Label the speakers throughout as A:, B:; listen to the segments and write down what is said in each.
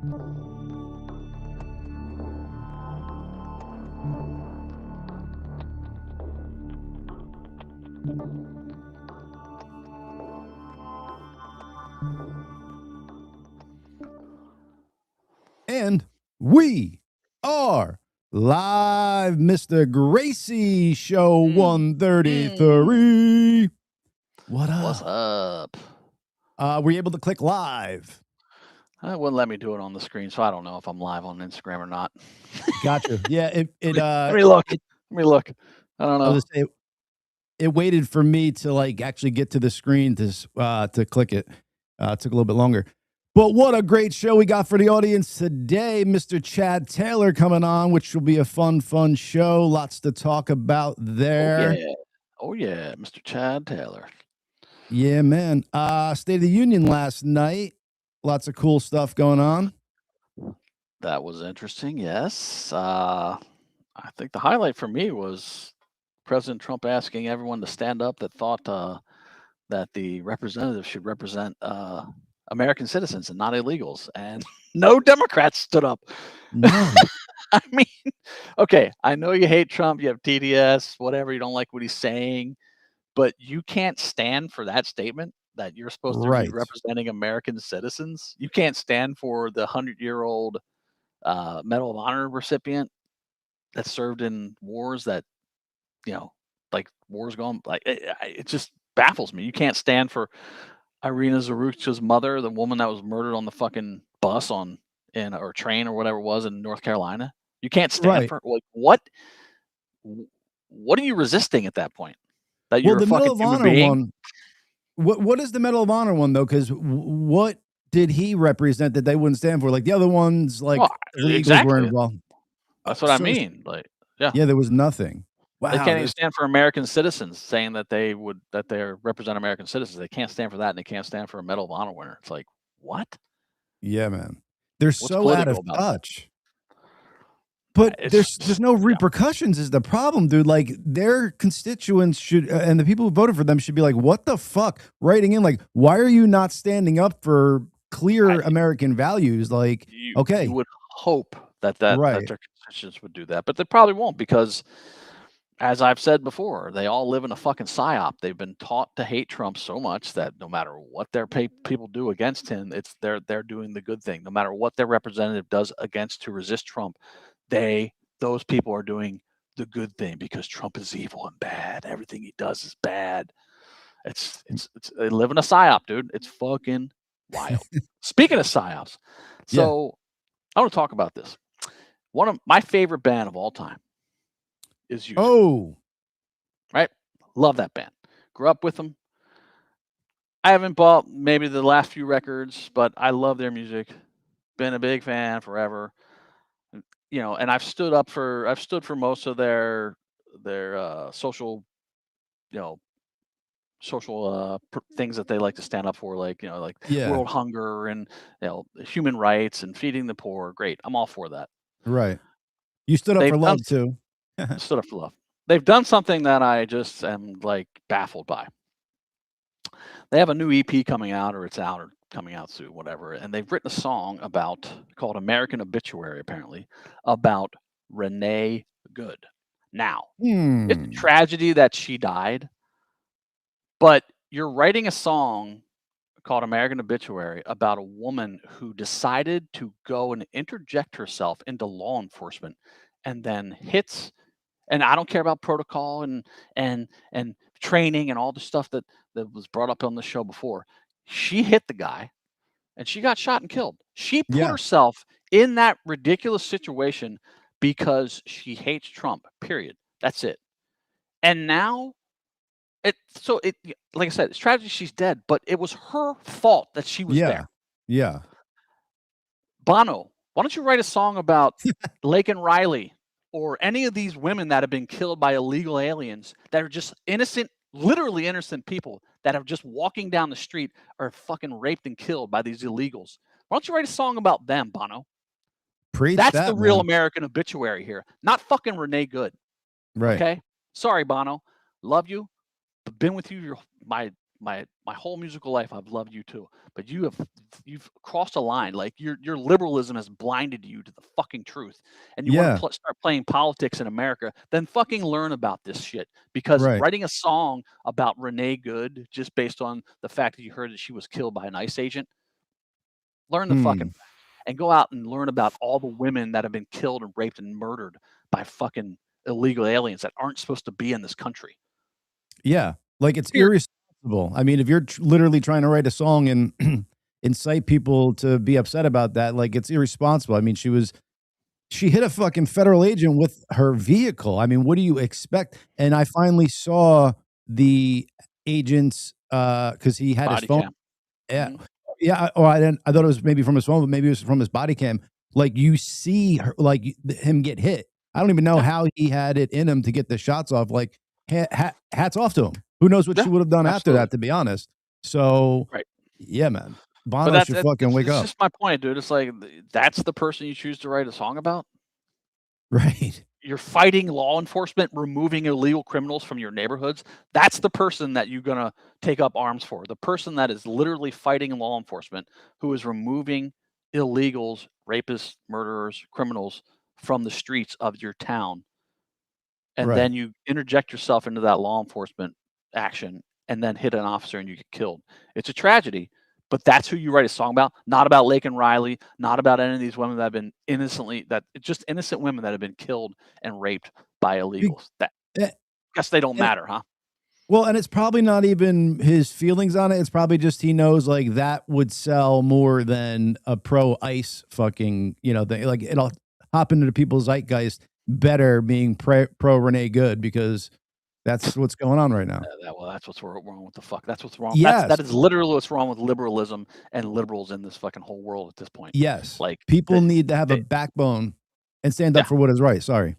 A: And we are live, Mr. Gracey Show 133. What up?
B: What's up?
A: Were you able to click live?
B: It wouldn't let me do it on the screen, so I don't know if I'm live on Instagram or not.
A: Gotcha. Yeah,
B: let me look. Let me look. I don't know.
A: It waited for me to like actually get to the screen to click it. It took a little bit longer. But what a great show we got for the audience today. Mr. Chad Taylor coming on, which will be a fun show. Lots to talk about there.
B: Oh, yeah. Mr. Chad Taylor.
A: Yeah, man. State of the Union last night. Lots of cool stuff going on.
B: That was interesting, yes. I think the highlight for me was President Trump asking everyone to stand up that thought that the representatives should represent American citizens and not illegals. And no Democrats stood up.
A: No.
B: I mean, okay, I know you hate Trump, you have TDS, whatever, you don't like what he's saying, but you can't stand for that statement that you're supposed to be representing American citizens. You can't stand for the 100-year-old Medal of Honor recipient that served in wars that, like wars going, like it just baffles me. You can't stand for Irina Zaruch's mother, the woman that was murdered on the fucking bus or train or whatever it was in North Carolina. You can't stand for like what? What are you resisting at that point? That you're
A: the
B: a fucking
A: Medal of
B: human
A: Honor
B: being?
A: one. What is the Medal of Honor one though? Because what did he represent that they wouldn't stand for? Like the other ones, like illegals were involved.
B: That's what I mean. Like, yeah,
A: there was nothing. Wow,
B: they can't even stand for American citizens, saying that they represent American citizens. They can't stand for that, and they can't stand for a Medal of Honor winner. It's like, what?
A: Yeah, man. They're so out of touch. But there's no repercussions is the problem, dude. Like their constituents should, and the people who voted for them should be like, what the fuck? Writing in like, why are you not standing up for clear American values? Like, okay.
B: You would hope that their constituents would do that, but they probably won't because, as I've said before, they all live in a fucking psyop. They've been taught to hate Trump so much that no matter what their people do against him, they're doing the good thing. No matter what their representative does to resist Trump, those people are doing the good thing because Trump is evil and bad. Everything he does is bad. They live in a psyop, dude. It's fucking wild. Speaking of psyops, so I want to talk about this. One of my favorite band of all time is you.
A: Oh,
B: right. Love that band. Grew up with them. I haven't bought maybe the last few records, but I love their music. Been a big fan forever. And I've stood for most of their social, things that they like to stand up for, like world hunger and human rights and feeding the poor. Great, I'm all for that.
A: Right. You stood up for love too.
B: Stood up for love. They've done something that I just am like baffled by. They have a new EP coming out, or it's out, or coming out soon, whatever. And they've written a song called American Obituary, apparently, about Renee Good. Now, it's a tragedy that she died, but you're writing a song called American Obituary about a woman who decided to go and interject herself into law enforcement and then hits, and I don't care about protocol and training and all the stuff that was brought up on the show before. She hit the guy and she got shot and killed. She put herself in that ridiculous situation because she hates Trump, period. That's it. And now like I said, it's tragedy she's dead, but it was her fault that she was there.
A: Yeah.
B: Bono, why don't you write a song about Lake and Riley or any of these women that have been killed by illegal aliens that are just innocent, literally innocent people that are just walking down the street are fucking raped and killed by these illegals. Why don't you write a song about them, Bono? That's the real American obituary here, not fucking Renee Good.
A: Right.
B: Okay? Sorry, Bono. Love you. Been with you my my whole musical life I've loved you too, but you've crossed a line. Like your liberalism has blinded you to the fucking truth, and you want
A: Yeah.
B: to start playing politics in America. Then fucking learn about this shit. Because
A: Right.
B: writing a song about Renee Good just based on the fact that you heard that she was killed by an ICE agent, learn the fucking
A: Hmm.
B: facts and go out and learn about all the women that have been killed and raped and murdered by fucking illegal aliens that aren't supposed to be in this country.
A: Yeah. Like, it's
B: Period.
A: irresponsible. I mean, if you're literally trying to write a song and incite people to be upset about that, like, it's irresponsible. I mean, she hit a fucking federal agent with her vehicle. I mean, what do you expect? And I finally saw the agent's, because he had his
B: Body
A: phone.
B: cam.
A: Yeah.
B: Mhm.
A: Yeah, or I didn't, I thought it was maybe from his phone, but maybe it was from his body cam. Like, you see her, like, him get hit. I don't even know
B: Yeah.
A: how he had it in him to get the shots off. Like, hats off to him. Who knows what
B: Yeah.
A: she would have done after
B: Absolutely.
A: that, to be honest. So,
B: Right.
A: yeah, man.
B: But
A: Bono
B: that's
A: should fucking wake
B: it's
A: up.
B: just my point, dude. It's like that's the person you choose to write a song about.
A: Right.
B: You're fighting law enforcement, removing illegal criminals from your neighborhoods. That's the person that you're gonna take up arms for. The person that is literally fighting law enforcement, who is removing illegals, rapists, murderers, criminals from the streets of your town. And
A: Right.
B: then you interject yourself into that law enforcement action and then hit an officer and you get killed. It's a tragedy, but that's who you write a song about, not about Lake and Riley, not about any of these women that have been just innocent women that have been killed and raped by
A: Be
B: illegals. That
A: eh,
B: guess they don't
A: and
B: matter, huh?
A: well, and it's probably not even his feelings on it. It's probably just he knows, like, that would sell more than a pro ICE fucking, thing. Like, it'll hop into the people's zeitgeist better being pro Renee Good, because that's what's going on right now.
B: That's what's wrong with the fuck. That's what's wrong. That
A: Yes.
B: is literally what's wrong with liberalism and liberals in this fucking whole world at this point.
A: Yes.
B: Like
A: People
B: they,
A: need to have a
B: they
A: backbone and stand up
B: yeah.
A: for what is right. Sorry.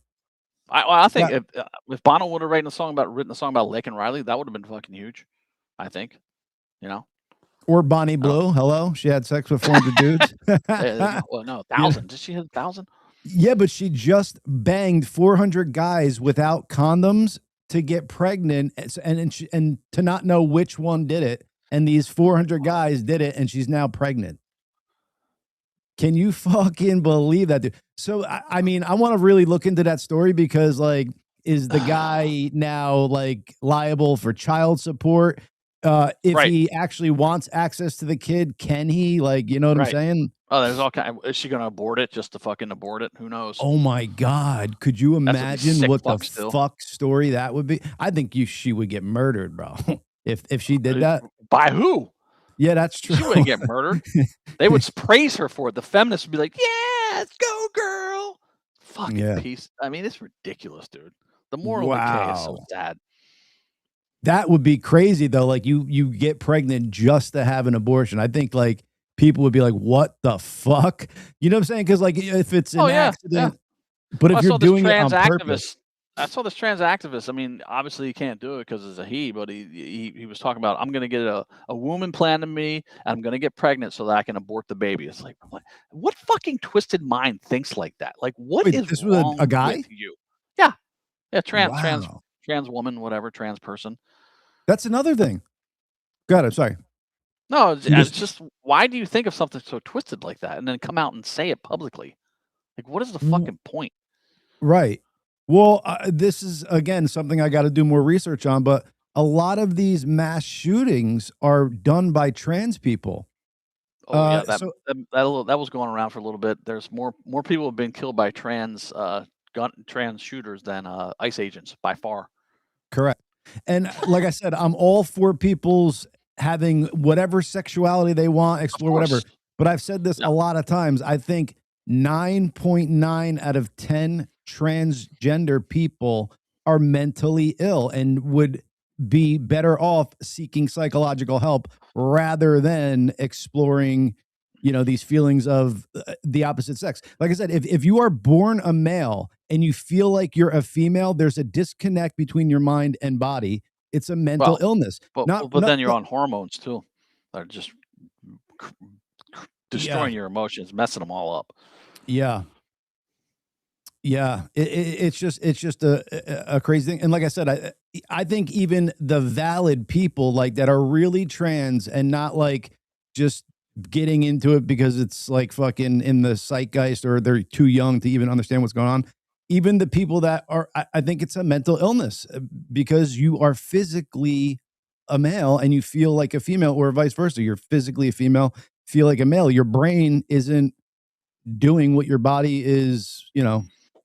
B: I think
A: Yeah.
B: if Bono would have written a song about Lake and Riley, that would have been fucking huge. I think, you know.
A: Or Bonnie
B: I don't know.
A: Blue. Hello. She had sex with 400 dudes.
B: No, well, no,
A: Yeah.
B: 1,000. Did she hit 1,000?
A: Yeah, but she just banged 400 guys without condoms to get pregnant, and to not know which one did it. And these 400
B: Wow.
A: guys did it, and she's now pregnant. Can you fucking believe that, dude? So, I mean, I want to really look into that story, because, like, is the guy now, like, liable for child support? If
B: Right,
A: he actually wants access to the kid, can he? Like, you know what I'm
B: right.
A: saying?
B: Oh, there's all kind. Is she gonna abort it just to fucking abort it? Who knows?
A: Oh my god, could you
B: That's a
A: imagine
B: sick
A: what the
B: fuck still.
A: fuck story that would be? I think she would get murdered, bro, if she did that.
B: By who?
A: Yeah, that's
B: She
A: true.
B: wouldn't get murdered. They would praise her for it. The feminists would be like, "Yes, go girl." Fucking
A: Yeah.
B: piece. I mean, it's ridiculous, dude. The moral decay is so
A: Wow.
B: sad.
A: That would be crazy, though, like, you get pregnant just to have an abortion. I think, like, people would be like, "What the fuck?" You know what I'm saying? Because, like, if it's
B: Oh
A: an
B: yeah, yeah.
A: accident, but
B: Well,
A: if
B: I
A: you're
B: saw this
A: doing it
B: trans
A: on purpose.
B: activist. I saw this trans activist. I mean, obviously he can't do it because it's a he, but he was talking about I'm going to get a womb implanted in me, and I'm going to get pregnant so that I can abort the baby. It's like what fucking twisted mind thinks like that? Like what
A: Wait,
B: is
A: this was a
B: wrong with
A: guy?
B: you? Yeah, yeah,
A: Wow.
B: trans woman, whatever, trans person.
A: That's another thing. Got it, sorry.
B: No,
A: You just
B: it's just why do you think of something so twisted like that and then come out and say it publicly? Like, what is the
A: w
B: fucking point?
A: Right. Well, this is, again, something I gotta do more research on, but a lot of these mass shootings are done by trans people.
B: Oh yeah,
A: So
B: that was going around for a little bit. There's more people have been killed by trans shooters than ICE agents by far.
A: correct. And, like I said, I'm all for people's having whatever sexuality they want,
B: Of
A: explore whatever,
B: course.
A: but I've said this
B: Yeah.
A: a lot of times. I think 9.9 out of 10 transgender people are mentally ill and would be better off seeking psychological help rather than exploring, these feelings of the opposite sex. Like I said, if you are born a male and you feel like you're a female, there's a disconnect between your mind and body. It's a mental
B: Well,
A: illness.
B: but then you're on hormones too. They're just c-
A: Yeah.
B: destroying your emotions, messing them all up.
A: Yeah. Yeah, it's just a crazy thing, and like I said, I think even the valid people, like, that are really trans and not, like, just getting into it because it's, like, fucking in the zeitgeist or they're too young to even understand what's going on. Even the people that are I think it's a mental illness, because you are physically a male and you feel like a female or vice versa. You're physically a female, feel like a male. Your brain isn't doing what your body is,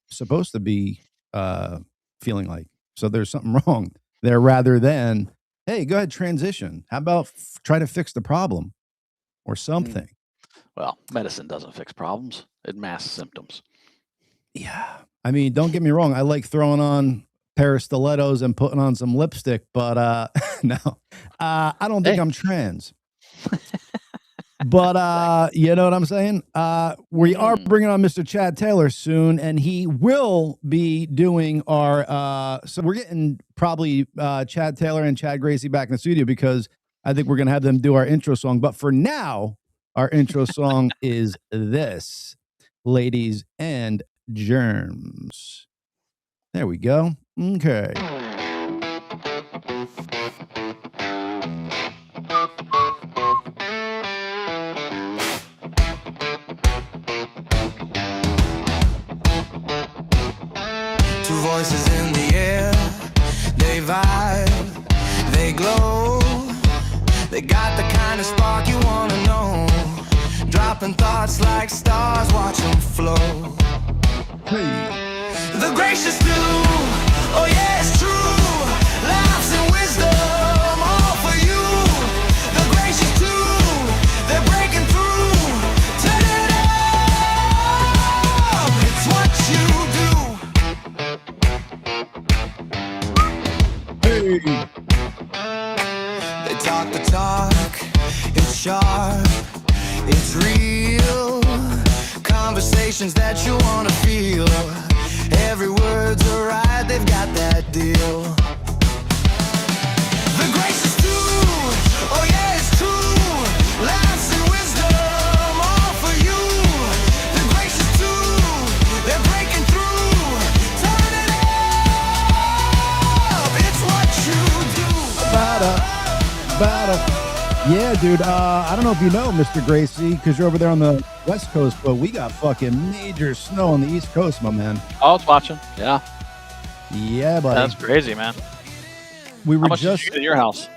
A: supposed to be feeling like. So there's something wrong there rather than, hey, go ahead, transition. How about try to fix the problem or something?
B: Well, medicine doesn't fix problems, it masks symptoms.
A: Yeah. I mean, don't get me wrong. I like throwing on a pair of stilettos and putting on some lipstick, but no, I don't think
B: Hey.
A: I'm trans. But you know what I'm saying? We are bringing on Mr. Chad Taylor soon, and he will be doing our so we're getting probably Chad Taylor and Chad Gracey back in the studio because I think we're gonna have them do our intro song. But for now, our intro song is this, Ladies and Germs. There we go. Okay.
C: Two voices in the air, they vibe, they glow. They got the kind of spark you wanna know. Dropping thoughts like stars, watch them flow. The gracious do, oh yeah, it's true. Laughs and wisdom, all for you. The gracious too, they're breaking through. Turn it up, it's what you do.
A: Hey.
C: They talk the talk, it's sharp, it's real. Conversations that you wanna feel. Every word's alright, they've got that deal. The grace is true, oh yeah, it's true. Laughs and wisdom, all for you. The grace is true, they're breaking through. Turn it up, it's what you do.
A: Yeah, dude. I don't know if you know, Mr. Gracey, because you're over there on the West Coast, but we got fucking major snow on the East Coast, my man.
B: I was watching. Yeah.
A: Yeah, buddy.
B: That's crazy, man.
A: We were
B: How much
A: just
B: did you get in your house?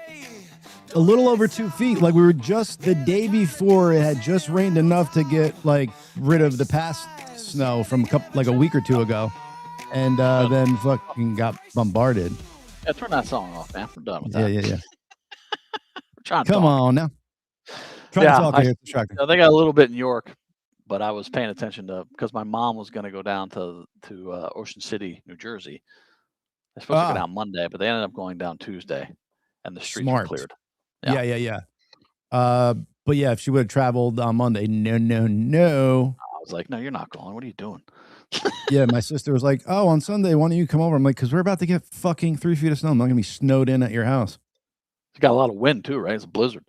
A: a little over 2 feet. Like we were just the day before it had just rained enough to get like rid of the past snow from a week or two ago, and then fucking got bombarded.
B: Yeah, turn that song off, man. We're done with that.
A: Yeah.
B: We're trying to
A: Come
B: talk.
A: on now. Trying to talk here. It's distracting.
B: They got a little bit in York, but I was paying attention to because my mom was going to go down to Ocean City, New Jersey. They're supposed to go down Monday, but they ended up going down Tuesday, and the streets were cleared.
A: Yeah. But yeah, if she would have traveled on Monday, no.
B: I was like, no, you're not going. What are you doing?
A: Yeah, my sister was like, oh, on Sunday, why don't you come over? I'm like, because we're about to get fucking 3 feet of snow. I'm not going to be snowed in at your house.
B: It's got a lot of wind too, right? It's a blizzard.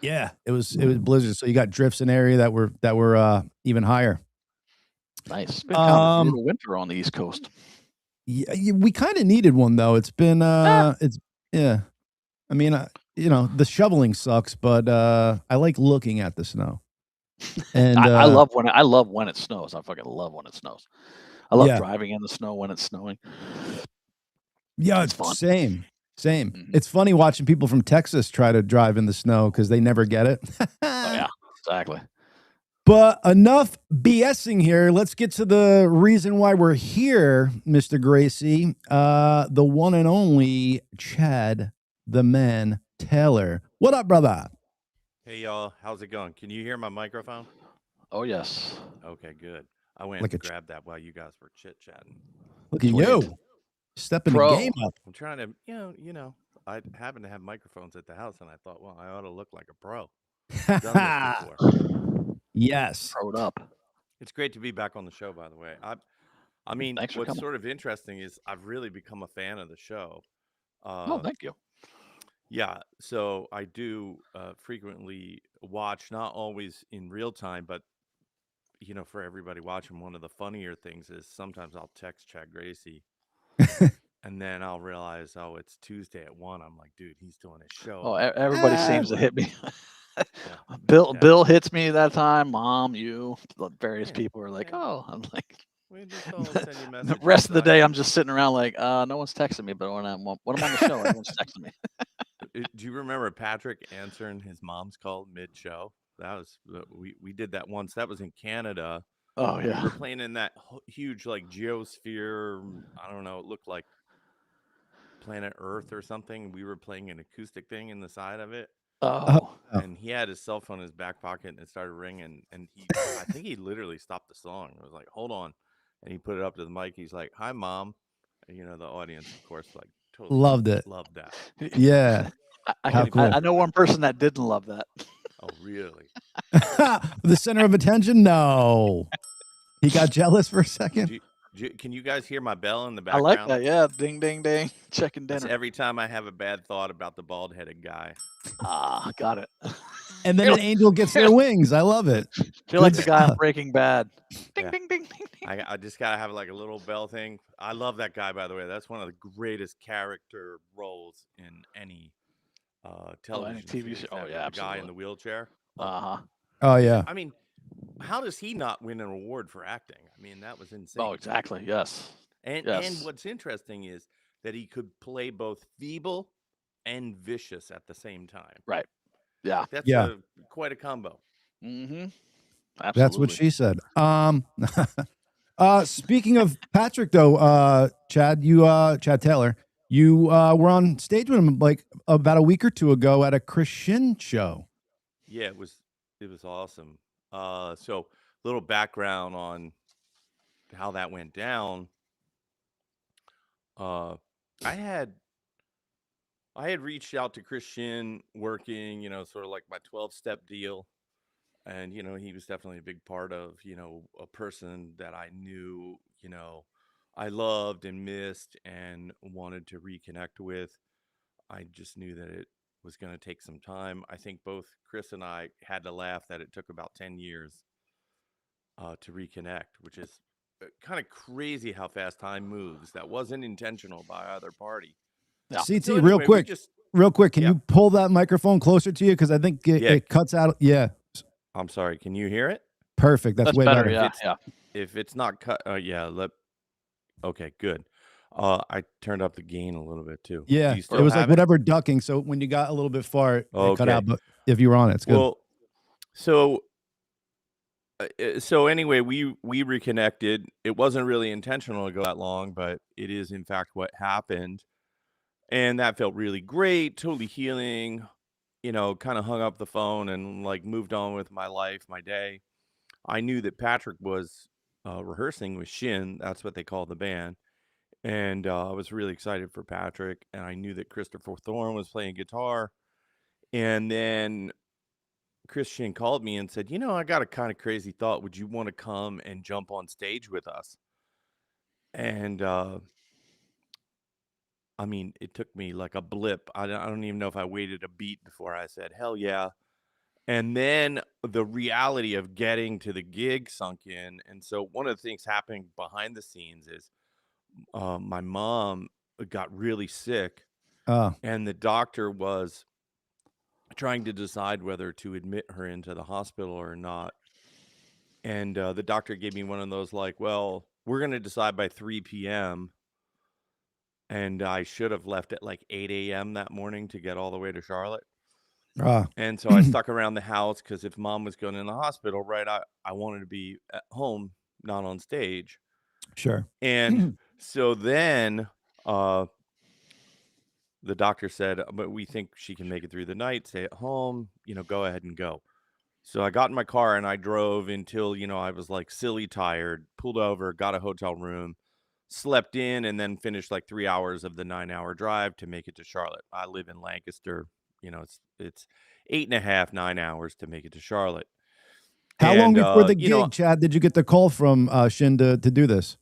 A: Yeah, it was blizzard. So you got drifts in area that were even higher.
B: Nice. It's been kind of a brutal winter on the East Coast.
A: Yeah, we kind of needed one though. It's been it's yeah. I mean, the shoveling sucks, but I like looking at the snow. And
B: I love when it snows. I fucking love when it snows. I love driving in the snow when it's snowing.
A: Yeah, it's fun. Same. Mm-hmm. It's funny watching people from Texas try to drive in the snow because they never get it.
B: Oh yeah, exactly.
A: But enough BSing here. Let's get to the reason why we're here, Mr. Gracey. The one and only Chad, the man, Taylor. What up, brother?
D: Hey, y'all. How's it going? Can you hear my microphone?
B: Oh, yes.
D: Okay, good. I went and grabbed that while you guys were chit-chatting.
A: Look at you. Stepping the game up.
D: I'm trying to, I happen to have microphones at the house, and I thought, well, I ought to look like a pro. I've done this before.
A: Yes.
B: Pro'd up.
D: It's great to be back on the show, by the way. I mean, what's sort of interesting is I've really become a fan of the show.
B: Oh, thank you.
D: Yeah, so I do frequently watch, not always in real time, but for everybody watching, one of the funnier things is sometimes I'll text Chad Gracey and then I'll realize, oh, it's Tuesday at 1. I'm like, dude, he's doing a show.
B: Oh, everybody seems to hit me.
D: Yeah.
B: Bill hits me that time. Mom, you, various people are like, oh, I'm like, the rest of the day I'm just sitting around like, no one's texting me, but when I'm on the show, everyone's texting me.
D: Do you remember Patrick answering his mom's call mid-show? That was we did that once. That was in Canada.
B: Oh yeah.
D: We were playing in that huge like geosphere. I don't know. It looked like planet Earth or something. We were playing an acoustic thing in the side of it.
B: Oh.
D: And he had his cell phone in his back pocket and it started ringing. And I think he literally stopped the song. It was like, hold on. And he put it up to the mic. He's like, hi, Mom. And, the audience, of course, like totally
A: loved it.
D: Loved that.
A: Yeah.
B: I know one person that didn't love that.
D: Oh, really?
A: The center of attention? No. He got jealous for a second.
D: Can you guys hear my bell in the background?
B: I like that. Yeah. Ding, ding, ding. Checking dinner.
D: That's every time I have a bad thought about the bald-headed guy.
B: Got it.
A: And then an angel gets their wings. I love it.
B: Feel like the guy on Breaking Bad. Ding, ding, ding, ding, ding.
D: I just got to have like a little bell thing. I love that guy, by the way. That's one of the greatest character roles in any television
B: TV show. Oh, yeah,
D: the guy in the wheelchair.
A: Oh, yeah.
D: I mean, how does he not win an award for acting? I mean, that was insane.
B: Oh, exactly. Yes.
D: And what's interesting is that he could play both feeble and vicious at the same time.
B: Right. Yeah.
D: That's quite a combo.
B: Mm-hmm. Absolutely.
A: That's what she said. Speaking of Patrick, though, Chad Taylor, you were on stage with him like about a week or two ago at a Christian show.
D: Yeah, it was awesome. So little background on how that went down. I had reached out to Christian working, sort of like my 12-step deal. And, he was definitely a big part of, a person that I knew, I loved and missed and wanted to reconnect with. I just knew that it was going to take some time. I think both Chris and I had to laugh that it took about 10 years to reconnect, which is kind of crazy how fast time moves. That wasn't intentional by either party.
A: Yeah. CT, so anyway, real quick, can you pull that microphone closer to you? Because I think it cuts out. Yeah.
D: I'm sorry. Can you hear it?
A: Perfect. That's way better.
B: Yeah.
D: If it's not cut, okay, good. I turned up the gain a little bit too.
A: Yeah, it was like whatever ducking. So when you got a little bit far, it cut out. But if you were on it, it's good.
D: Well, so anyway, we reconnected. It wasn't really intentional to go that long, but it is in fact what happened, and that felt really great. Totally healing. Kind of hung up the phone and like moved on with my life, my day. I knew that Patrick was rehearsing with Shin. That's what they call the band. And I was really excited for Patrick. And I knew that Christopher Thorne was playing guitar. And then Christian called me and said, I got a kind of crazy thought. Would you want to come and jump on stage with us? And I mean, it took me like a blip. I don't even know if I waited a beat before I said, hell yeah. And then the reality of getting to the gig sunk in. And so one of the things happening behind the scenes is my mom got really sick. And the doctor was trying to decide whether to admit her into the hospital or not. And the doctor gave me one of those like, well, we're going to decide by 3 p.m. And I should have left at like 8 a.m. that morning to get all the way to Charlotte. And so I stuck around the house because if mom was going in the hospital, right, I wanted to be at home, not on stage.
A: Sure.
D: And so then the doctor said, but we think she can make it through the night, stay at home, go ahead and go. So I got in my car and I drove until, I was like silly tired, pulled over, got a hotel room, slept in, and then finished like 3 hours of the 9-hour drive to make it to Charlotte. I live in Lancaster. It's 8.5, 9 hours to make it to Charlotte.
A: How long before the gig, Chad, did you get the call from Shin to do this?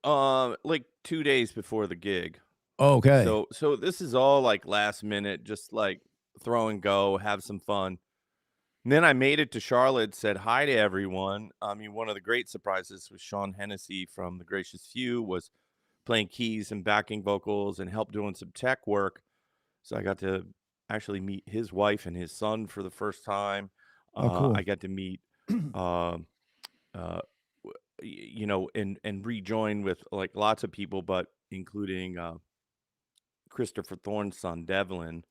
D: Like 2 days before the gig.
A: Okay.
D: So this is all like last minute, just like throw and go, have some fun. And then I made it to Charlotte, said hi to everyone. I mean, one of the great surprises was Sean Hennessy from The Gracious Few was playing keys and backing vocals and helped doing some tech work. So I got to actually meet his wife and his son for the first time.
A: Oh, cool.
D: I got to meet, uh, uh, and rejoin with like lots of people, but including Christopher Thorne's son, Devlin.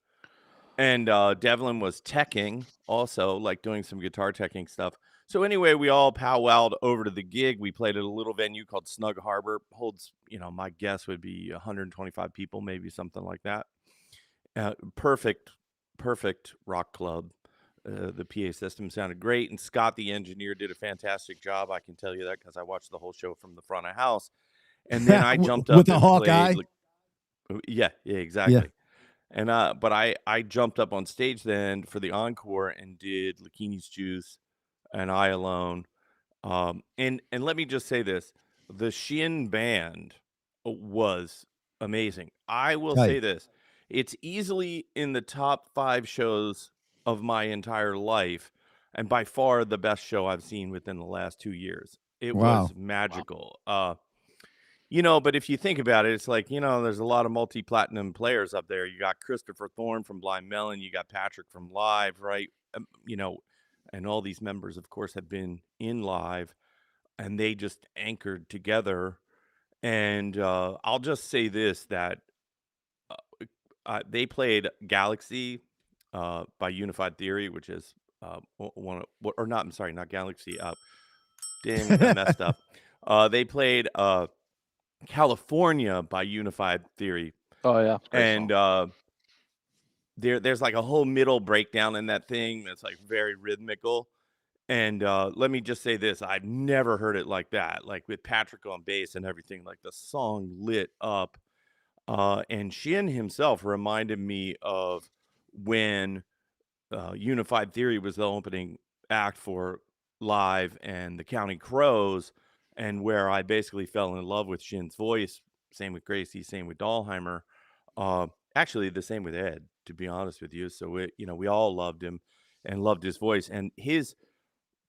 D: And Devlin was teching also, like doing some guitar teching stuff. So anyway, we all powwowed over to the gig. We played at a little venue called Snug Harbor. Holds, my guess would be 125 people, maybe something like that. Perfect rock club. The PA system sounded great, and Scott, the engineer, did a fantastic job. I can tell you that because I watched the whole show from the front of house. And then I jumped up
A: with the
D: and
A: Hawkeye.
D: Yeah, exactly. And but I jumped up on stage then for the encore and did Lakini's Juice and I Alone. And let me just say this: the Shin band was amazing. I will say this: it's easily in the top 5 shows of my entire life, and by far the best show I've seen within the last 2 years. It was magical. But if you think about it, it's like, there's a lot of multi-platinum players up there. You got Christopher Thorne from Blind Melon, you got Patrick from Live, right? And all these members, of course, have been in Live, and they just anchored together. And I'll just say this, that they played Galaxy by Unified Theory, which is not Galaxy. Dang, I messed up. They played California by Unified Theory.
B: Oh yeah,
D: and there's like a whole middle breakdown in that thing that's like very rhythmical. And let me just say this: I've never heard it like that, like with Patrick on bass and everything. Like the song lit up. And Shin himself reminded me of when Unified Theory was the opening act for Live and the Counting Crows, and where I basically fell in love with Shin's voice. Same with Gracey, same with Dahlheimer. Actually, the same with Ed, to be honest with you. So we all loved him and loved his voice. And his,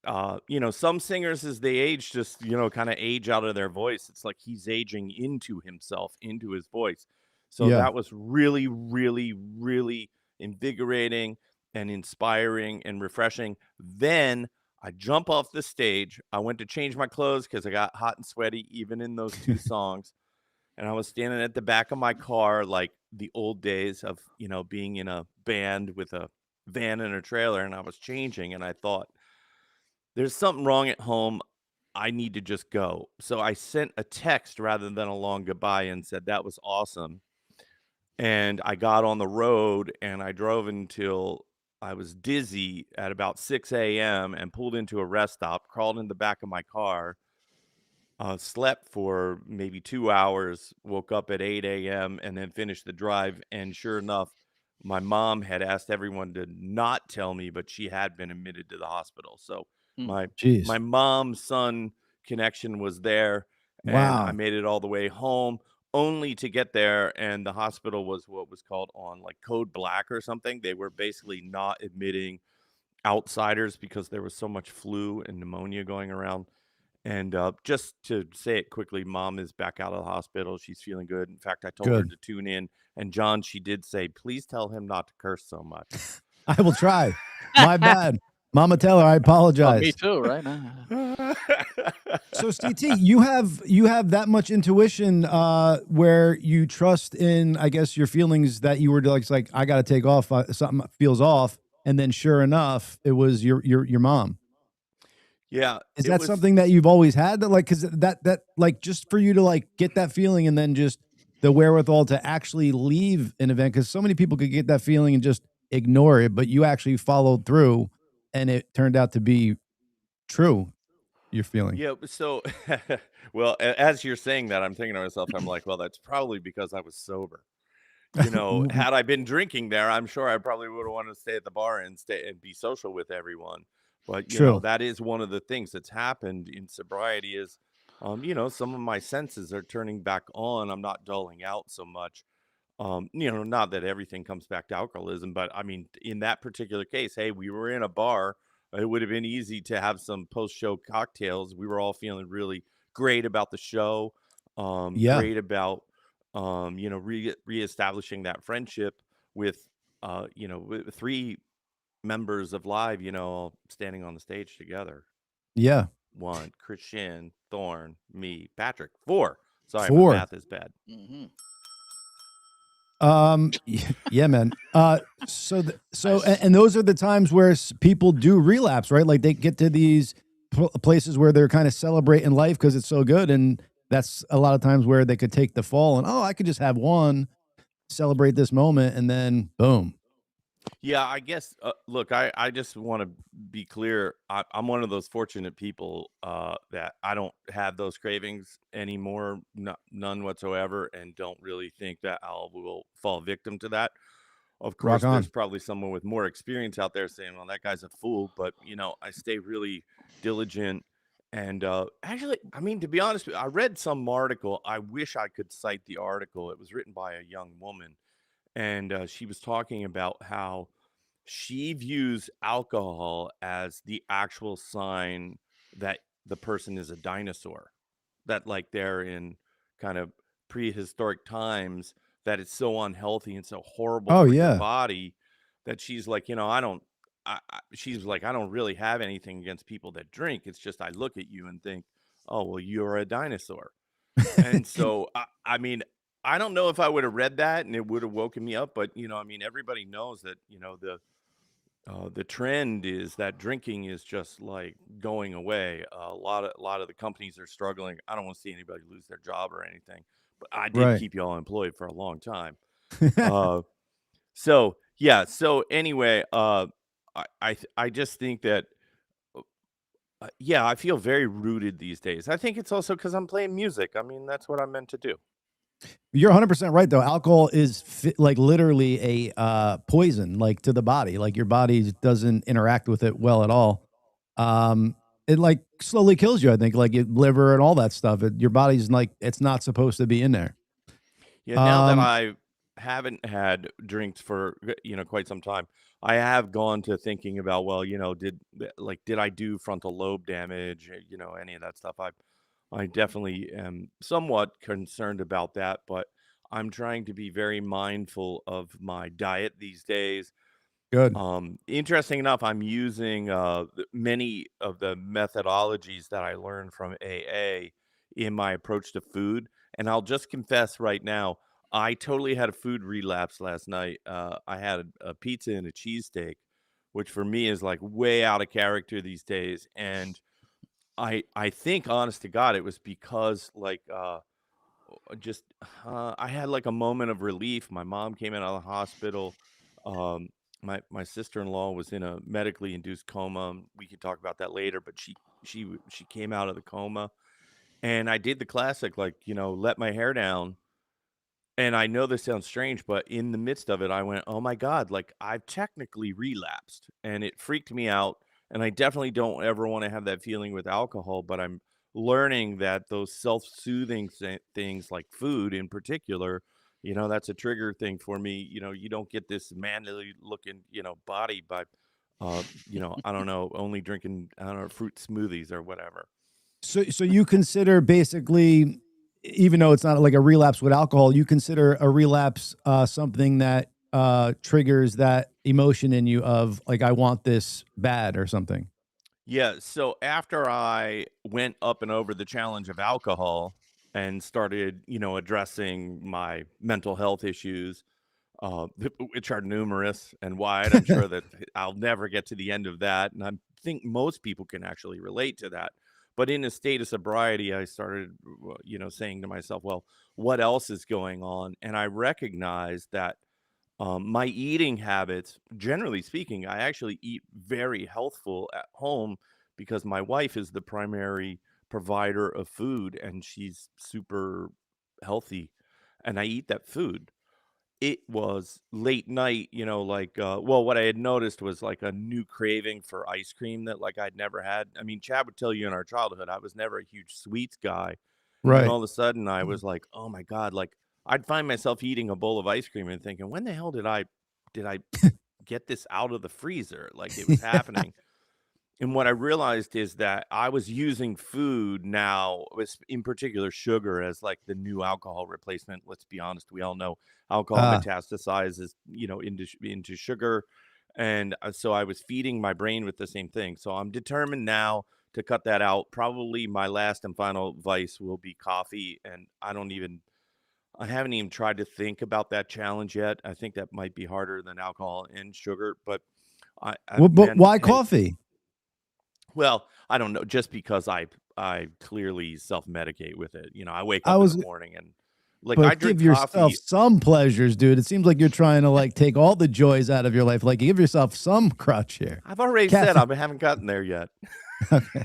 D: some singers as they age just, kind of age out of their voice. It's like he's aging into himself, into his voice. So that was really, really, really invigorating and inspiring and refreshing. Then I jump off the stage. I went to change my clothes because I got hot and sweaty, even in those 2 songs. And I was standing at the back of my car, like the old days of, being in a band with a van and a trailer. And I was changing, and I thought, there's something wrong at home. I need to just go. So I sent a text rather than a long goodbye and said, that was awesome. And I got on the road and I drove until I was dizzy at about 6 a.m. and pulled into a rest stop, crawled in the back of my car, slept for maybe 2 hours, woke up at 8 a.m. and then finished the drive. And sure enough, my mom had asked everyone to not tell me, but she had been admitted to the hospital. So my mom-son connection was there, and I made it all the way home, only to get there, and the hospital was what was called on like code black or something. They were basically not admitting outsiders because there was so much flu and pneumonia going around. And just to say it quickly, Mom is back out of the hospital. She's feeling good. In fact, I told her to tune in. And John, she did say, please tell him not to curse so much.
A: I will try. My bad. Mama, tell her I apologize.
B: Me too, right now.
A: So, CT, you have that much intuition where you trust in, I guess, your feelings that you were like I got to take off. Something feels off, and then sure enough, it was your mom.
D: Yeah.
A: Is that something that you've always had? That like, because that like just for you to like get that feeling and then just the wherewithal to actually leave an event, because so many people could get that feeling and just ignore it, but you actually followed through, and it turned out to be true. Your feeling.
D: Yeah. So, well, as you're saying that, I'm thinking to myself, I'm like, well, that's probably because I was sober. Had I been drinking there, I'm sure I probably would have wanted to stay at the bar and stay and be social with everyone. But that is one of the things that's happened in sobriety is, some of my senses are turning back on. I'm not dulling out so much. Not that everything comes back to alcoholism, but I mean, in that particular case, hey, we were in a bar. it would have been easy to have some post-show cocktails. We were all feeling really great about the show,
A: Yeah.
D: great about reestablishing that friendship with with three members of Live, standing on the stage together.
A: Yeah.
D: One, Christian, Thorne, me, Patrick. Four. Sorry, my
A: 4.
D: math is bad.
B: Mhm.
A: Yeah, man. So
B: Nice.
A: and those are the times where people do relapse, right? Like they get to these places where they're kind of celebrating life because it's so good, and that's a lot of times where they could take the fall and I could just have one, celebrate this moment, and then boom.
D: Yeah, I guess. Look, I just want to be clear. I'm one of those fortunate people that I don't have those cravings anymore, none whatsoever, and don't really think that I will fall victim to that. Of
A: Rock
D: course, there's
A: on.
D: probably someone with more experience out there saying, "Well, that guy's a fool," but I stay really diligent. And actually, I mean, to be honest, I read some article. I wish I could cite the article. It was written by a young woman, and she was talking about how she views alcohol as the actual sign that the person is a dinosaur, that like they're in kind of prehistoric times, that it's so unhealthy and so horrible
A: Oh
D: for your
A: yeah.
D: body that she's like, I don't. She's like, I don't really have anything against people that drink. It's just I look at you and think, oh, well, you're a dinosaur. And so, I mean, I don't know if I would have read that and it would have woken me up, but I mean, everybody knows that the trend is that drinking is just like going away. A lot of the companies are struggling. I don't want to see anybody lose their job or anything, but I did
A: Right.
D: keep you all employed for a long time. Uh, so yeah. So anyway, I just think that yeah, I feel very rooted these days. I think it's also because I'm playing music. I mean, that's what I'm meant to do.
A: You're 100% right though. Alcohol is like literally a poison, like to the body. Like your body doesn't interact with it well at all. It like slowly kills you. I think like your liver and all that stuff. Your body's like it's not supposed to be in there.
D: Yeah, now that
A: Um,
D: I haven't had drinks for quite some time, I have gone to thinking about, well, did I do frontal lobe damage, any of that stuff. I definitely am somewhat concerned about that, but I'm trying to be very mindful of my diet these days.
A: Good.
D: Interesting enough, I'm using many of the methodologies that I learned from AA in my approach to food. And I'll just confess right now, I totally had a food relapse last night. I had a pizza and a cheesesteak, which for me is like way out of character these days. And I think, honest to God, it was because like just I had like a moment of relief. My mom came out of the hospital. Um, my sister-in-law was in a medically induced coma. We could talk about that later, but she came out of the coma, and I did the classic, like let my hair down. And I know this sounds strange, but in the midst of it, I went, "Oh my God, like I've technically relapsed." And it freaked me out. And I definitely don't ever want to have that feeling with alcohol, but I'm learning that those self-soothing things like food in particular, that's a trigger thing for me. You don't get this manly looking, body by, I don't know, only drinking, I don't know, fruit smoothies or whatever.
A: So you consider basically, even though it's not like a relapse with alcohol, you consider a relapse something that triggers that emotion in you of like I want this bad or something.
D: Yeah, so after I went up and over the challenge of alcohol and started, addressing my mental health issues, which are numerous and wide, I'm sure that I'll never get to the end of that. And I think most people can actually relate to that. But in a state of sobriety, I started, saying to myself, well, what else is going on? And I recognized that my eating habits, generally speaking, I actually eat very healthful at home because my wife is the primary provider of food and she's super healthy. And I eat that food. It was late night, well, what I had noticed was like a new craving for ice cream that like I'd never had. I mean, Chad would tell you in our childhood, I was never a huge sweets guy. And then
A: Right.
D: all of a sudden I was like, oh my God, like I'd find myself eating a bowl of ice cream and thinking, when the hell did I get this out of the freezer? Like it was happening. And what I realized is that I was using food now, in particular sugar, as like the new alcohol replacement. Let's be honest, we all know alcohol
A: Uh,
D: metastasizes, into sugar, and so I was feeding my brain with the same thing. So I'm determined now to cut that out. Probably my last and final vice will be coffee, and I haven't even tried to think about that challenge yet. I think that might be harder than alcohol and sugar, but
A: but
D: man,
A: why
D: hey,
A: coffee?
D: well, I don't know, just because I clearly self-medicate with it. I wake
A: I
D: up in the
A: was,
D: morning and like I
A: but give
D: drink
A: yourself
D: coffee.
A: some pleasures, dude. It seems like you're trying to like take all the joys out of your life. Like give yourself some crutch here.
D: I've already said
A: Caffeine.
D: I haven't gotten there yet.
A: Okay.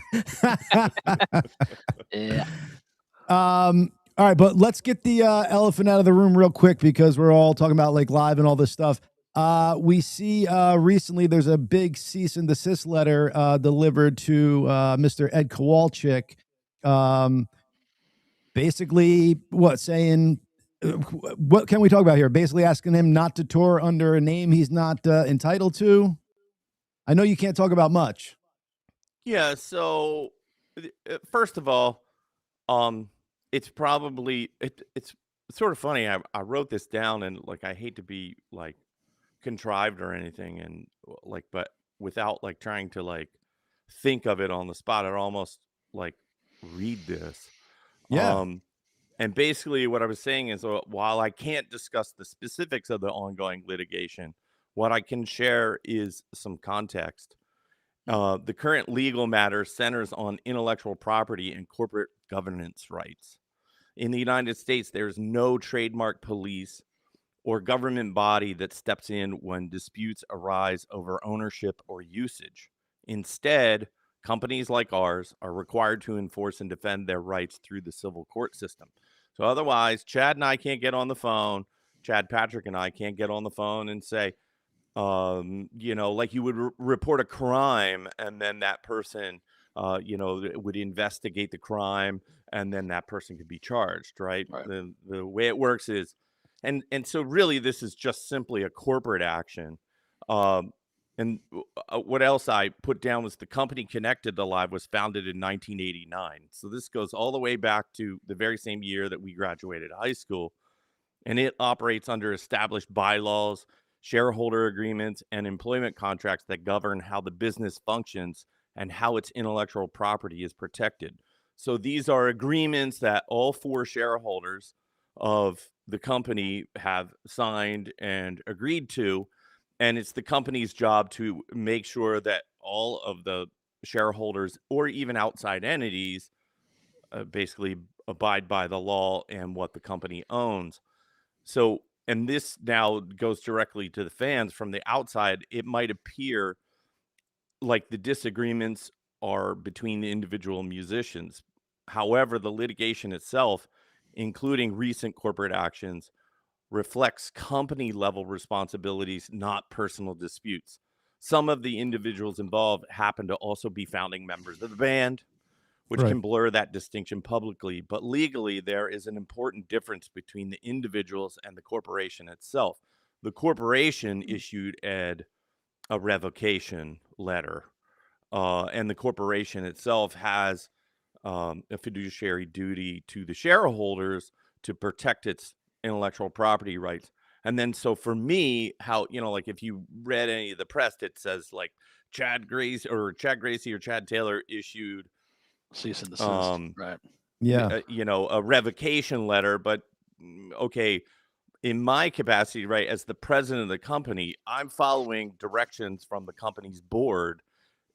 B: Yeah.
A: All right, but let's get the elephant out of the room real quick because we're all talking about like live and all this stuff. We see recently there's a big cease and desist letter delivered to Mr. Ed Kowalczyk. Basically, what saying? What can we talk about here? Basically, asking him not to tour under a name he's not entitled to. I know you can't talk about much.
D: Yeah, so first of all, it's probably it's sort of funny. I wrote this down, and like I hate to be like contrived or anything, and like but without like trying to like think of it on the spot, I'd almost like read this.
A: Yeah,
D: And basically what I was saying is, while I can't discuss the specifics of the ongoing litigation, what I can share is some context. The current legal matter centers on intellectual property and corporate governance rights. In the United States, there's no trademark police or government body that steps in when disputes arise over ownership or usage. Instead, companies like ours are required to enforce and defend their rights through the civil court system. So otherwise, Chad and I can't get on the phone. Chad Patrick and I can't get on the phone and say, like you would report a crime, and then that person, would investigate the crime, and then that person could be charged, right?
B: Right.
D: The way it works is, and so really, this is just simply a corporate action. And what else I put down was the company connected to Live was founded in 1989. So this goes all the way back to the very same year that we graduated high school, and it operates under established bylaws, shareholder agreements, and employment contracts that govern how the business functions and how its intellectual property is protected. So these are agreements that all four shareholders of the company have signed and agreed to. And it's the company's job to make sure that all of the shareholders or even outside entities basically abide by the law and what the company owns. So, and this now goes directly to the fans. From the outside, it might appear like the disagreements are between the individual musicians. However, the litigation itself, including recent corporate actions, reflects company level responsibilities, not personal disputes. Some of the individuals involved happen to also be founding members of the band, which
A: right.
D: can blur that distinction publicly. But legally, there is an important difference between the individuals and the corporation itself. The corporation issued Ed a revocation letter, and the corporation itself has a fiduciary duty to the shareholders to protect its intellectual property rights. And then, so for me, how, like if you read any of the press, it says like Chad Gracey or Chad Taylor issued
B: Cease and desist. Right.
A: Yeah.
D: a revocation letter. But okay, in my capacity, right, as the president of the company, I'm following directions from the company's board.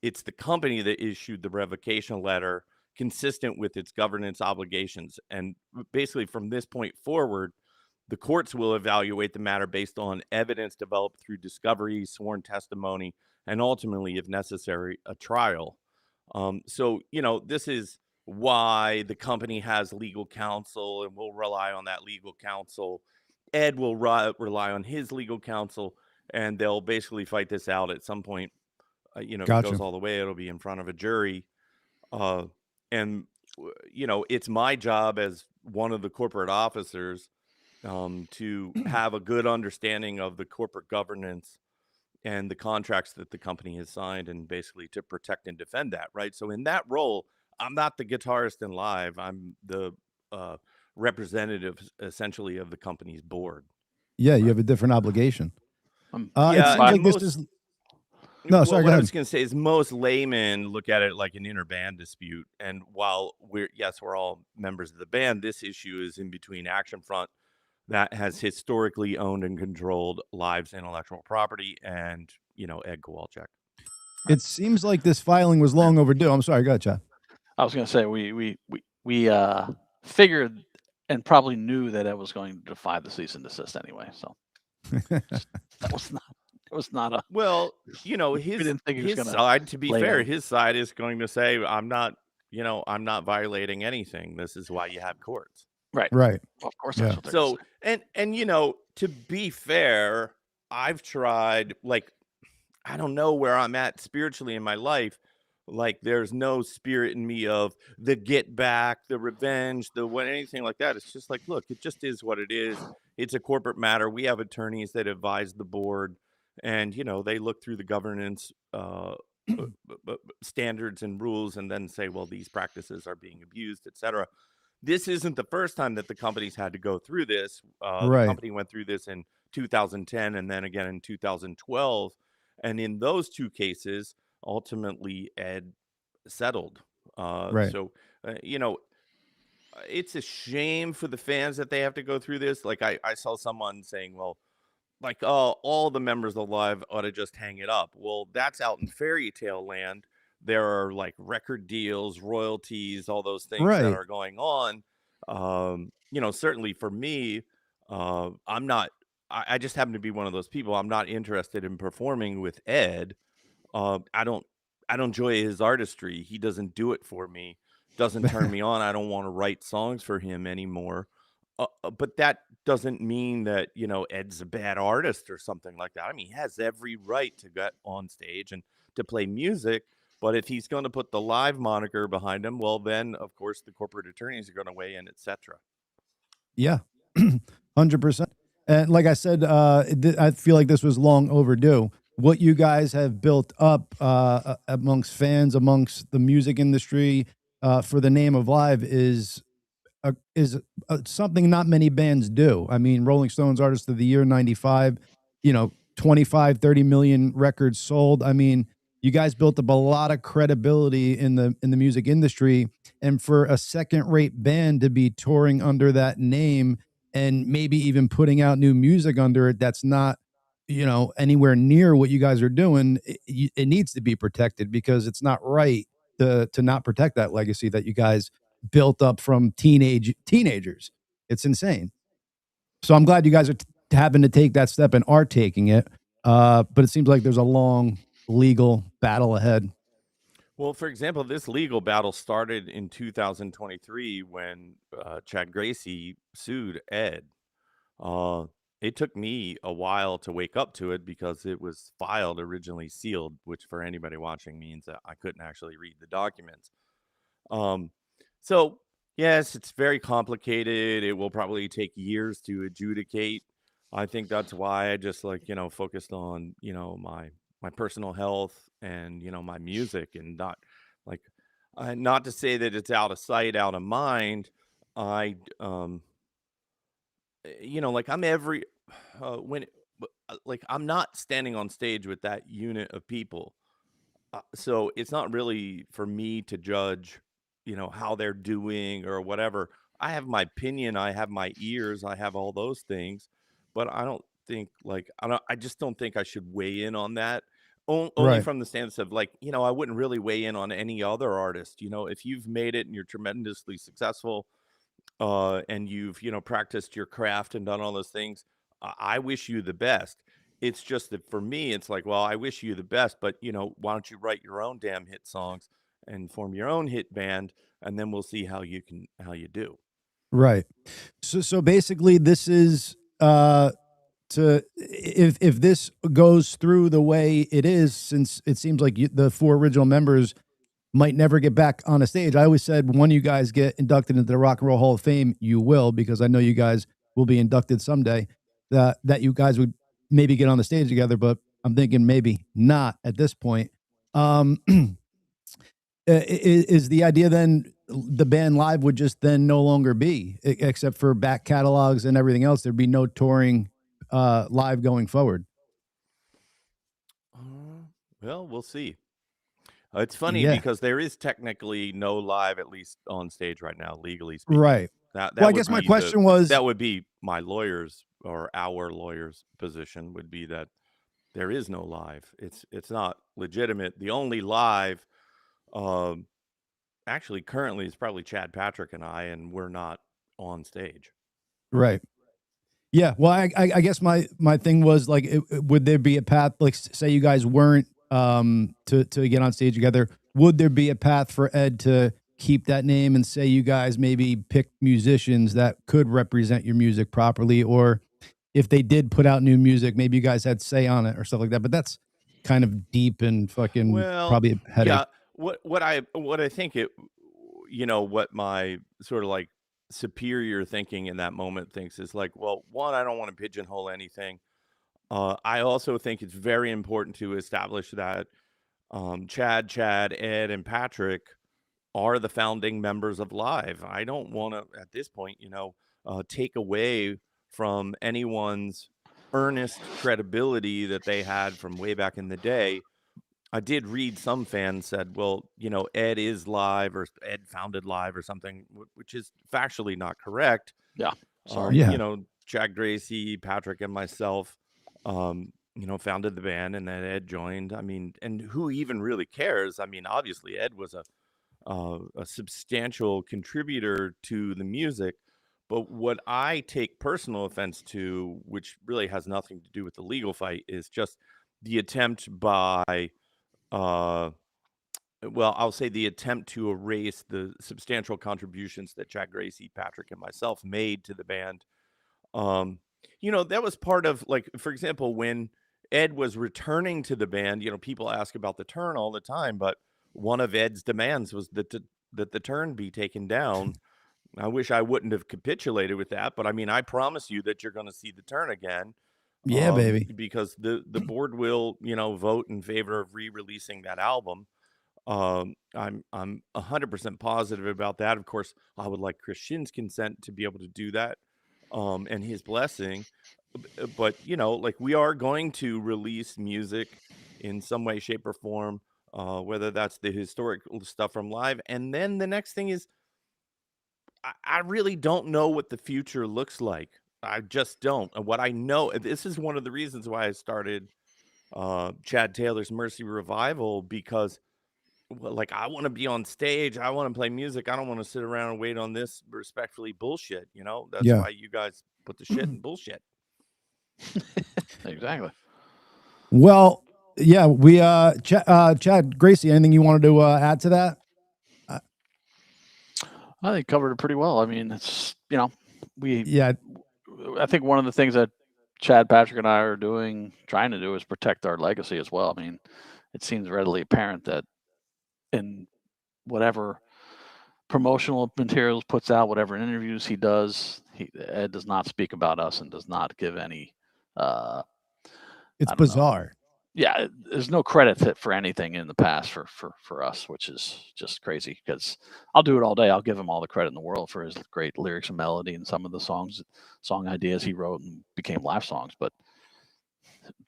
D: It's the company that issued the revocation letter consistent with its governance obligations. And basically, from this point forward, the courts will evaluate the matter based on evidence developed through discovery, sworn testimony, and ultimately, if necessary, a trial. So, this is why the company has legal counsel, and we'll rely on that legal counsel. Ed will rely on his legal counsel, and they'll basically fight this out at some point. If it goes
A: Gotcha.
D: all the way, it'll be in front of a jury. And it's my job as one of the corporate officers to have a good understanding of the corporate governance and the contracts that the company has signed, and basically to protect and defend that, right? So in that role, I'm not the guitarist in live. I'm the representative, essentially, of the company's board.
A: Yeah, you have a different obligation. It seems like this is. No, sorry.
D: What
A: Go
D: I
A: ahead.
D: was going to say is most laymen look at it like an inter-band dispute, and while we're all members of the band, this issue is in between Action Front, that has historically owned and controlled Live's intellectual property, and Ed Kowalczyk.
A: It seems like this filing was long overdue. I'm sorry. Go ahead, Chad.
B: I was going to say we figured and probably knew that it was going to defy the cease and desist anyway. So that was not a.
D: Well, his side. To be fair, his side is going to say, I'm not violating anything. This is why you have courts.
B: Right.
A: Right.
B: Well, of course. That's what
D: so and to be fair, I've tried, like, I don't know where I'm at spiritually in my life. Like, there's no spirit in me of the get back, the revenge, anything like that. It's just like, look, it just is what it is. It's a corporate matter. We have attorneys that advise the board, and they look through the governance standards and rules, and then say, well, these practices are being abused, etc. This isn't the first time that the company's had to go through this. The company went through this in 2010 and then again in 2012. And in those two cases, ultimately, Ed settled. So, it's a shame for the fans that they have to go through this. Like, I saw someone saying, well, like, oh, all the members of Live ought to just hang it up. Well, that's out in fairy tale land. There are, like, record deals, royalties, all those things that are going on. Certainly for me, I'm not. I just happen to be one of those people. I'm not interested in performing with Ed. I don't enjoy his artistry. He doesn't do it for me. Doesn't turn me on. I don't want to write songs for him anymore. But that doesn't mean that Ed's a bad artist or something like that. I mean, he has every right to get on stage and to play music. But if he's going to put the Live moniker behind him, well, then of course the corporate attorneys are going to weigh in, etc.
A: Yeah, 100%. And like I said, I feel like this was long overdue. What you guys have built up amongst fans, amongst the music industry, for the name of Live is something not many bands do. I mean, Rolling Stones Artist of the Year, 95, 25, 30 million records sold. I mean, you guys built up a lot of credibility in the music industry, and for a second-rate band to be touring under that name and maybe even putting out new music under it, that's not, anywhere near what you guys are doing. It needs to be protected, because it's not right to not protect that legacy that you guys built up from teenagers. It's insane. So I'm glad you guys are having to take that step and are taking it. But it seems like there's a long legal battle ahead.
D: Well, for example, this legal battle started in 2023 when Chad Gracey sued Ed. It took me a while to wake up to it, because it was filed originally sealed, which for anybody watching means that I couldn't actually read the documents. So yes, it's very complicated. It will probably take years to adjudicate. I think that's why I just focused on, my personal health and, my music, and not to say that it's out of sight, out of mind. I'm I'm not standing on stage with that unit of people. So it's not really for me to judge, how they're doing or whatever. I have my opinion. I have my ears. I have all those things, but I don't think I just don't think I should weigh in on that. Only from the stance of I wouldn't really weigh in on any other artist. If you've made it and you're tremendously successful, and you've, practiced your craft and done all those things, I wish you the best. It's just that for me, it's like, well, I wish you the best, but why don't you write your own damn hit songs and form your own hit band, and then we'll see how you do.
A: Right. So basically, this is if this goes through the way it is, since it seems like the four original members might never get back on a stage. I always said, when you guys get inducted into the Rock and Roll Hall of Fame, you will, because I know you guys will be inducted someday, that you guys would maybe get on the stage together. But I'm thinking maybe not at this point. Is the idea then the band live would just then no longer be, except for back catalogs and everything else? There'd be no touring live going forward.
D: Well, we'll see. It's funny
A: Yeah.
D: because there is technically no live, at least on stage right now, legally speaking.
A: Right.
D: That
A: Well, I
D: would
A: guess my
D: be
A: question was,
D: that would be my lawyer's or our lawyer's position would be that there is no live. It's not legitimate. The only live, actually, currently is probably Chad Patrick and I, and we're not on stage.
A: right. Yeah. Well, I guess my thing was like, would there be a path? Like, say you guys weren't to get on stage together. Would there be a path for Ed to keep that name and say you guys maybe picked musicians that could represent your music properly, or if they did put out new music, maybe you guys had say on it or stuff like that? But that's kind of deep and fucking probably a headache.
D: Yeah. What I think it, what my sort of like superior thinking in that moment thinks is like, well, one, I don't want to pigeonhole anything. I also think it's very important to establish that Chad, Ed, and Patrick are the founding members of Live. I don't want to, at this point, take away from anyone's earnest credibility that they had from way back in the day. I did read some fans said, well, Ed is Live or Ed founded Live or something, which is factually not correct.
B: Yeah. Sorry.
D: Chad, Gracey, Patrick, and myself, founded the band, and then Ed joined. I mean, and who even really cares? I mean, obviously Ed was a substantial contributor to the music, but what I take personal offense to, which really has nothing to do with the legal fight, is just the attempt by I'll say the attempt to erase the substantial contributions that Chad, Gracey, Patrick, and myself made to the band. That was part of, like, for example, when Ed was returning to the band, people ask about the turn all the time, but one of Ed's demands was that the turn be taken down. I wish I wouldn't have capitulated with that, but I mean, I promise you that you're going to see the turn again.
A: Yeah, baby.
D: Because the board will, vote in favor of re-releasing that album. I'm 100% positive about that. Of course, I would like Christian's consent to be able to do that, and his blessing. But like, we are going to release music in some way, shape, or form, whether that's the historical stuff from Live. And then the next thing is, I really don't know what the future looks like. I just don't. And what I know, this is one of the reasons why I started Chad Taylor's Mercy Revival, because, like, I want to be on stage. I want to play music. I don't want to sit around and wait on this respectfully bullshit. That's why you guys put the shit in bullshit.
B: Exactly.
A: Well, yeah, we Chad, Gracey, anything you wanted to add to that?
B: I think covered it pretty well. I mean, it's I think one of the things that Chad, Patrick, and I are trying to do is protect our legacy as well. I mean, it seems readily apparent that in whatever promotional materials puts out, whatever interviews he does, Ed does not speak about us and does not give any.
A: It's bizarre.
B: Yeah, there's no credit for anything in the past for us, which is just crazy, because I'll do it all day. I'll give him all the credit in the world for his great lyrics and melody and some of the song ideas he wrote and became live songs. But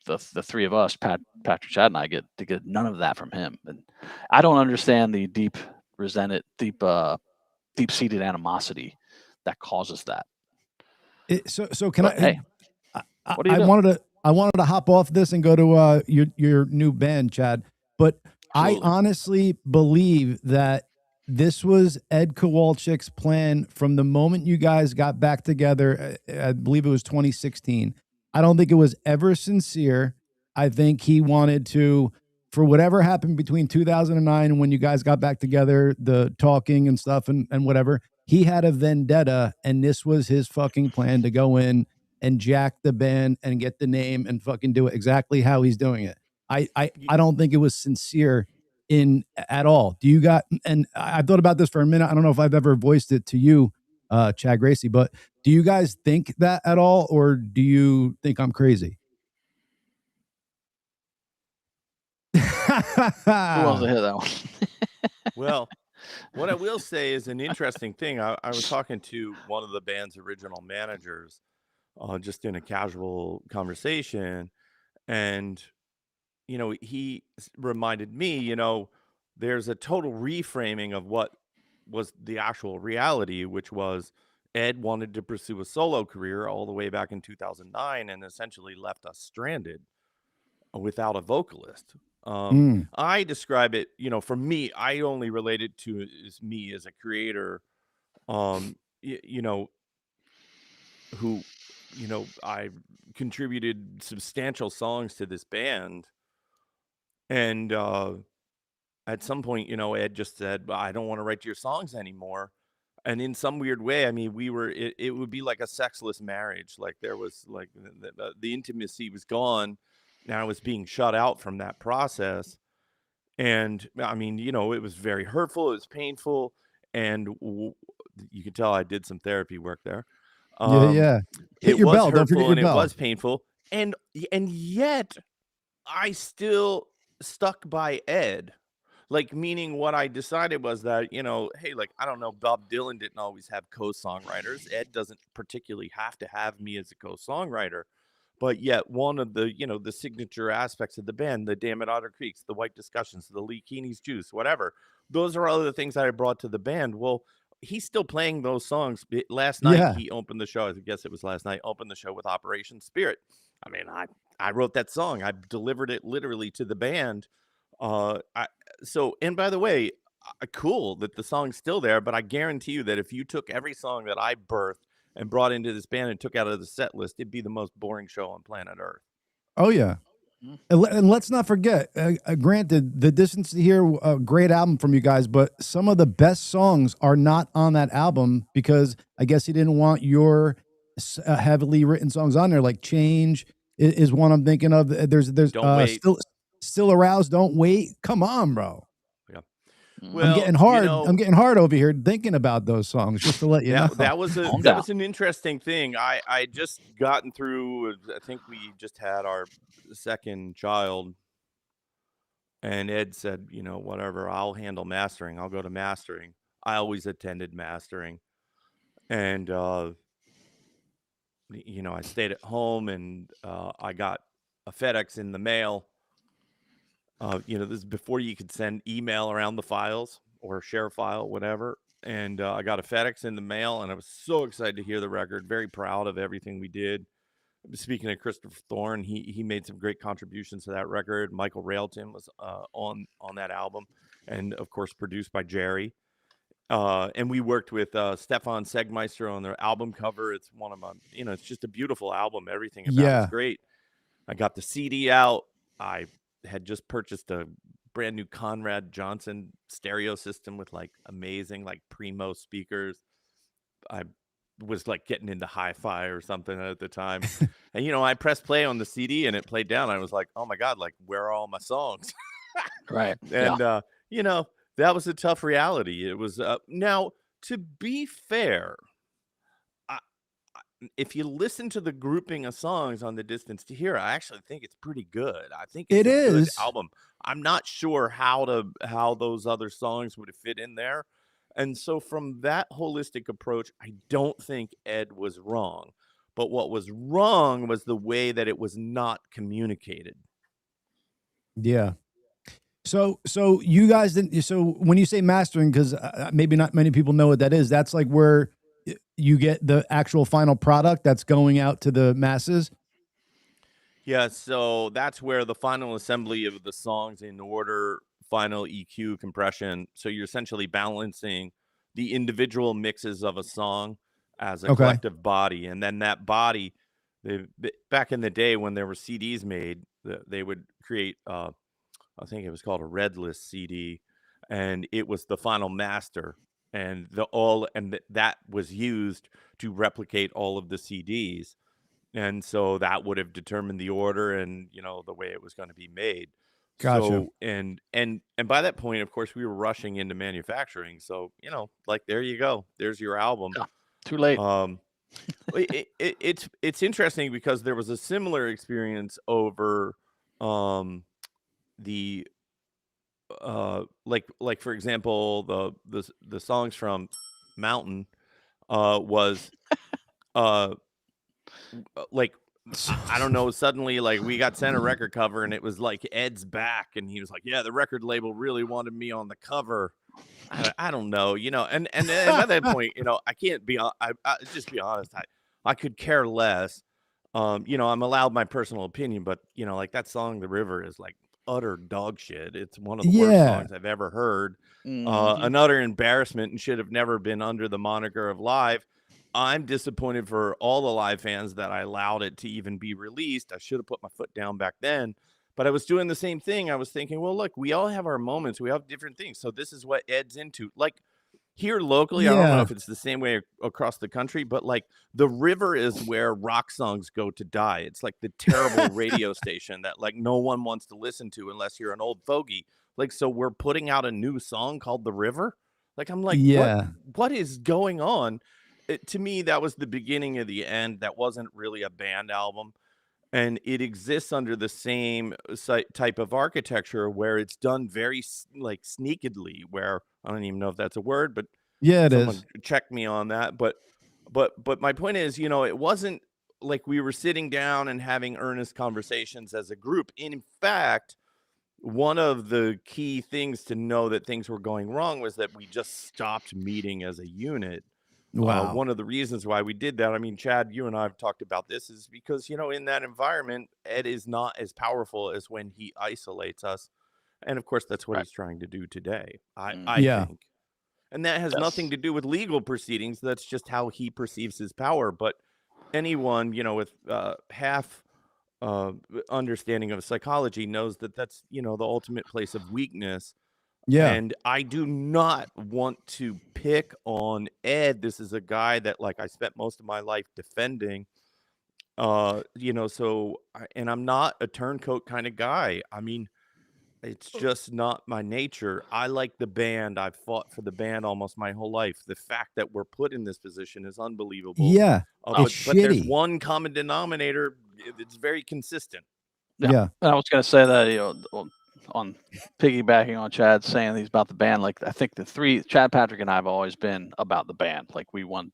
B: the three of us, Patrick, Chad, and I, get none of that from him. And I don't understand the deep-seated animosity that causes that.
A: So can
B: but, hey, what are you
A: doing? I wanted to hop off this and go to your new band, Chad. But absolutely. I honestly believe that this was Ed Kowalczyk's plan from the moment you guys got back together. I believe it was 2016. I don't think it was ever sincere. I think he wanted to, for whatever happened between 2009 and when you guys got back together, the talking and stuff and whatever, he had a vendetta, and this was his fucking plan to go in and jack the band and get the name and fucking do it exactly how he's doing it. I don't think it was sincere at all. Do you got, and I thought about this for a minute. I don't know if I've ever voiced it to you, Chad, Gracey, but do you guys think that at all? Or do you think I'm crazy?
B: wants to hear that one?
D: Well, what I will say is an interesting thing. I was talking to one of the band's original managers, just in a casual conversation, and he reminded me, there's a total reframing of what was the actual reality, which was Ed wanted to pursue a solo career all the way back in 2009 and essentially left us stranded without a vocalist. I describe it, for me, I only relate it to as me as a creator, who, I contributed substantial songs to this band. And at some point, Ed just said, "I don't want to write your songs anymore." And in some weird way, I mean, it would be like a sexless marriage. Like there was like the intimacy was gone. Now I was being shut out from that process. And I mean, it was very hurtful. It was painful. And you could tell I did some therapy work there.
A: Yeah. Hit
D: It
A: your
D: was
A: bell. Don't forget
D: hurtful
A: your
D: and it
A: bell.
D: was painful. And yet I still stuck by Ed. Like, meaning what I decided was that, hey, like, I don't know, Bob Dylan didn't always have co-songwriters. Ed doesn't particularly have to have me as a co-songwriter. But yet one of the, the signature aspects of the band, the Damn It Otter Creeks, the White Discussions, the Lee Keeney's Juice, whatever, those are all the things that I brought to the band. Well, he's still playing those songs. Last night, he opened the show. I guess it was last night, opened the show with Operation Spirit. I mean, I wrote that song. I delivered it literally to the band. And by the way, cool that the song's still there, but I guarantee you that if you took every song that I birthed and brought into this band and took out of the set list, it'd be the most boring show on planet Earth.
A: Oh yeah. And let's not forget, granted, The Distance to Here, a great album from you guys, but some of the best songs are not on that album because I guess he didn't want your heavily written songs on there. Like Change is one I'm thinking of. There's
D: Don't Wait.
A: Still Aroused, Don't Wait. Come on, bro.
D: Yeah.
A: Well, I'm getting hard. I'm getting hard over here thinking about those songs, just to let you know.
D: That was an interesting thing. I just gotten through, I think we just had our second child, and Ed said, whatever, I'll handle mastering. I'll go to mastering. I always attended mastering. And I stayed at home, and I got a FedEx in the mail. This is before you could send email around the files or share a file, whatever. And I got a FedEx in the mail, and I was so excited to hear the record. Very proud of everything we did. Speaking of Christopher Thorne, he made some great contributions to that record. Michael Railton was on that album, and of course produced by Jerry. And we worked with Stefan Segmeister on their album cover. It's one of my, it's just a beautiful album. Everything about it is great. I got the CD out. I had just purchased a brand new Conrad Johnson stereo system with like amazing, like primo speakers. I was like getting into hi-fi or something at the time. And, I pressed play on the CD and it played down. I was like, oh my God, like where are all my songs?
B: Right.
D: And, that was a tough reality. It was, now to be fair, if you listen to the grouping of songs on The Distance to Here, I actually think it's pretty good. I think it's a good album. I'm not sure how those other songs would have fit in there. And so from that holistic approach, I don't think Ed was wrong. But what was wrong was the way that it was not communicated.
A: Yeah. So you guys didn't. So when you say mastering, because maybe not many people know what that is, that's like where you get the actual final product that's going out to the masses.
D: Yeah, so that's where the final assembly of the songs in order, final EQ, compression. So you're essentially balancing the individual mixes of a song as a collective body, and then that body. Back in the day when there were CDs made, they would create. I think it was called a red list CD, and it was the final master, and that was used to replicate all of the CDs, and so that would have determined the order and the way it was going to be made.
A: Gotcha.
D: So and by that point, of course, we were rushing into manufacturing. So like there you go, there's your album.
B: Yeah, too late.
D: It's interesting because there was a similar experience over the like for example, the songs from Mountain was like I don't know, suddenly like we got sent a record cover and it was like Ed's back and he was like, yeah, the record label really wanted me on the cover. I don't know, and by that point, I can't be I just be honest, I could care less. I'm allowed my personal opinion, but like that song The River is like utter dog shit. It's one of the worst songs I've ever heard. An utter embarrassment and should have never been under the moniker of live. I'm disappointed for all the live fans that I allowed it to even be released. I should have put my foot down back then, but I was doing the same thing. I was thinking, well, look, we all have our moments. We have different things. So this is what Ed's into. Like here locally, I don't know if it's the same way across the country, but like The River is where rock songs go to die. It's like the terrible radio station that like no one wants to listen to unless you're an old fogey. Like, so we're putting out a new song called The River. Like, I'm like, what is going on? To me, that was the beginning of the end. That wasn't really a band album. And it exists under the same type of architecture where it's done very like sneakily, where I don't even know if that's a word, but
A: yeah,
D: someone check me on that. But my point is, it wasn't like we were sitting down and having earnest conversations as a group. In fact, one of the key things to know that things were going wrong was that we just stopped meeting as a unit.
A: Wow.
D: One of the reasons why we did that, I mean, Chad, you and I have talked about this, is because, in that environment, Ed is not as powerful as when he isolates us. And of course, that's what he's trying to do today, I think. And that has nothing to do with legal proceedings. That's just how he perceives his power. But anyone, with half understanding of psychology knows that that's, the ultimate place of weakness.
A: Yeah.
D: And I do not want to pick on Ed. This is a guy that like I spent most of my life defending. So and I'm not a turncoat kind of guy. I mean, it's just not my nature. I like the band. I've fought for the band almost my whole life. The fact that we're put in this position is unbelievable.
A: Yeah.
D: But there's one common denominator. It's very consistent.
A: Yeah.
B: And I was going to say that, on piggybacking on Chad saying he's about the band, like I think Chad, Patrick, and I have always been about the band. Like we want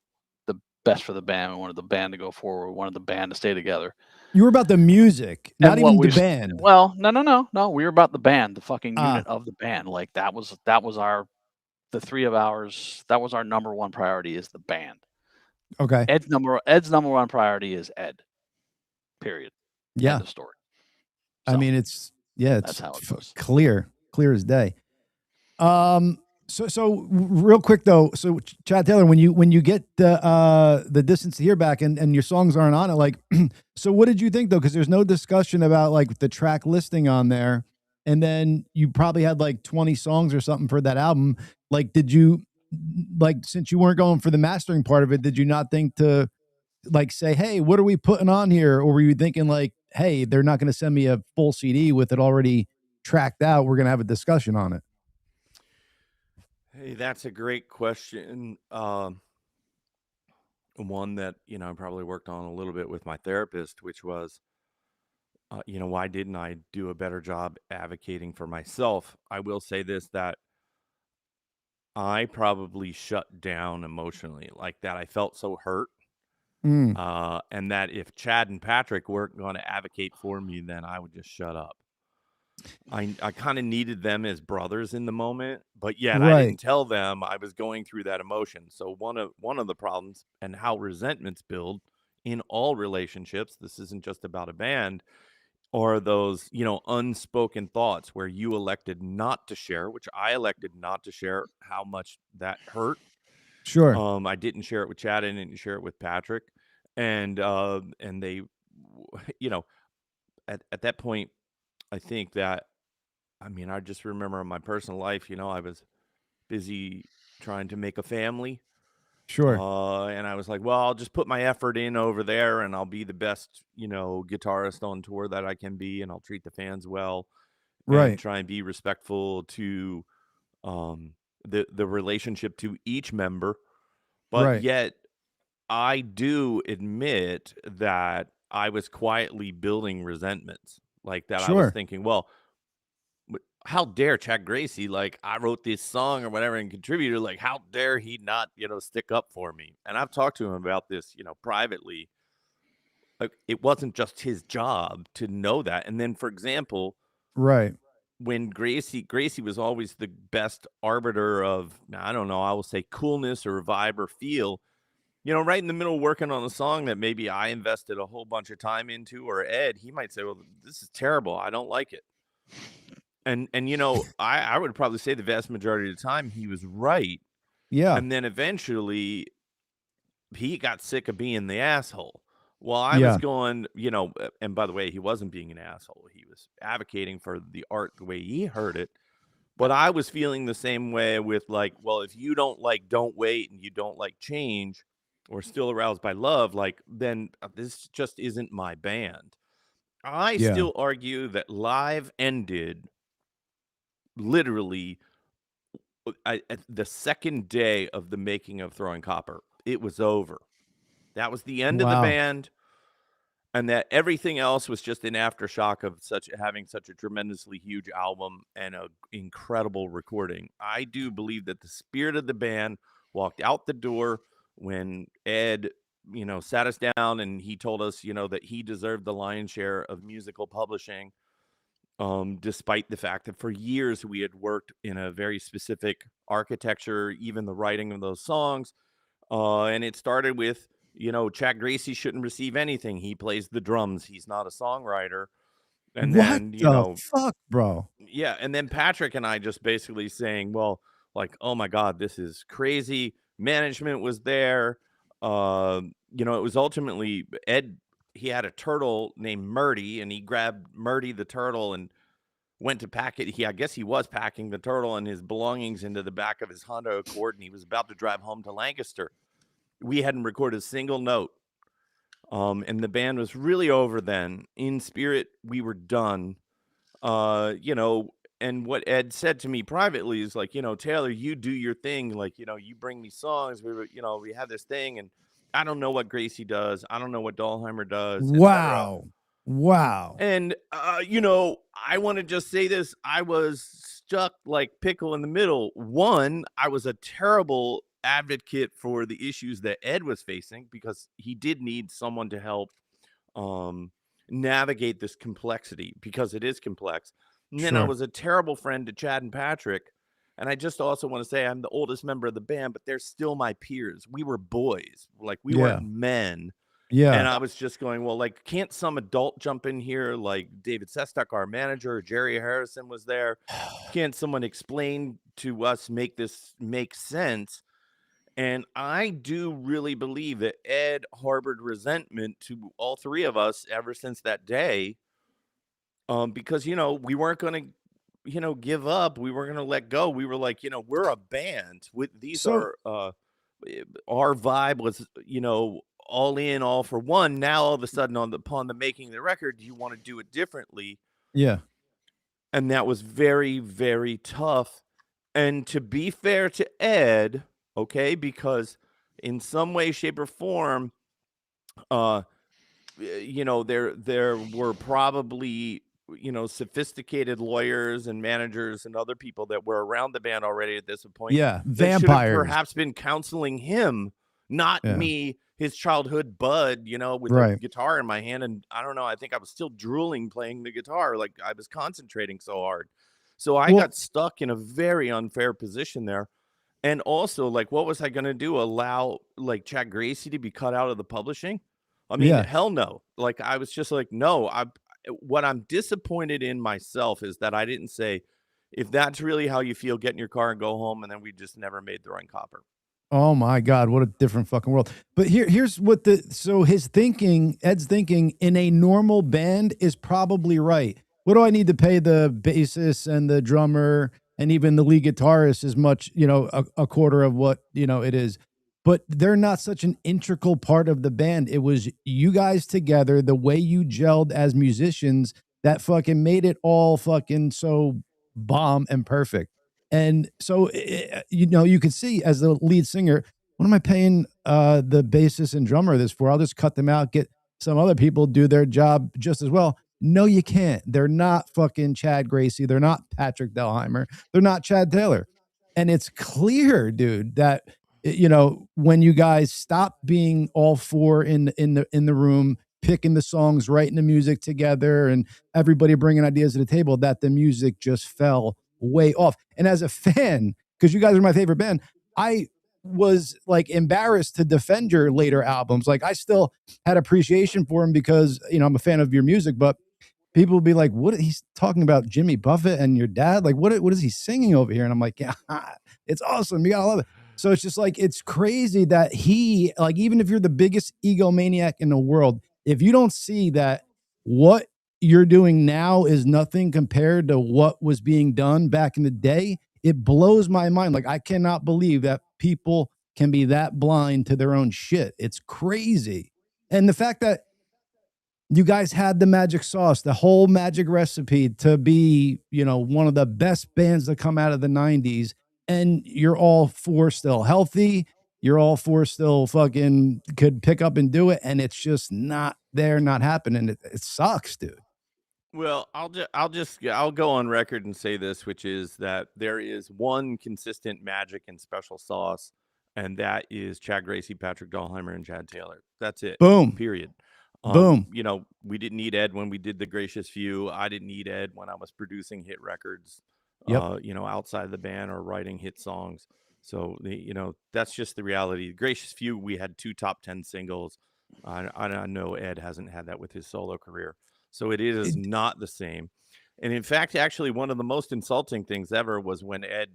B: the best for the band. We wanted the band to go forward. We wanted the band to stay together.
A: You were about the music, not even the band.
B: Well, no. We were about the band, the fucking unit of the band. Like that was the three of ours. That was our number one priority, is the band.
A: Okay.
B: Ed's number one priority is Ed. Period.
A: Yeah.
B: End of story.
A: So, I mean, it's
B: how it goes.
A: clear as day. So real quick though, so Chad Taylor, when you get the Distance to Hear back and your songs aren't on it, like, so what did you think though? Because there's no discussion about like the track listing on there, and then you probably had like 20 songs or something for that album. Like, did you, like, since you weren't going for the mastering part of it, did you not think to like say, hey, what are we putting on here? Or were you thinking like, hey, they're not going to send me a full CD with it already tracked out, we're going to have a discussion on it?
D: Hey, that's a great question. One that, I probably worked on a little bit with my therapist, which was, why didn't I do a better job advocating for myself? I will say this, that I probably shut down emotionally, like that. I felt so hurt. And that if Chad and Patrick weren't going to advocate for me, then I would just shut up. I kind of needed them as brothers in the moment, but yet I didn't tell them I was going through that emotion. So one of the problems and how resentments build in all relationships, this isn't just about a band, are those, unspoken thoughts where you elected not to share, which I elected not to share, how much that hurt.
A: Sure.
D: I didn't share it with Chad. I didn't share it with Patrick. And they, at that point, I think that, I mean, I just remember in my personal life, I was busy trying to make a family.
A: Sure.
D: And I was like, well, I'll just put my effort in over there and I'll be the best, guitarist on tour that I can be. And I'll treat the fans well. And try and be respectful to the relationship to each member. But yet I do admit that I was quietly building resentments like that. I was thinking, well, how dare Chad Gracey, like, I wrote this song or whatever and contributor, like, how dare he not, stick up for me? And I've talked to him about this, privately. Like, it wasn't just his job to know that. And then, for example,
A: Right.
D: when Gracey was always the best arbiter of, I don't know, I will say coolness or vibe or feel, right in the middle working on a song that maybe I invested a whole bunch of time into, or Ed, he might say, well, this is terrible. I don't like it. And I would probably say the vast majority of the time he was right.
A: Yeah.
D: And then eventually he got sick of being the asshole. Well, I was going, and by the way, he wasn't being an asshole. He was advocating for the art the way he heard it. But I was feeling the same way with, like, well, if you don't like Don't Wait and you don't like Change or Still Aroused by Love, like, then this just isn't my band. I still argue that Live ended literally at the second day of the making of Throwing Copper. It was over. That was the end of the band, and that everything else was just an aftershock of having such a tremendously huge album and an incredible recording. I do believe that the spirit of the band walked out the door when Ed, sat us down and he told us, that he deserved the lion's share of musical publishing, despite the fact that for years we had worked in a very specific architecture, even the writing of those songs. And it started with, Chad Gracey shouldn't receive anything. He plays the drums. He's not a songwriter. And then,
A: fuck, bro?
D: Yeah. And then Patrick and I just basically saying, well, like, oh my God, this is crazy. Management was there. It was ultimately Ed. He had a turtle named Murdy, and he grabbed Murdy the turtle and went to pack it. I guess he was packing the turtle and his belongings into the back of his Honda Accord, and he was about to drive home to Lancaster. We hadn't recorded a single note. And the band was really over then. In spirit, we were done. And what Ed said to me privately is like, Taylor, you do your thing. Like, you bring me songs. We have this thing, and I don't know what Gracey does. I don't know what Dahlheimer does.
A: Wow. Wow.
D: And, I want to just say this. I was stuck like pickle in the middle. One, I was a terrible advocate for the issues that Ed was facing because he did need someone to help navigate this complexity because it is complex. And then I was a terrible friend to Chad and Patrick. And I just also want to say I'm the oldest member of the band, but they're still my peers. We were boys. Like, we weren't men.
A: Yeah.
D: And I was just going, well, like, can't some adult jump in here? Like David Sestak, our manager, or Jerry Harrison was there. Can't someone explain to us, make this make sense? And I do really believe that Ed harbored resentment to all three of us ever since that day. Because, we weren't going to, give up. We weren't going to let go. We were like, we're a band with these our vibe was, all in, all for one. Now, all of a sudden upon the making of the record, you want to do it differently.
A: Yeah.
D: And that was very, very tough. And to be fair to Ed, okay, because in some way, shape, or form, there were probably, sophisticated lawyers and managers and other people that were around the band already at this point.
A: Yeah,
D: vampires.
A: That should have
D: perhaps been counseling him, not me, his childhood bud, with a guitar in my hand. And I don't know, I think I was still drooling playing the guitar. Like, I was concentrating so hard. So I got stuck in a very unfair position there. And also, like, what was I going to do? Allow, like, Chad Gracey to be cut out of the publishing? I mean, hell no. Like, I was just like, no. What I'm disappointed in myself is that I didn't say, if that's really how you feel, get in your car and go home. And then we just never made Throwing Copper.
A: Oh my God, what a different fucking world. But here's what Ed's thinking in a normal band is probably right. What do I need to pay the bassist and the drummer and even the lead guitarist as much, a quarter of what, it is. But they're not such an integral part of the band. It was you guys together, the way you gelled as musicians that fucking made it all fucking so bomb and perfect. And so, you could see as the lead singer, what am I paying the bassist and drummer this for? I'll just cut them out, get some other people do their job just as well. No, you can't. They're not fucking Chad Gracey. They're not Patrick Delheimer. They're not Chad Taylor. And it's clear, dude, that when you guys stop being all four in the room, picking the songs, writing the music together, and everybody bringing ideas to the table, that the music just fell way off. And as a fan, because you guys are my favorite band, I was like embarrassed to defend your later albums. Like I still had appreciation for them because I'm a fan of your music, but people will be like, what, he's talking about Jimmy Buffett and your dad? Like, what is he singing over here? And I'm like, yeah, it's awesome. You gotta love it. So it's just like, it's crazy that he, like, even if you're the biggest egomaniac in the world, if you don't see that what you're doing now is nothing compared to what was being done back in the day, it blows my mind. Like, I cannot believe that people can be that blind to their own shit. It's crazy. And the fact that you guys had the magic sauce, the whole magic recipe to be, one of the best bands that come out of the 90s, and you're all four still healthy. You're all four still fucking could pick up and do it, and it's just not there, not happening. It sucks, dude.
D: Well, I'll go on record and say this, which is that there is one consistent magic and special sauce, and that is Chad Gracey, Patrick Dahlheimer, and Chad Taylor. That's it.
A: Boom.
D: Period.
A: Boom.
D: We didn't need Ed when we did The Gracious Few. I didn't need Ed when I was producing hit records,
A: Yep.
D: Outside of the band or writing hit songs. So, that's just the reality. The Gracious Few, we had 2 top 10 singles. I know Ed hasn't had that with his solo career. So it is not the same. And in fact, actually, one of the most insulting things ever was when Ed,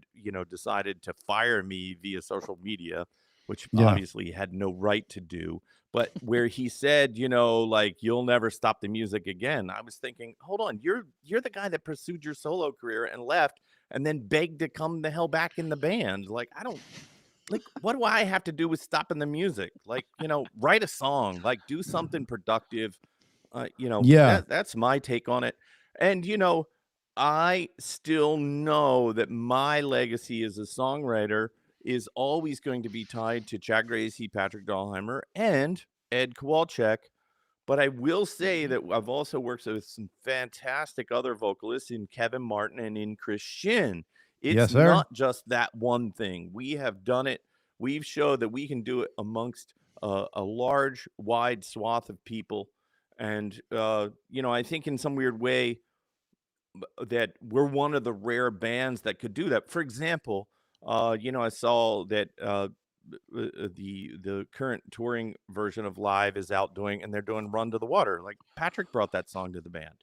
D: decided to fire me via social media, which obviously he had no right to do. But where he said, like, you'll never stop the music again. I was thinking, hold on, you're the guy that pursued your solo career and left and then begged to come the hell back in the band. Like, what do I have to do with stopping the music? Like, write a song, like do something productive. That's my take on it. And, I still know that my legacy as a songwriter is always going to be tied to Chad Gracey, Patrick Dahlheimer, and Ed Kowalczyk. But I will say that I've also worked with some fantastic other vocalists in Kevin Martin and in Chris Shin. It's not just that one thing. We have done it. We've showed that we can do it amongst a large, wide swath of people. And, I think in some weird way that we're one of the rare bands that could do that. For example, I saw that the current touring version of Live is out doing, and they're doing Run to the Water. Like Patrick brought that song to the band.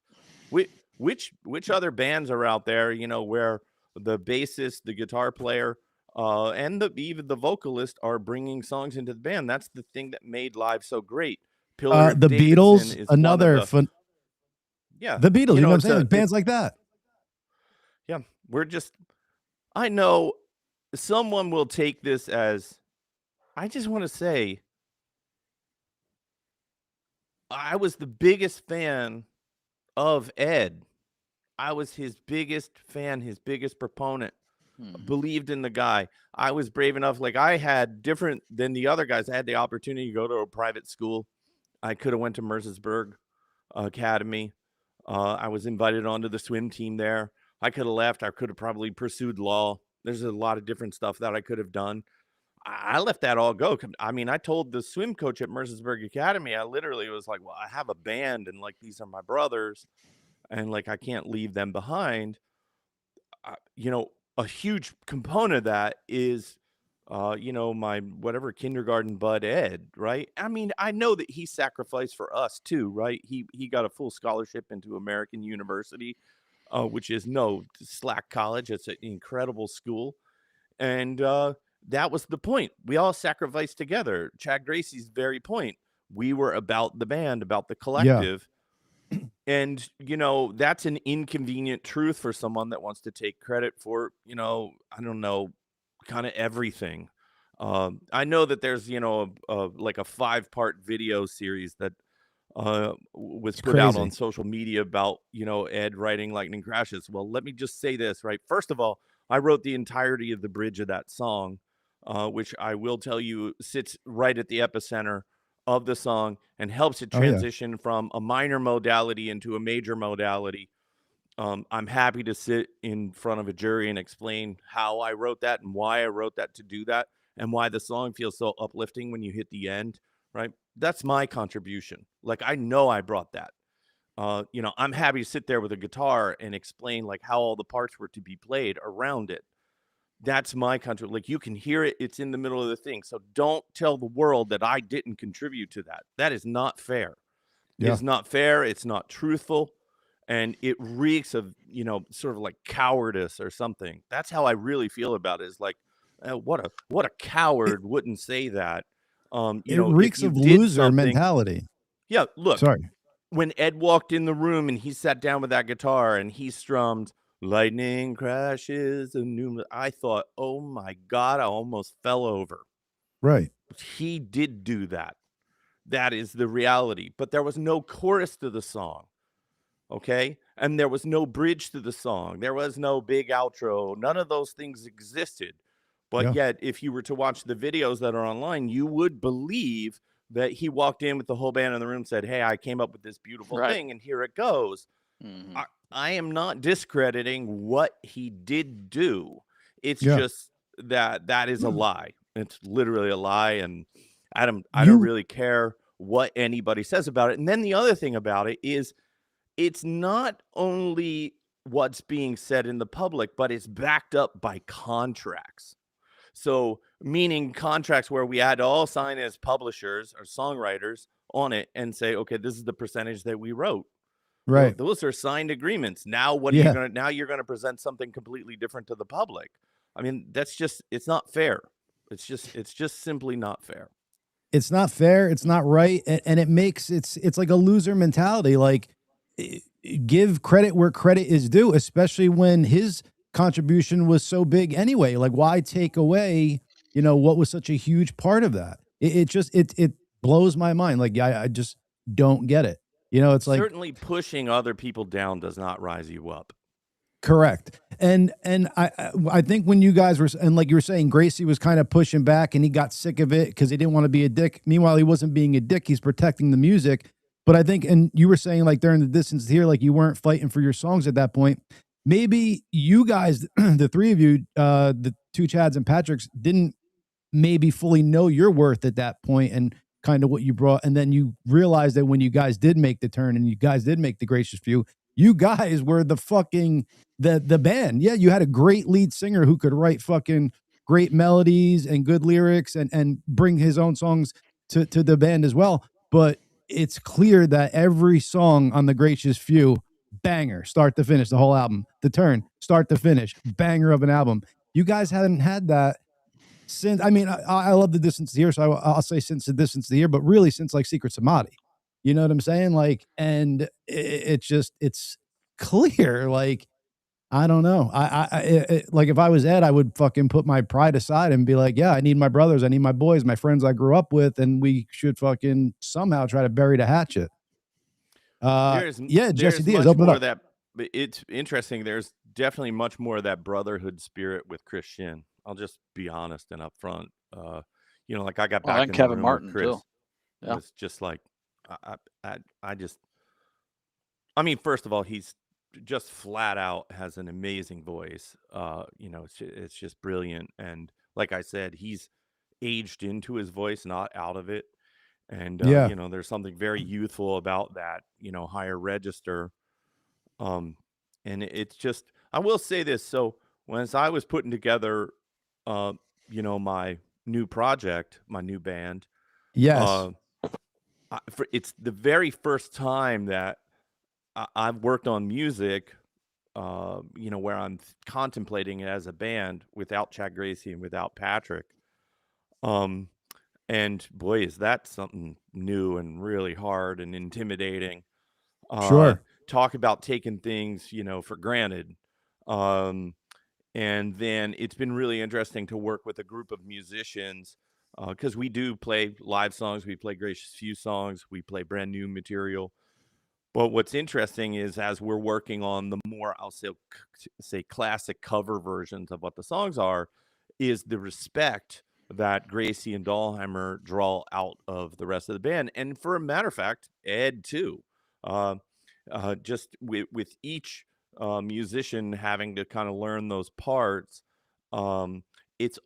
D: Which other bands are out there, where the bassist, the guitar player, and even the vocalist are bringing songs into the band? That's the thing that made Live so great.
A: The Beatles, another fun.
D: Yeah,
A: the Beatles. You know what I'm saying? Bands like that.
D: Yeah, I know someone will take this as, I just want to say, I was the biggest fan of Ed. I was his biggest fan, his biggest proponent. Believed in the guy. I was brave enough. Like, I had, different than the other guys, I had the opportunity to go to a private school. I could have went to Mercersburg Academy. I was invited onto the swim team there. I could have left. I could have probably pursued law. There's a lot of different stuff that I could have done. I let that all go. I mean, I told the swim coach at Mercersburg Academy, I literally was like, well, I have a band, and like, these are my brothers, and like, I can't leave them behind. A huge component of that is, my whatever kindergarten bud Ed, right? I mean, I know that he sacrificed for us too, right? He got a full scholarship into American University, which is no slack college. It's an incredible school. And that was the point. We all sacrificed together. Chad Gracey's very point. We were about the band, about the collective. Yeah. And, that's an inconvenient truth for someone that wants to take credit for, I don't know, kind of everything. I know that there's, like a 5-part video series that was put out on social media about, Ed writing Lightning Crashes. Well, let me just say this, right? First of all, I wrote the entirety of the bridge of that song, which I will tell you sits right at the epicenter of the song and helps it
A: Oh, yeah.
D: transition from a minor modality into a major modality. I'm happy to sit in front of a jury and explain how I wrote that and why I wrote that to do that and why the song feels so uplifting when you hit the end, right? That's my contribution. Like, I know I brought that. I'm happy to sit there with a guitar and explain like how all the parts were to be played around it. That's my country. Like, you can hear it. It's in the middle of the thing. So don't tell the world that I didn't contribute to that. That is not fair.
A: Yeah.
D: It's not fair. It's not truthful. And it reeks of, sort of like cowardice or something. That's how I really feel about it. Is like, what a coward wouldn't say that.
A: It reeks of loser mentality.
D: Yeah, look.
A: Sorry.
D: When Ed walked in the room and he sat down with that guitar and he strummed "Lightning Crashes," I thought, oh my God, I almost fell over.
A: Right.
D: He did do that. That is the reality. But there was no chorus to the song. Okay. And there was no bridge to the song. There was no big outro. None of those things existed. But yet, if you were to watch the videos that are online, you would believe that he walked in with the whole band in the room, said, "Hey, I came up with this beautiful thing, and here it goes."
B: Mm-hmm.
D: I am not discrediting what he did do. It's just that is a lie. It's literally a lie, and I don't really care what anybody says about it. And then the other thing about it is, it's not only what's being said in the public, but it's backed up by contracts. So, meaning contracts where we had to all sign as publishers or songwriters on it and say, okay, this is the percentage that we wrote.
A: Right.
D: Those are signed agreements. Now, what are you going to, now you're going to present something completely different to the public. I mean, it's not fair. It's just simply not fair.
A: It's not fair. It's not right. And it makes, it's like a loser mentality. Like, give credit where credit is due, especially when his contribution was so big anyway. Like, why take away, what was such a huge part of that? It blows my mind. Like, I just don't get it. It's like,
D: certainly pushing other people down does not rise you up.
A: Correct. And I think when you guys were, and like you were saying, Gracey was kind of pushing back and he got sick of it because he didn't want to be a dick. Meanwhile, he wasn't being a dick. He's protecting the music. But I think, and you were saying like during the distance here, like you weren't fighting for your songs at that point. Maybe you guys, the three of you, the two Chads and Patricks, didn't maybe fully know your worth at that point and kind of what you brought. And then you realized that when you guys did make the turn and you guys did make the Gracious Few, you guys were the fucking, the band. Yeah, you had a great lead singer who could write fucking great melodies and good lyrics and bring his own songs to the band as well. But it's clear that every song on the Gracious Few, banger, start to finish, the whole album. The Turn, start to finish, banger of an album. You guys hadn't had that since, I mean, I love The Distance to Here, so I'll say since The Distance to Here, but really since like Secret Samadhi. You know what I'm saying? Like, and it's clear. Like, I don't know. Like if I was Ed, I would fucking put my pride aside and be like, yeah, I need my brothers. I need my boys, my friends I grew up with. And we should fucking somehow try to bury the hatchet. Jesse Diaz, open it up.
D: It's interesting. There's definitely much more of that brotherhood spirit with Chris Shin. I'll just be honest and upfront. Like I got back in
B: Kevin
D: the room
B: Martin
D: with Chris.
B: too. Yeah.
D: It's just like, I mean, first of all, he's just flat out has an amazing voice. It's just brilliant. And like I said, he's aged into his voice, not out of it. And, there's something very youthful about that, higher register. And it's just, I will say this. So as I was putting together, my new project, my new band.
A: Yes.
D: It's the very first time that I've worked on music, where I'm contemplating it as a band without Chad Gracey and without Patrick. And boy, is that something new and really hard and intimidating.
A: Sure.
D: Talk about taking things, for granted. And then it's been really interesting to work with a group of musicians because we do play live songs. We play Gracious Few songs. We play brand new material. But what's interesting is as we're working on the more, I'll say classic cover versions of what the songs are, is the respect that Gracey and Dahlheimer draw out of the rest of the band. And for a matter of fact, Ed too. Just with each musician having to kind of learn those parts. It's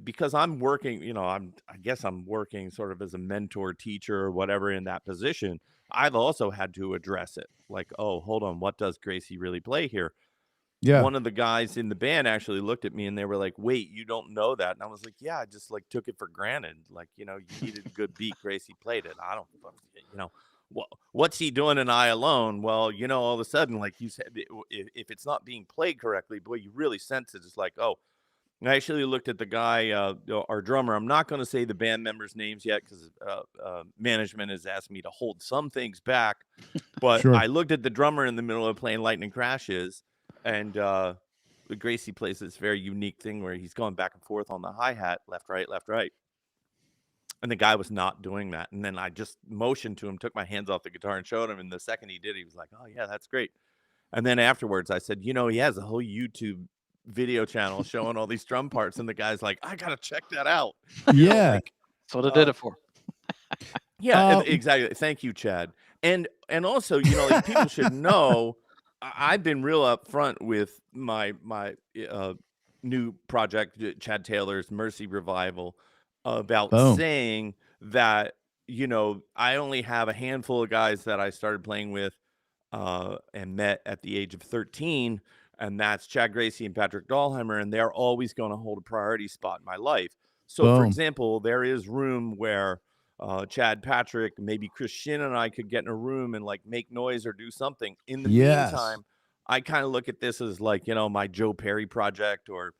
D: because I'm working, I guess I'm working sort of as a mentor, teacher, or whatever in that position. I've also had to address it. Like, oh, hold on, what does Gracey really play here?
A: Yeah.
D: One of the guys in the band actually looked at me and they were like, wait, you don't know that? And I was like, yeah, I just like took it for granted. Like, you needed a good beat. Gracey played it. I don't, what's he doing in I Alone? Well, all of a sudden, like you said, if it's not being played correctly, boy, you really sense it. It's like, oh, I actually looked at the guy, our drummer. I'm not going to say the band members' names yet because management has asked me to hold some things back. But
A: Sure.
D: I looked at the drummer in the middle of playing Lightning Crashes, and Gracey plays this very unique thing where he's going back and forth on the hi-hat, left, right, left, right. And the guy was not doing that. And then I just motioned to him, took my hands off the guitar and showed him. And the second he did, he was like, oh, yeah, that's great. And then afterwards, I said, he has a whole YouTube video channel showing all these drum parts. And the guy's like, I got to check that out.
A: Yeah.
B: That's what I did it for.
D: Yeah, exactly. Thank you, Chad. And also, like people should know, I've been real upfront with my new project, Chad Taylor's Mercy Revival, about saying that, I only have a handful of guys that I started playing with and met at the age of 13. And that's Chad Gracey and Patrick Dahlheimer. And they're always going to hold a priority spot in my life. So, for example, there is room where Chad, Patrick, maybe Chris Shin and I could get in a room and like make noise or do something. In the meantime, I kind of look at this as like, my Joe Perry project or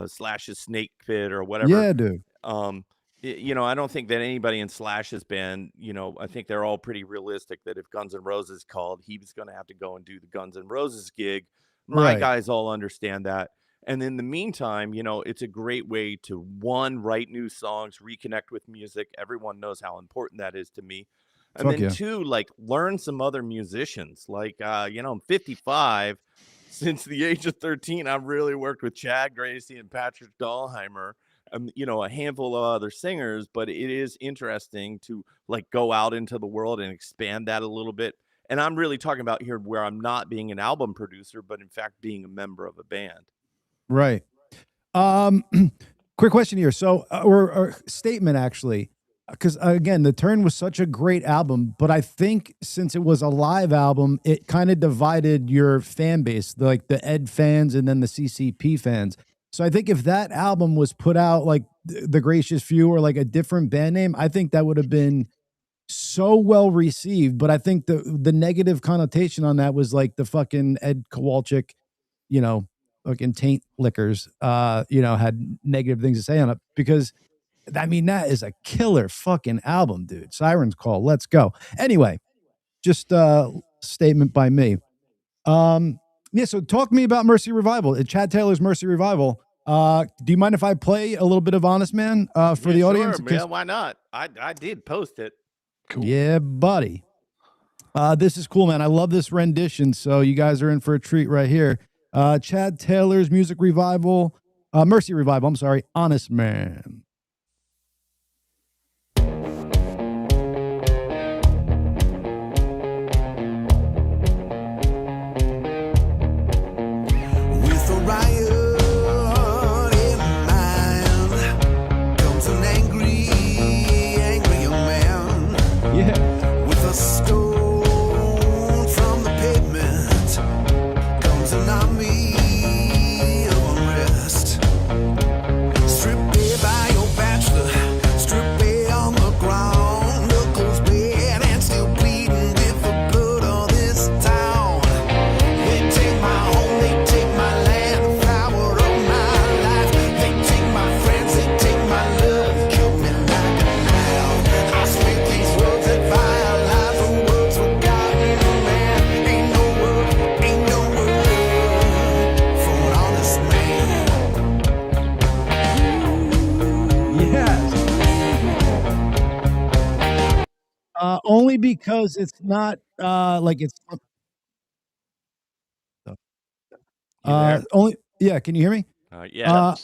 D: Slash's Snake Pit or whatever.
A: Yeah, dude.
D: I don't think that anybody in Slash's band, I think they're all pretty realistic that if Guns N' Roses called, he was going to have to go and do the Guns N' Roses gig. My guys all understand that. And in the meantime, it's a great way to, one, write new songs, reconnect with music. Everyone knows how important that is to me. And then two, like learn some other musicians. Like, I'm 55. Since the age of 13, I've really worked with Chad Gracey and Patrick Dahlheimer. A handful of other singers, but it is interesting to like go out into the world and expand that a little bit. And I'm really talking about here where I'm not being an album producer, but in fact being a member of a band.
A: Right. Quick question here. So, or statement actually, because again, The Turn was such a great album, but I think since it was a live album, it kind of divided your fan base, like the Ed fans and then the CCP fans. So I think if that album was put out like The Gracious Few or like a different band name, I think that would have been so well received. But I think the negative connotation on that was like the fucking Ed Kowalczyk, fucking taint liquors, had negative things to say on it because that is a killer fucking album, dude. Siren's Call, let's go. Anyway, just a statement by me. Yeah, so talk to me about Mercy Revival. Chad Taylor's Mercy Revival. Do you mind if I play a little bit of Honest Man for the audience?
D: Yeah, why not? I did post it.
B: Cool.
A: Yeah, buddy. This is cool, man. I love this rendition, so you guys are in for a treat right here. Chad Taylor's Mercy Revival, I'm sorry, Honest Man. Only because it's not like it's only. Yeah, can you hear me?
D: Yeah.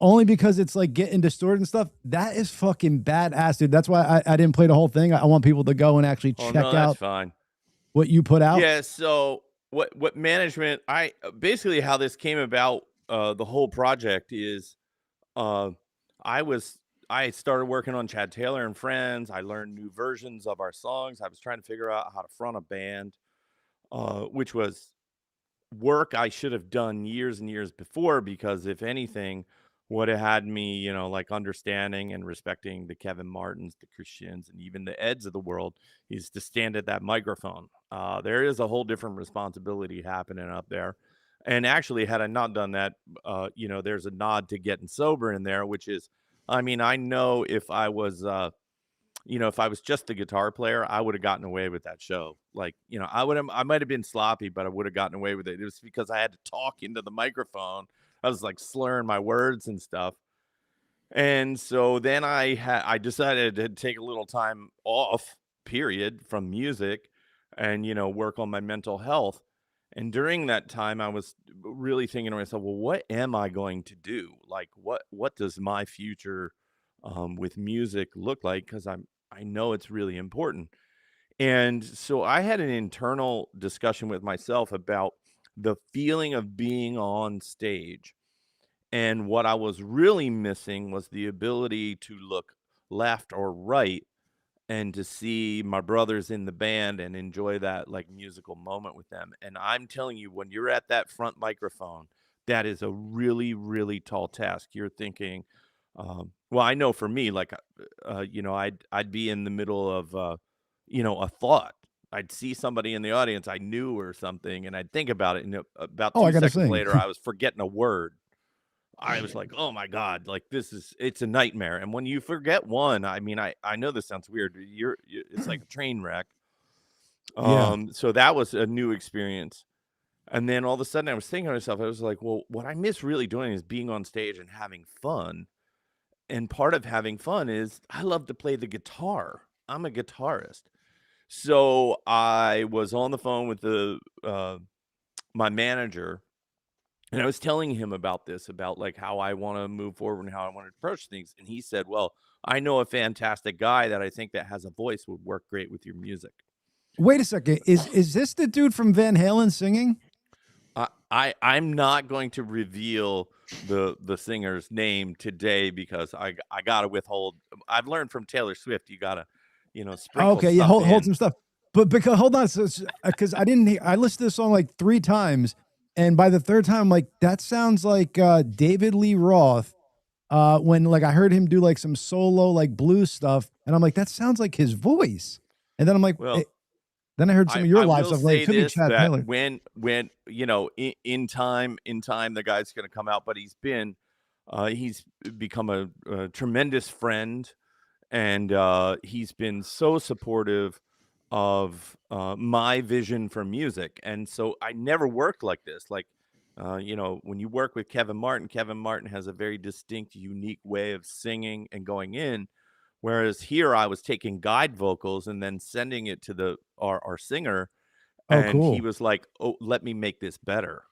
A: only because it's like getting distorted and stuff. That is fucking badass, dude. That's why I didn't play the whole thing. I want people to go and actually check
D: that's
A: out
D: fine.
A: what you put out.
D: Yeah. So what management? Basically how this came about. The whole project is, I started working on Chad Taylor and Friends. I learned new versions of our songs. I was trying to figure out how to front a band, which was work I should have done years and years before, because if anything would have had me, like understanding and respecting the Kevin Martins, the Christians, and even the Eds of the world, is to stand at that microphone. There is a whole different responsibility happening up there. And actually, had I not done that, there's a nod to getting sober in there, which is, I know if I was, if I was just the guitar player, I would have gotten away with that show. Like, I might have been sloppy, but I would have gotten away with it. It was because I had to talk into the microphone. I was like slurring my words and stuff. And so then I decided to take a little time off, period, from music and, work on my mental health. And during that time, I was really thinking to myself, well, what am I going to do? Like, what does my future with music look like? Because I know it's really important. And so I had an internal discussion with myself about the feeling of being on stage. And what I was really missing was the ability to look left or right and to see my brothers in the band and enjoy that like musical moment with them. And I'm telling you, when you're at that front microphone, that is a really, really tall task. You're thinking, well, I know for me, like, I'd be in the middle of, a thought. I'd see somebody in the audience I knew or something, and I'd think about it. And about 2 seconds later, I was forgetting a word. I was like, oh my God, like it's a nightmare. And when you forget one, I know this sounds weird. It's like a train wreck. So that was a new experience. And then all of a sudden I was thinking to myself, I was like, well, what I miss really doing is being on stage and having fun. And part of having fun is I love to play the guitar. I'm a guitarist. So I was on the phone with my manager, and I was telling him about this, about like how I want to move forward and how I want to approach things. And he said, well, I know a fantastic guy that I think that has a voice would work great with your music.
A: Wait a second. Is this the dude from Van Halen singing?
D: I'm not going to reveal the singer's name today because I gotta withhold. I've learned from Taylor Swift, you gotta, sprinkle.
A: Okay, yeah, hold some stuff. But because hold on, because I listened to this song like 3 times, and by the 3rd time, I'm like, that sounds like David Lee Roth. When like I heard him do like some solo like blues stuff, and I'm like, that sounds like his voice. And then I'm like, well. Then I heard some of your live stuff. Like, could be Chad Taylor.
D: When in time, the guy's going to come out, but he's become a tremendous friend, and he's been so supportive of my vision for music. And so I never worked like this. Like, when you work with Kevin Martin has a very distinct, unique way of singing and going in. Whereas here I was taking guide vocals and then sending it to our singer, and
A: cool.
D: He was like, oh, let me make this better.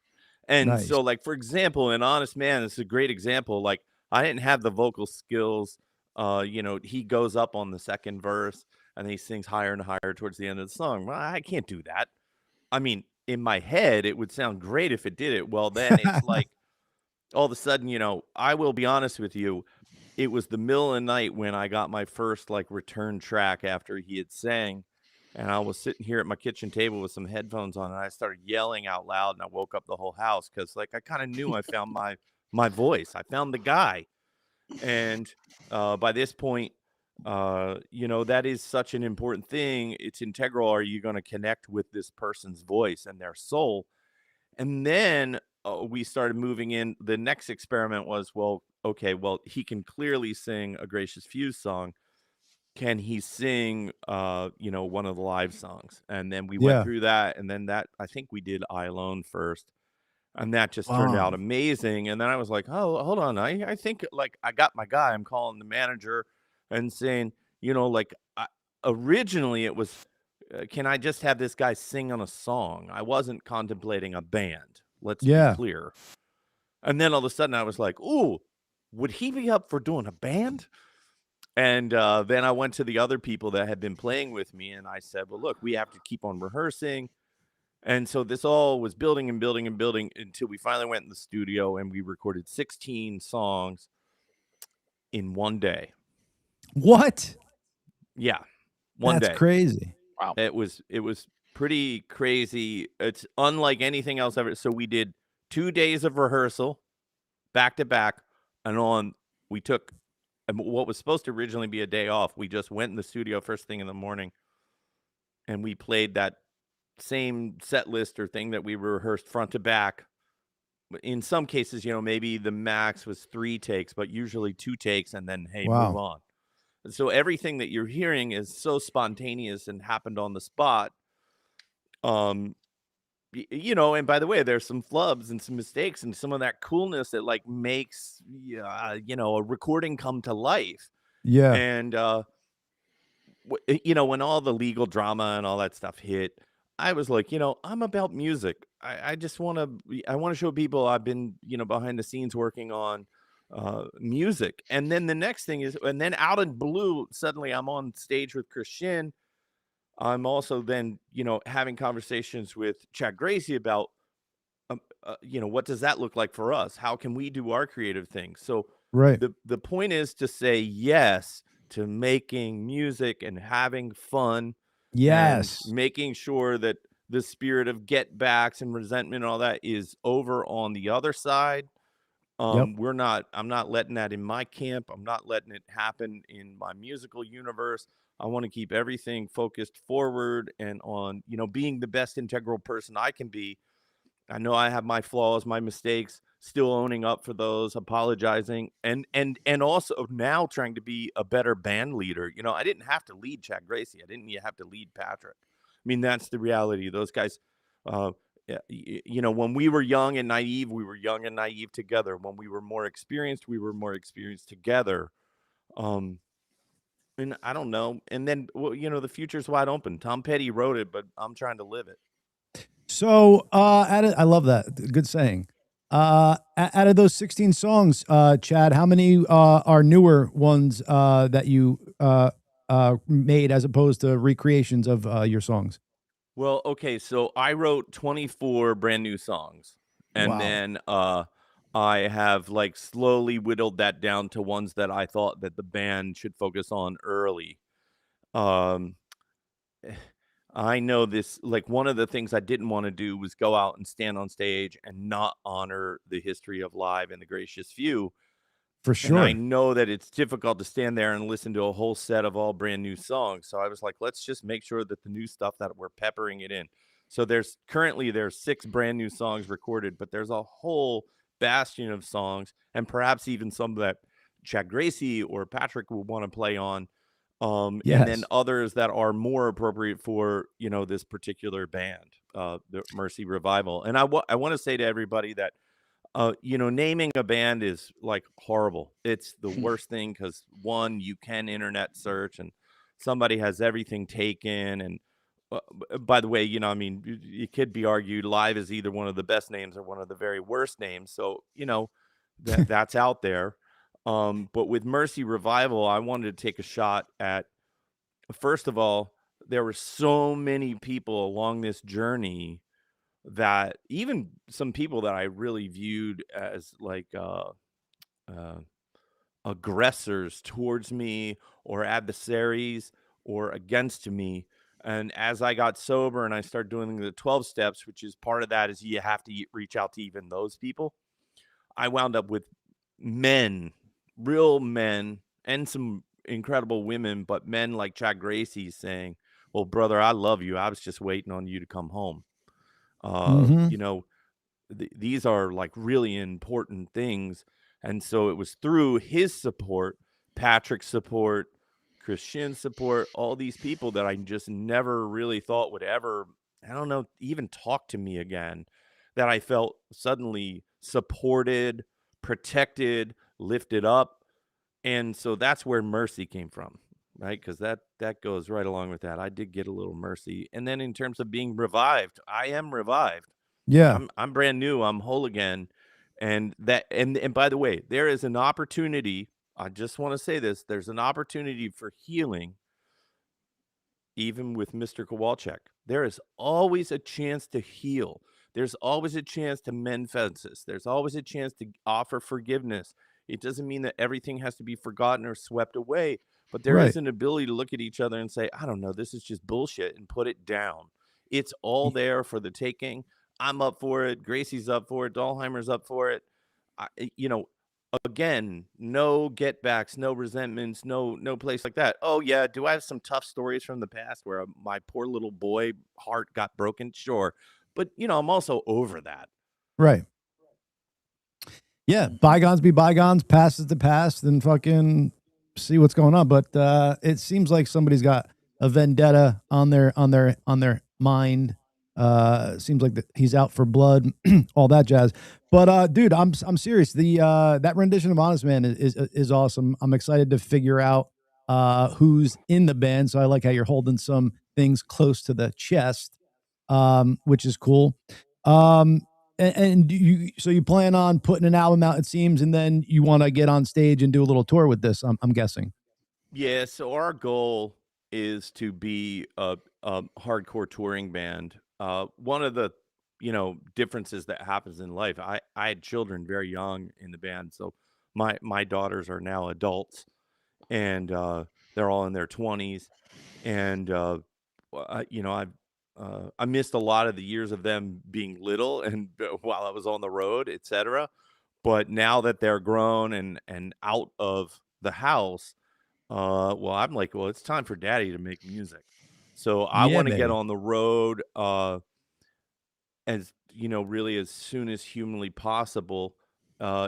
D: And
A: nice.
D: So like, for example, in Honest Man, this is a great example. Like, I didn't have the vocal skills. He goes up on the second verse and he sings higher and higher towards the end of the song. Well, I can't do that. I mean, in my head, it would sound great if it did it. Well, then it's like all of a sudden, I will be honest with you. It was the middle of the night when I got my first like return track after he had sang, and I was sitting here at my kitchen table with some headphones on, and I started yelling out loud, and I woke up the whole house because like I kind of knew I found my voice. I found the guy, and by this point, that is such an important thing. It's integral. Are you going to connect with this person's voice and their soul? And then we started moving in. The next experiment was, well, okay, well, he can clearly sing a Gracious Fuse song. Can he sing, one of the live songs? And then we went through that. And then I think we did I Alone first. And that just turned out amazing. And then I was like, oh, hold on. I think like I got my guy. I'm calling the manager and saying, originally it was, can I just have this guy sing on a song? I wasn't contemplating a band. Let's be clear. And then all of a sudden I was like, ooh, would he be up for doing a band? And then I went to the other people that had been playing with me, and I said, well, look, we have to keep on rehearsing. And so this all was building and building and building until we finally went in the studio and we recorded 16 songs in one day.
A: What?
D: Yeah, one
A: That's
D: day.
A: crazy.
B: Wow.
D: It was pretty crazy. It's unlike anything else ever. So we did 2 days of rehearsal back to back, and we took what was supposed to originally be a day off. We just went in the studio first thing in the morning, and we played that same set list or thing that we rehearsed front to back. In some cases, maybe the max was 3 takes, but usually 2 takes, and then, hey, move on. So everything that you're hearing is so spontaneous and happened on the spot. And by the way, there's some flubs and some mistakes and some of that coolness that like makes, a recording come to life.
A: Yeah.
D: And, when all the legal drama and all that stuff hit, I was like, I'm about music. I just want to show people I've been, behind the scenes working on music. And then the next thing is, and then out of blue, suddenly I'm on stage with Christian. I'm also then, having conversations with Chad Gracey about, what does that look like for us? How can we do our creative thing? So
A: right.
D: The point is to say yes to making music and having fun.
A: Yes.
D: And making sure that the spirit of get backs and resentment and all that is over on the other side. I'm not letting that in my camp. I'm not letting it happen in my musical universe. I want to keep everything focused forward and on, being the best integral person I can be. I know I have my flaws, my mistakes, still owning up for those, apologizing, and also now trying to be a better band leader. I didn't have to lead Chad Gracey. I didn't have to lead Patrick. I mean, that's the reality. Those guys, when we were young and naive, we were young and naive together. When we were more experienced, we were more experienced together. And I don't know. And then, the future's wide open. Tom Petty wrote it, but I'm trying to live it.
A: So, I love that. Good saying. Out of those 16 songs, Chad, how many are newer ones that you made as opposed to recreations of your songs?
D: Well, okay, so I wrote 24 brand new songs, and then I have like slowly whittled that down to ones that I thought that the band should focus on early. I know this, like one of the things I didn't want to do was go out and stand on stage and not honor the history of live and the gracious few.
A: For sure.
D: And I know that it's difficult to stand there and listen to a whole set of all brand new songs. So I was like, let's just make sure that the new stuff that we're peppering it in. So there's 6 brand new songs recorded, but there's a whole bastion of songs and perhaps even some that Chad Gracey or Patrick will want to play on. And then others that are more appropriate for, this particular band, the Mercy Revival. And I want to say to everybody that, naming a band is like horrible. It's the worst thing because one, you can internet search and somebody has everything taken. And by the way, it could be argued live is either one of the best names or one of the very worst names. So, that's out there. But with Mercy Revival, I wanted to take a shot at, first of all, there were so many people along this journey that even some people that I really viewed as like aggressors towards me or adversaries or against me. And as I got sober and I started doing the 12 steps, which is part of that is you have to reach out to even those people. I wound up with men, real men, and some incredible women, but men like Chad Gracey saying, well, brother, I love you. I was just waiting on you to come home. These are like really important things. And so it was through his support, Patrick's support, Christian's support, all these people that I just never really thought would ever, even talk to me again, that I felt suddenly supported, protected, lifted up. And so that's where mercy came from, right? Because that goes right along with that. I did get a little mercy. And then in terms of being revived, I am revived.
A: Yeah.
D: I'm brand new. I'm whole again. And by the way, there is an opportunity. I just want to say this. There's an opportunity for healing, even with Mr. Kowalczyk. There is always a chance to heal. There's always a chance to mend fences. There's always a chance to offer forgiveness. It doesn't mean that everything has to be forgotten or swept away, but there is
A: Right.
D: an ability to look at each other and say, I don't know, this is just bullshit, and put it down. It's all there for the taking. I'm up for it. Gracey's up for it. Dahlheimer's up for it. Again, no get backs, no resentments, no place like that. Oh yeah, do I have some tough stories from the past where my poor little boy heart got broken? Sure. But I'm also over that.
A: Right. Yeah, bygones be bygones, past is the past, and fucking see what's going on. But it seems like somebody's got a vendetta on their mind. Seems like he's out for blood, all that jazz. But dude, I'm serious. That rendition of Honest Man is awesome. I'm excited to figure out who's in the band. So I like how you're holding some things close to the chest, which is cool. And so you plan on putting an album out, it seems, and then you want to get on stage and do a little tour with this, I'm guessing.
D: Yeah, so our goal is to be a hardcore touring band. One of the differences that happens in life, I had children very young in the band, so my daughters are now adults, and they're all in their 20s, and I missed a lot of the years of them being little and while I was on the road, etc. But now that they're grown and out of the house, well, I'm like, well, it's time for daddy to make music. So I
A: Yeah,
D: want to get
A: baby.
D: on the road as really as soon as humanly possible.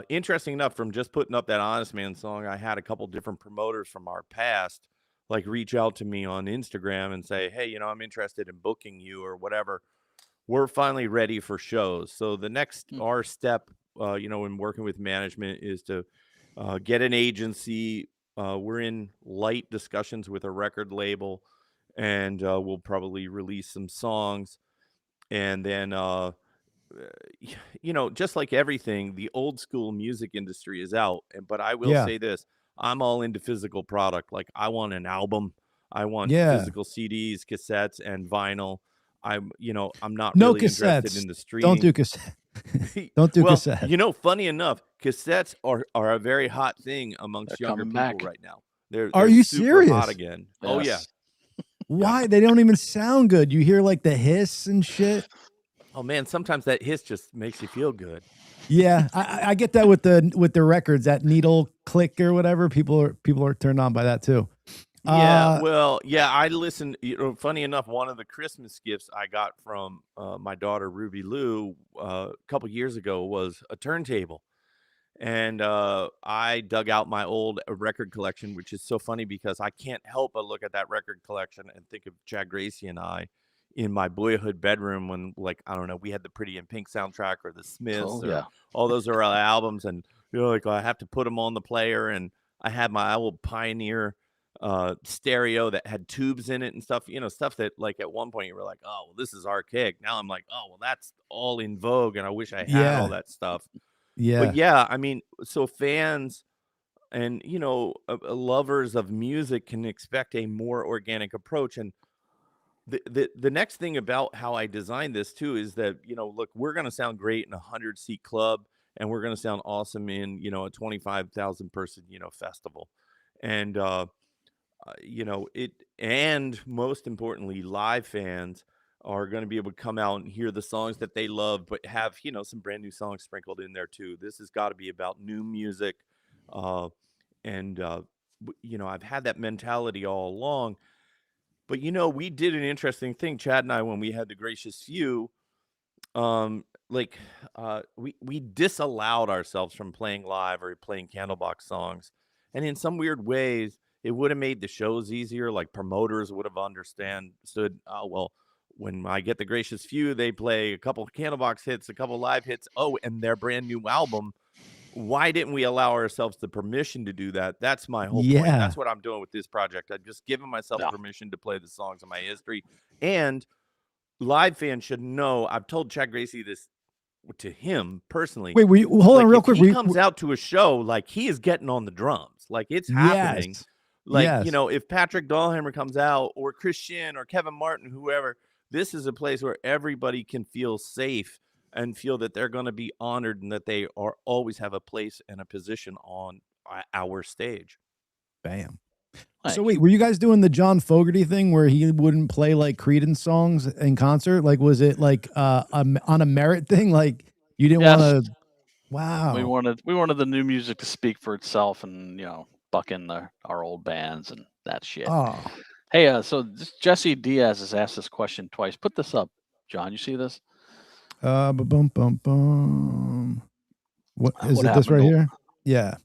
D: Interesting enough, from just putting up that Honest Man song, I had a couple different promoters from our past like reach out to me on Instagram and say, hey, I'm interested in booking you or whatever. We're finally ready for shows. So the next our step, in working with management is to get an agency. We're in light discussions with a record label, and we'll probably release some songs. And then, just like everything, the old school music industry is out. But I will
A: Yeah.
D: say this, I'm all into physical product. Like, I want an album. I want
A: Yeah.
D: physical CDs, cassettes, and vinyl. I'm not
A: No
D: really interested
A: cassettes.
D: in the
A: Don't do
D: streaming.
A: cassettes. Don't do
D: Well,
A: cassettes.
D: funny enough, cassettes are a very hot thing amongst
B: They're
D: younger
B: coming
D: people
B: back.
D: right now. They're
A: Are you
D: super hot
A: serious?
D: again. Oh yeah.
B: Yes.
A: Why? They don't even sound good. You hear like the hiss and shit.
D: Oh man, sometimes that hiss just makes you feel good.
A: Yeah, I get that with the records, that needle click or whatever. People are turned on by that too.
D: Yeah, well, yeah, I listened. Funny enough, one of the Christmas gifts I got from my daughter Ruby Lou a couple years ago was a turntable, and I dug out my old record collection, which is so funny because I can't help but look at that record collection and think of Chad Gracey and I in my boyhood bedroom when, like, I don't know, we had the Pretty in Pink soundtrack or the Smiths or all those early albums, and like I have to put them on the player, and I had my old Pioneer stereo that had tubes in it and stuff, stuff that, like, at one point you were like, oh, well, this is archaic. Now I'm like, oh, well, that's all in vogue, and I wish I had all that stuff.
A: Yeah.
D: But yeah, I mean, so fans and lovers of music can expect a more organic approach. And the next thing about how I designed this too is that, look, we're going to sound great in a 100-seat club, and we're going to sound awesome in a 25,000 person festival, and and most importantly, live fans are going to be able to come out and hear the songs that they love, but have some brand new songs sprinkled in there too. This has got to be about new music, and I've had that mentality all along. But we did an interesting thing, Chad and I, when we had the Gracious Few. We disallowed ourselves from playing live or playing Candlebox songs, and in some weird ways, it would have made the shows easier. Like, promoters would have understood. Oh well, when I get the Gracious Few, they play a couple of Candlebox hits, a couple of live hits. Oh, and their brand new album. Why didn't we allow ourselves the permission to do that? That's my whole point. That's what I'm doing with this project. I've just given myself permission to play the songs of my history. And live fans should know, I've told Chad Gracey this to him personally.
A: Wait, hold on real quick.
D: He comes out to a show, like, he is getting on the drums, like, it's happening. Like,
A: yes.
D: you know, if Patrick Dahlhammer comes out, or Christian or Kevin Martin, whoever, this is a place where everybody can feel safe and feel that they're going to be honored and that they are always have a place and a position on our stage.
A: Bam. So wait, were you guys doing the John Fogerty thing where he wouldn't play like Creedence songs in concert? Like, was it like on a merit thing? Like, you didn't want to? Wow.
B: We wanted the new music to speak for itself, and you know, buck in our old bands and that shit.
A: Oh.
B: Hey, so Jesse Diaz has asked this question twice. Put this up, John. You see this?
A: Bum bum bum. What is it? This right here? Yeah.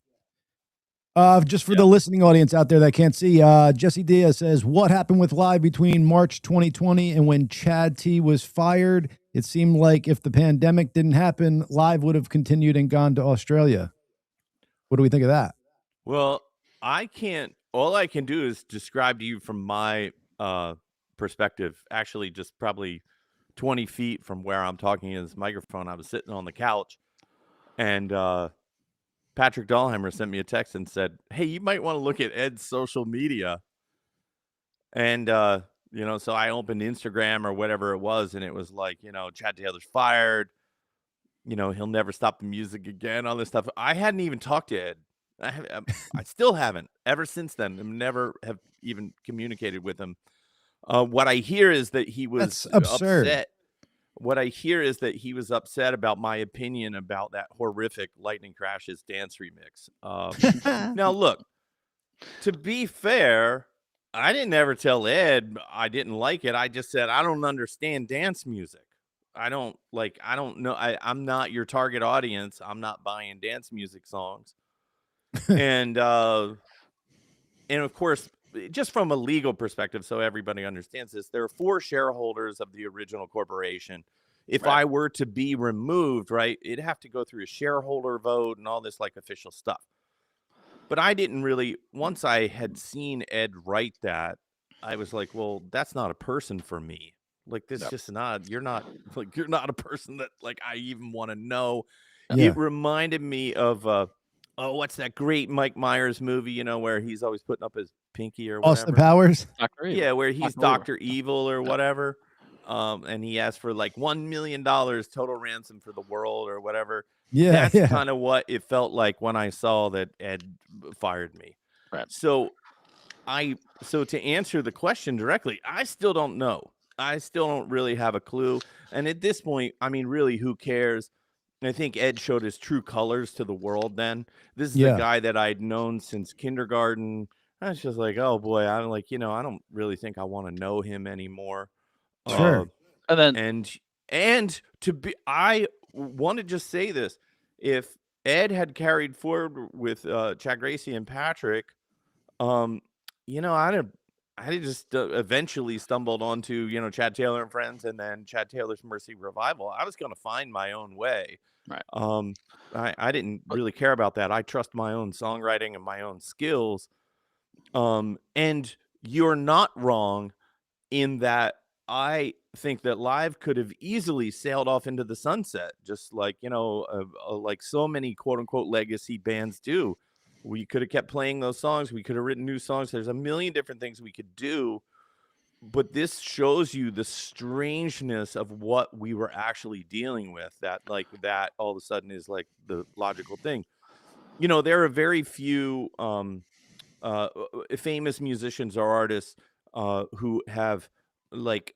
A: Just for the listening audience out there that can't see, Jesse Diaz says, what happened with Live between March 2020 and when Chad T was fired? It seemed like if the pandemic didn't happen, Live would have continued and gone to Australia. What do we think of that?
D: Well, all I can do is describe to you from my perspective, actually just probably 20 feet from where I'm talking in this microphone. I was sitting on the couch, and Patrick Dahlhammer sent me a text and said, hey, you might want to look at Ed's social media. And, you know, so I opened Instagram or whatever it was, and it was like, you know, Chad Taylor's fired. You know, he'll never stop the music again, all this stuff. I hadn't even talked to Ed. I still haven't ever since then. I never have even communicated with him. What I hear is that he was upset. What I hear is that he was upset about my opinion about that horrific Lightning Crashes dance remix. Now, look, to be fair, I didn't ever tell Ed I didn't like it. I just said, I don't understand dance music. I don't know. I'm not your target audience. I'm not buying dance music songs. And of course, just from a legal perspective, so everybody understands this, there are 4 shareholders of the original corporation. If I were to be removed, right, it'd have to go through a shareholder vote and all this like official stuff. But I didn't really, once I had seen Ed write that, I was like, well, that's not a person for me. Like, this just not, you're not a person that like I even want to know. Yeah. It reminded me of what's that great Mike Myers movie, you know, where he's always putting up his pinky or whatever.
A: Austin Powers?
D: Yeah, where he's Dr. Evil or whatever. And he asked for like $1 million total ransom for the world or whatever.
A: Yeah,
D: that's kind of what it felt like when I saw that Ed fired me.
B: Right.
D: So to answer the question directly, I still don't know. I still don't really have a clue. And at this point, I mean, really, who cares? I think Ed showed his true colors to the world then. This is a guy that I'd known since kindergarten. I was just like, oh boy, I'm like, you know, I don't really think I want to know him anymore.
A: Sure.
D: And to be, I want to just say this: if Ed had carried forward with Chad Gracey and Patrick, you know, I just eventually stumbled onto, you know, Chad Taylor and Friends, and then Chad Taylor's Mercy Revival. I was going to find my own way.
B: Right.
D: I didn't really care about that. I trust my own songwriting and my own skills. And you're not wrong in that I think that Live could have easily sailed off into the sunset, just like, you know, like so many quote unquote legacy bands do. We could have kept playing those songs. We could have written new songs. There's a million different things we could do. But this shows you the strangeness of what we were actually dealing with, that like that all of a sudden is like the logical thing. You know, there are very few famous musicians or artists who have like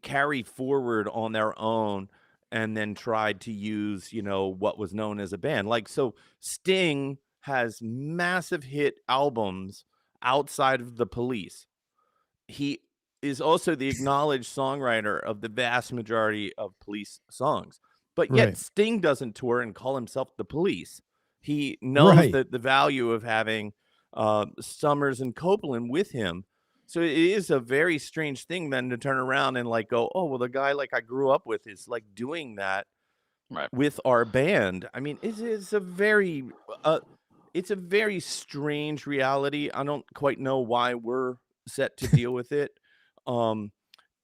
D: carried forward on their own and then tried to use, you know, what was known as a band. Like, so Sting has massive hit albums outside of the Police. He is also the acknowledged songwriter of the vast majority of Police songs, but yet Sting doesn't tour and call himself the Police. He knows that the value of having Summers and Copeland with him. So it is a very strange thing then to turn around and like go, oh, well, the guy like I grew up with is like doing that with our band. I mean, it's a very strange reality. I don't quite know why we're set to deal with it.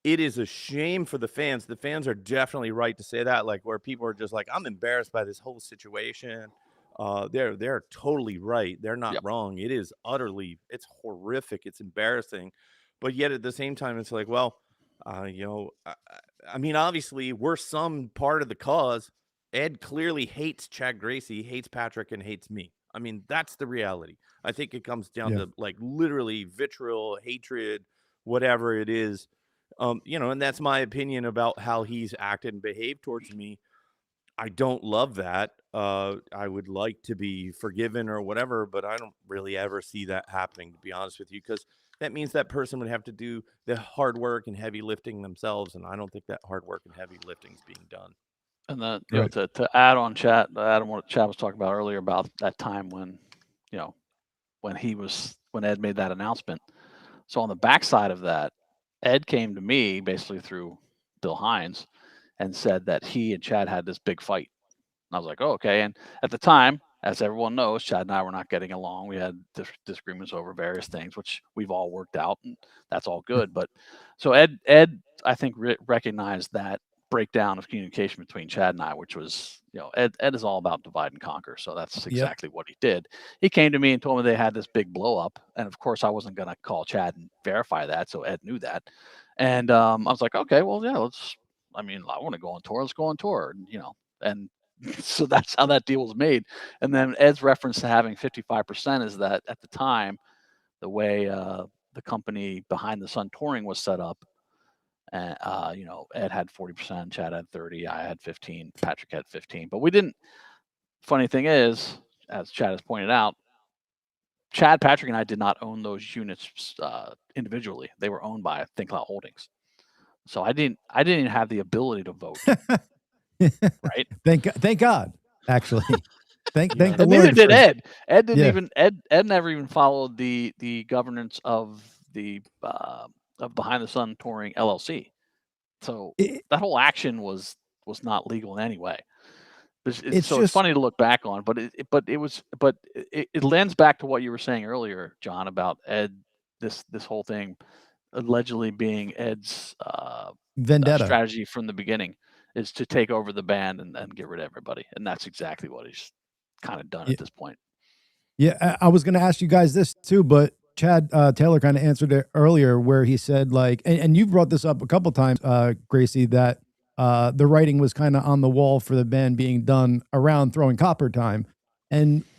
D: it is a shame for the fans. The fans are definitely right to say that, like where people are just like, I'm embarrassed by this whole situation. They're totally right. They're not
B: Yep.
D: wrong. It is it's horrific. It's embarrassing, but yet at the same time, it's like, well, I mean, obviously we're some part of the cause. Ed clearly hates Chad Gracey, hates Patrick, and hates me. I mean, that's the reality. I think it comes down to like literally vitriol, hatred, whatever it is. And that's my opinion about how he's acted and behaved towards me. I don't love that. I would like to be forgiven or whatever, but I don't really ever see that happening, to be honest with you, because that means that person would have to do the hard work and heavy lifting themselves, and I don't think that hard work and heavy lifting is being done.
B: And then, to add on what Chad was talking about earlier about that time when, when Ed made that announcement. So on the backside of that, Ed came to me basically through Bill Hines and said that he and Chad had this big fight. And I was like, oh, okay. And at the time, as everyone knows, Chad and I were not getting along. We had disagreements over various things, which we've all worked out, and that's all good. But so Ed, I think recognized that breakdown of communication between Chad and I, which was, Ed is all about divide and conquer. So that's exactly what he did. He came to me and told me they had this big blow up. And of course, I wasn't going to call Chad and verify that. So Ed knew that. And I was like, okay, well, yeah, I want to go on tour. Let's go on tour, and so that's how that deal was made. And then Ed's reference to having 55% is that at the time, the way the company Behind the Sun Touring was set up, and Ed had 40%, Chad had 30, I had 15, Patrick had 15. But we didn't. Funny thing is, as Chad has pointed out, Chad, Patrick, and I did not own those units individually. They were owned by Think Loud Holdings. So I didn't even have the ability to vote. Right?
A: Thank God. Actually, thank the Lord.
B: Neither did Ed. Ed didn't even. Ed never even followed the governance of the of Behind the Sun Touring LLC. So that whole action was not legal in any way. It's funny to look back on, but it lends back to what you were saying earlier, John, about Ed. This whole thing allegedly being Ed's
A: vendetta
B: strategy from the beginning is to take over the band and get rid of everybody, and that's exactly what he's kind of done at this point.
A: Yeah, I was going to ask you guys this too, but Chad Taylor kind of answered it earlier, where he said like, and you brought this up a couple times, Gracey, that the writing was kind of on the wall for the band being done around Throwing Copper time,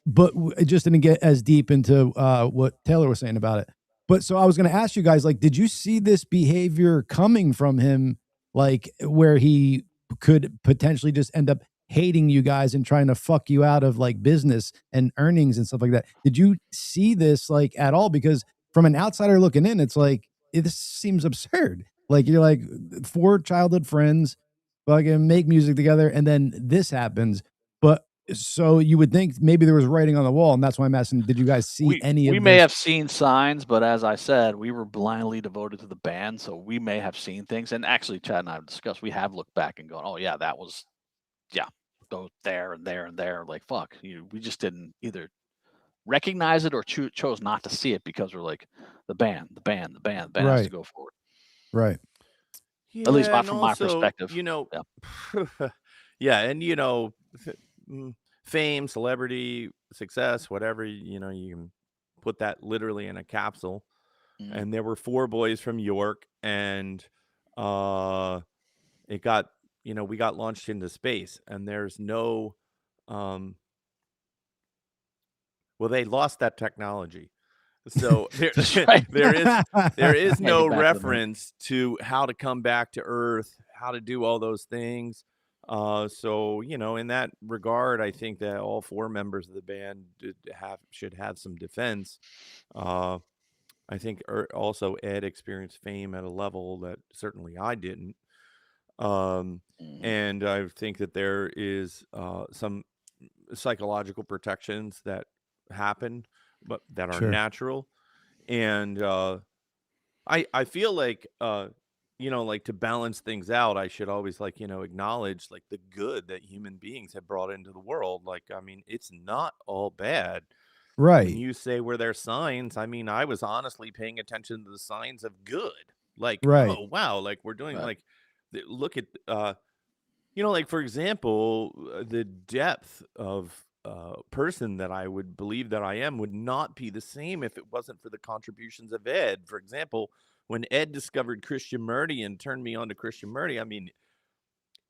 A: but it just didn't get as deep into what Taylor was saying about it. But so I was going to ask you guys, like, did you see this behavior coming from him, like where he could potentially just end up hating you guys and trying to fuck you out of like business and earnings and stuff like that? Did you see this like at all? Because from an outsider looking in, it's like, this seems absurd. Like, you're like 4 childhood friends fucking make music together, and then this happens. But so you would think maybe there was writing on the wall, and that's why I'm asking, did you guys see any of this?
B: We may have seen signs, but as I said, we were blindly devoted to the band, so we may have seen things. And actually, Chad and I have discussed, we have looked back and gone, oh yeah, that was, go there and there and there. Like, fuck, we just didn't either recognize it or chose not to see it because we're like, the band has to go forward.
A: Right.
D: Yeah,
B: at least not from my perspective.
D: And fame, celebrity, success, whatever, you can put that literally in a capsule. Mm-hmm. And there were 4 boys from York, and it got, we got launched into space, and there's no, they lost that technology. So there is no reference to how to come back to Earth, how to do all those things. So in that regard, I think that all 4 members of the band should have some defense. I think also Ed experienced fame at a level that certainly I didn't. And I think that there is some psychological protections that happen, but that are natural. And I feel like like to balance things out, I should always acknowledge like the good that human beings have brought into the world. Like, I mean, it's not all bad.
A: Right.
D: When you say were there signs, I mean, I was honestly paying attention to the signs of good. Like,
A: Right.
D: oh wow, like we're doing
B: Right.
D: like look at like for example, the depth of person that I would believe that I am would not be the same if it wasn't for the contributions of Ed. For example, when Ed discovered Christianity and turned me on to Christianity, I mean,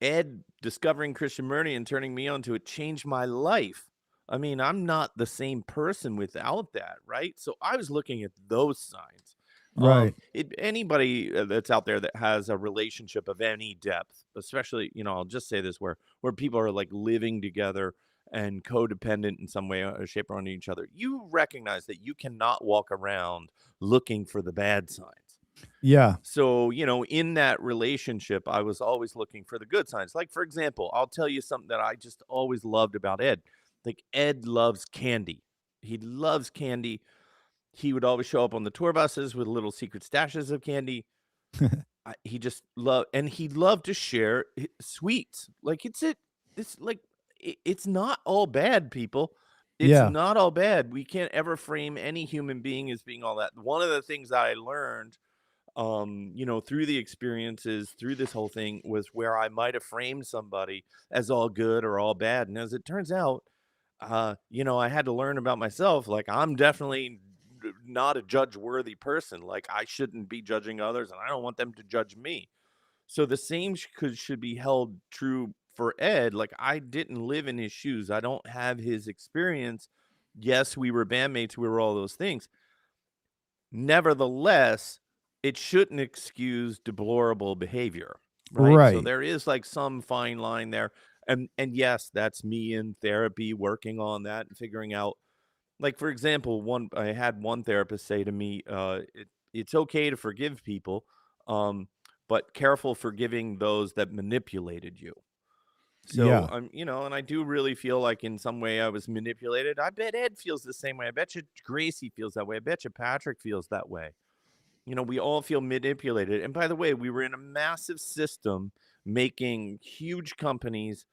D: Ed discovering Christianity and turning me on to it changed my life. I mean, I'm not the same person without that, right? So I was looking at those signs.
A: Right.
D: Anybody that's out there that has a relationship of any depth, especially, I'll just say this, where people are like living together and codependent in some way or shape on each other, you recognize that you cannot walk around looking for the bad signs.
A: Yeah.
D: So, in that relationship, I was always looking for the good signs. Like, for example, I'll tell you something that I just always loved about Ed. Like, Ed loves candy. He loves candy. He would always show up on the tour buses with little secret stashes of candy. He just loved, and he loved to share sweets. Like, it's not all bad, people. It's not all bad. We can't ever frame any human being as being all that. One of the things that I learned through the experiences, through this whole thing, was where I might have framed somebody as all good or all bad. And as it turns out, I had to learn about myself. Like, I'm definitely not a judge-worthy person. Like, I shouldn't be judging others, and I don't want them to judge me. So the same should be held true for Ed. Like, I didn't live in his shoes. I don't have his experience. Yes, we were bandmates. We were all those things. Nevertheless, it shouldn't excuse deplorable behavior, right? So there is like some fine line there. And yes, that's me in therapy working on that and figuring out, like, for example, I had one therapist say to me, it's okay to forgive people, but careful forgiving those that manipulated you. So I'm, and I do really feel like in some way I was manipulated. I bet Ed feels the same way. I bet you Gracey feels that way. I bet you Patrick feels that way. We all feel manipulated. And by the way, we were in a massive system making huge companies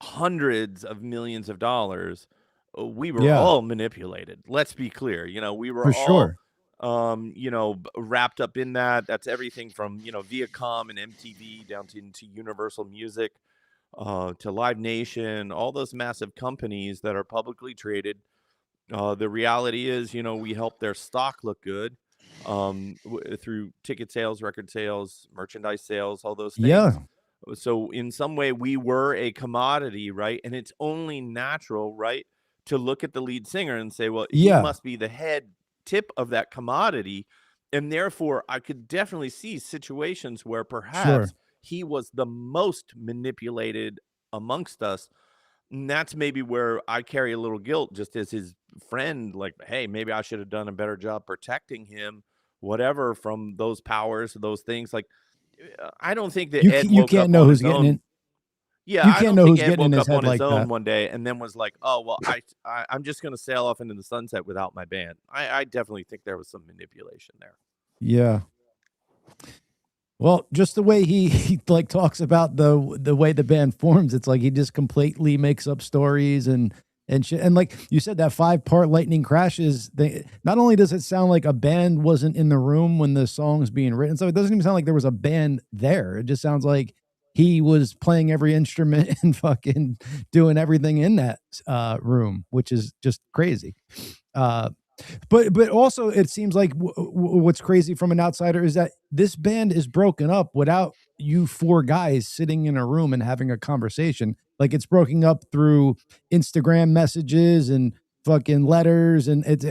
D: hundreds of millions of dollars. We were all manipulated. Let's be clear. We were wrapped up in that. That's everything from, Viacom and MTV down to Universal Music, to Live Nation, all those massive companies that are publicly traded. The reality is, we help their stock look good through ticket sales, record sales, merchandise sales, all those things.
A: Yeah.
D: So in some way we were a commodity, right? And it's only natural, right, to look at the lead singer and say, well, he must be the head tip of that commodity. And therefore I could definitely see situations where perhaps he was the most manipulated amongst us. And that's maybe where I carry a little guilt just as his friend, like, hey, maybe I should have done a better job protecting him, whatever, from those powers, those things. Like, I don't think that Ed woke up on his own. Yeah, I don't think Ed woke up on his own one day and then was like, oh, well, I'm just going to sail off into the sunset without my band. I definitely think there was some manipulation there.
A: Yeah. Well, just the way he like talks about the way the band forms, it's like he just completely makes up stories and shit. And like you said, that 5-part Lightning Crashes, not only does it sound like a band wasn't in the room when the song's being written, so it doesn't even sound like there was a band there. It just sounds like he was playing every instrument and fucking doing everything in that room, which is just crazy. But also it seems like what's crazy from an outsider is that this band is broken up without you 4 guys sitting in a room and having a conversation. Like, it's broken up through Instagram messages and fucking letters,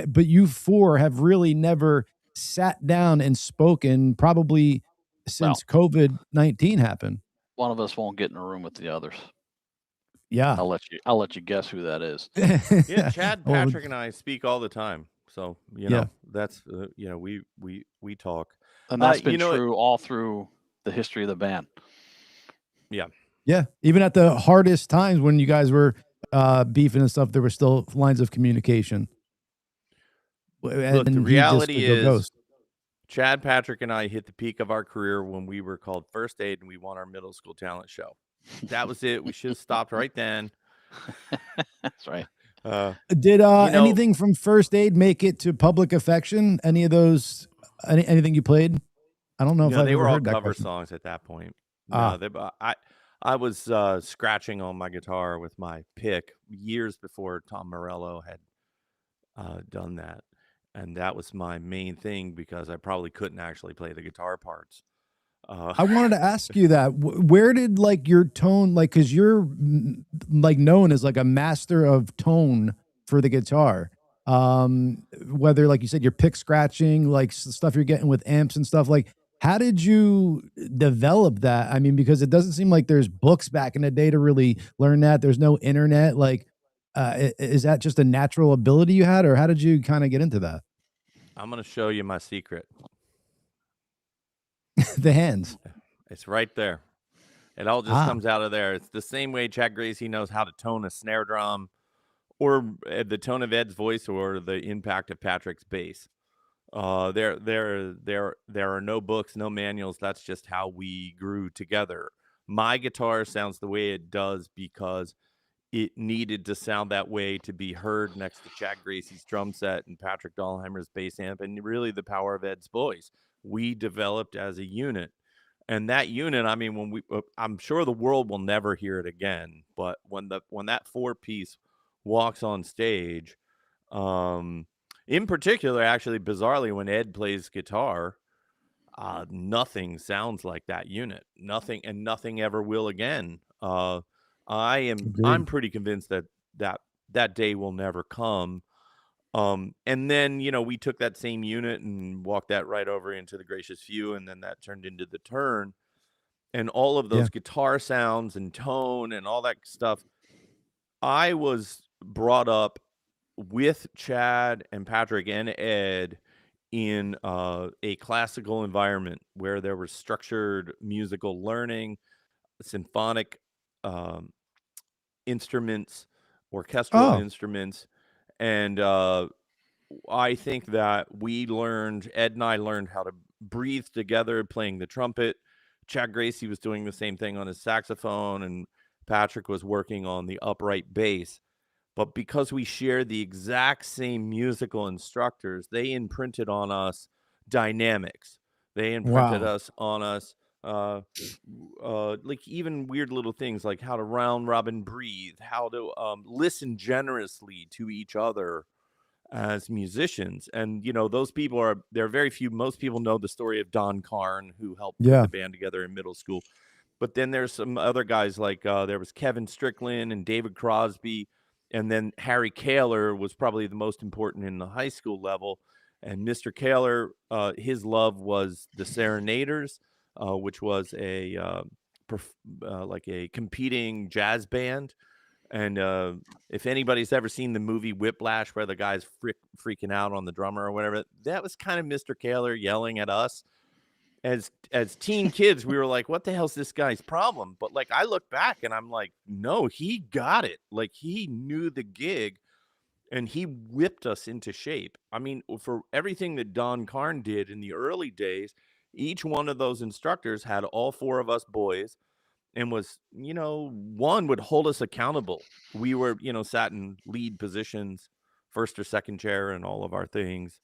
A: but you 4 have really never sat down and spoken probably since COVID-19 happened.
B: One of us won't get in a room with the others.
A: Yeah.
B: I'll let you guess who that is.
D: Yeah, Chad, Patrick, and I speak all the time. So, that's, we talk.
B: And that's been true all through the history of the band.
D: Yeah.
A: Yeah. Even at the hardest times when you guys were beefing and stuff, there were still lines of communication.
D: Look, the reality is Chad, Patrick, and I hit the peak of our career when we were called First Aid and we won our middle school talent show. That was it. We should have stopped right then.
B: That's right.
A: Did anything from First Aid make it to Public Affection? Any of those? Anything you played? I don't know if
D: No,
A: I've
D: they
A: ever
D: were all
A: heard that
D: cover
A: question.
D: songs at that point.
A: Ah,
D: No, I was scratching on my guitar with my pick years before Tom Morello had done that, and that was my main thing because I probably couldn't actually play the guitar parts.
A: I wanted to ask you that. Where did like your tone, like, because you're like known as like a master of tone for the guitar. Whether like you said, you're pick scratching, like stuff you're getting with amps and stuff. Like, how did you develop that? I mean, because it doesn't seem like there's books back in the day to really learn that. There's no internet. Like, is that just a natural ability you had, or how did you kind of get into that?
D: I'm gonna show you my secret.
A: The hands.
D: It's right there. It all just
A: Ah,
D: comes out of there. It's the same way Chad Gracey knows how to tone a snare drum, or the tone of Ed's voice, or the impact of Patrick's bass. There are no books, no manuals. That's just how we grew together. My guitar sounds the way it does because it needed to sound that way to be heard next to Chad Gracey's drum set and Patrick Dahlheimer's bass amp, and really the power of Ed's voice. We developed as a unit. And that unit, I mean, I'm sure the world will never hear it again, but when that four piece walks on stage, in particular, actually, bizarrely, when Ed plays guitar, nothing sounds like that unit. Nothing ever will again. I'm
A: agreed.
D: pretty convinced that day will never come. And then, we took that same unit and walked that right over into the Gracious Few, and then that turned into the Turn, and all of
A: Yeah.
D: those guitar sounds and tone and all that stuff. I was brought up with Chad and Patrick and Ed in a classical environment where there was structured musical learning, symphonic um, instruments, orchestral
A: Oh,
D: instruments, and I think that Ed and I learned how to breathe together playing the trumpet. Chad Gracey was doing the same thing on his saxophone, and Patrick was working on the upright bass. But because we shared the exact same musical instructors, they imprinted on us dynamics. They imprinted
A: wow.
D: us on us like even weird little things like how to round robin breathe, how to listen generously to each other as musicians. And those people there are very few. Most people know the story of Don Carn, who helped put
A: Yeah.
D: the band together in middle school. But then there's some other guys like there was Kevin Strickland and David Crosby, and then Harry Kaler was probably the most important in the high school level. And Mr. Kaler, his love was the Serenaders, which was like a competing jazz band. And if anybody's ever seen the movie Whiplash, where the guy's freaking out on the drummer or whatever, that was kind of Mr. Kaler yelling at us. As teen kids, we were like, what the hell's this guy's problem? But like, I look back and I'm like, no, he got it. Like, he knew the gig and he whipped us into shape. I mean, for everything that Don Carn did in the early days, each one of those instructors had all four of us boys and was, one would hold us accountable. We were, sat in lead positions, first or second chair and all of our things.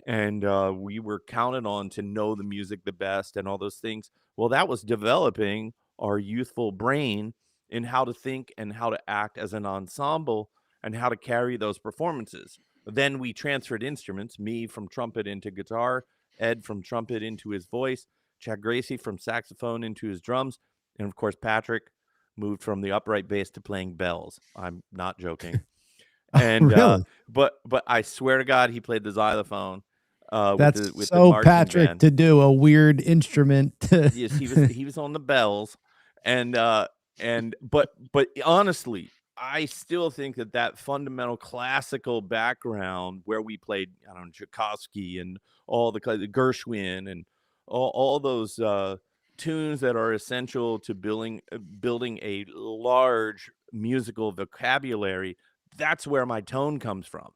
D: And we were counted on to know the music the best and all those things. Well, that was developing our youthful brain in how to think and how to act as an ensemble and how to carry those performances. Then we transferred instruments, me from trumpet into guitar, Ed from trumpet into his voice, Chad Gracey from saxophone into his drums, and of course Patrick moved from the upright bass to playing bells. I'm not joking. And
A: Really?
D: but I swear to God, he played the xylophone with
A: That's
D: the
A: so
D: marching
A: Patrick
D: band.
A: to do a weird instrument.
D: Yes, he was on the bells, and but honestly, I still think that fundamental classical background where we played, I don't know, Tchaikovsky and all the Gershwin and all those tunes that are essential to building a large musical vocabulary. That's where my tone comes from.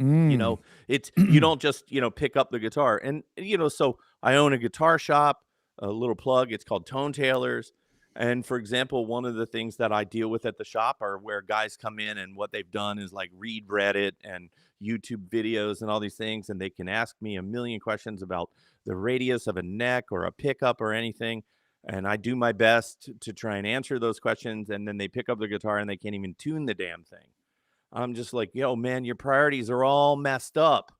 A: Mm.
D: It's you don't just pick up the guitar. And so I own a guitar shop, a little plug, it's called Tone Tailors. And for example, one of the things that I deal with at the shop are where guys come in and what they've done is like read Reddit and YouTube videos and all these things, and they can ask me a million questions about the radius of a neck or a pickup or anything. And I do my best to try and answer those questions. And then they pick up the guitar and they can't even tune the damn thing. I'm just like, yo, man, your priorities are all messed up.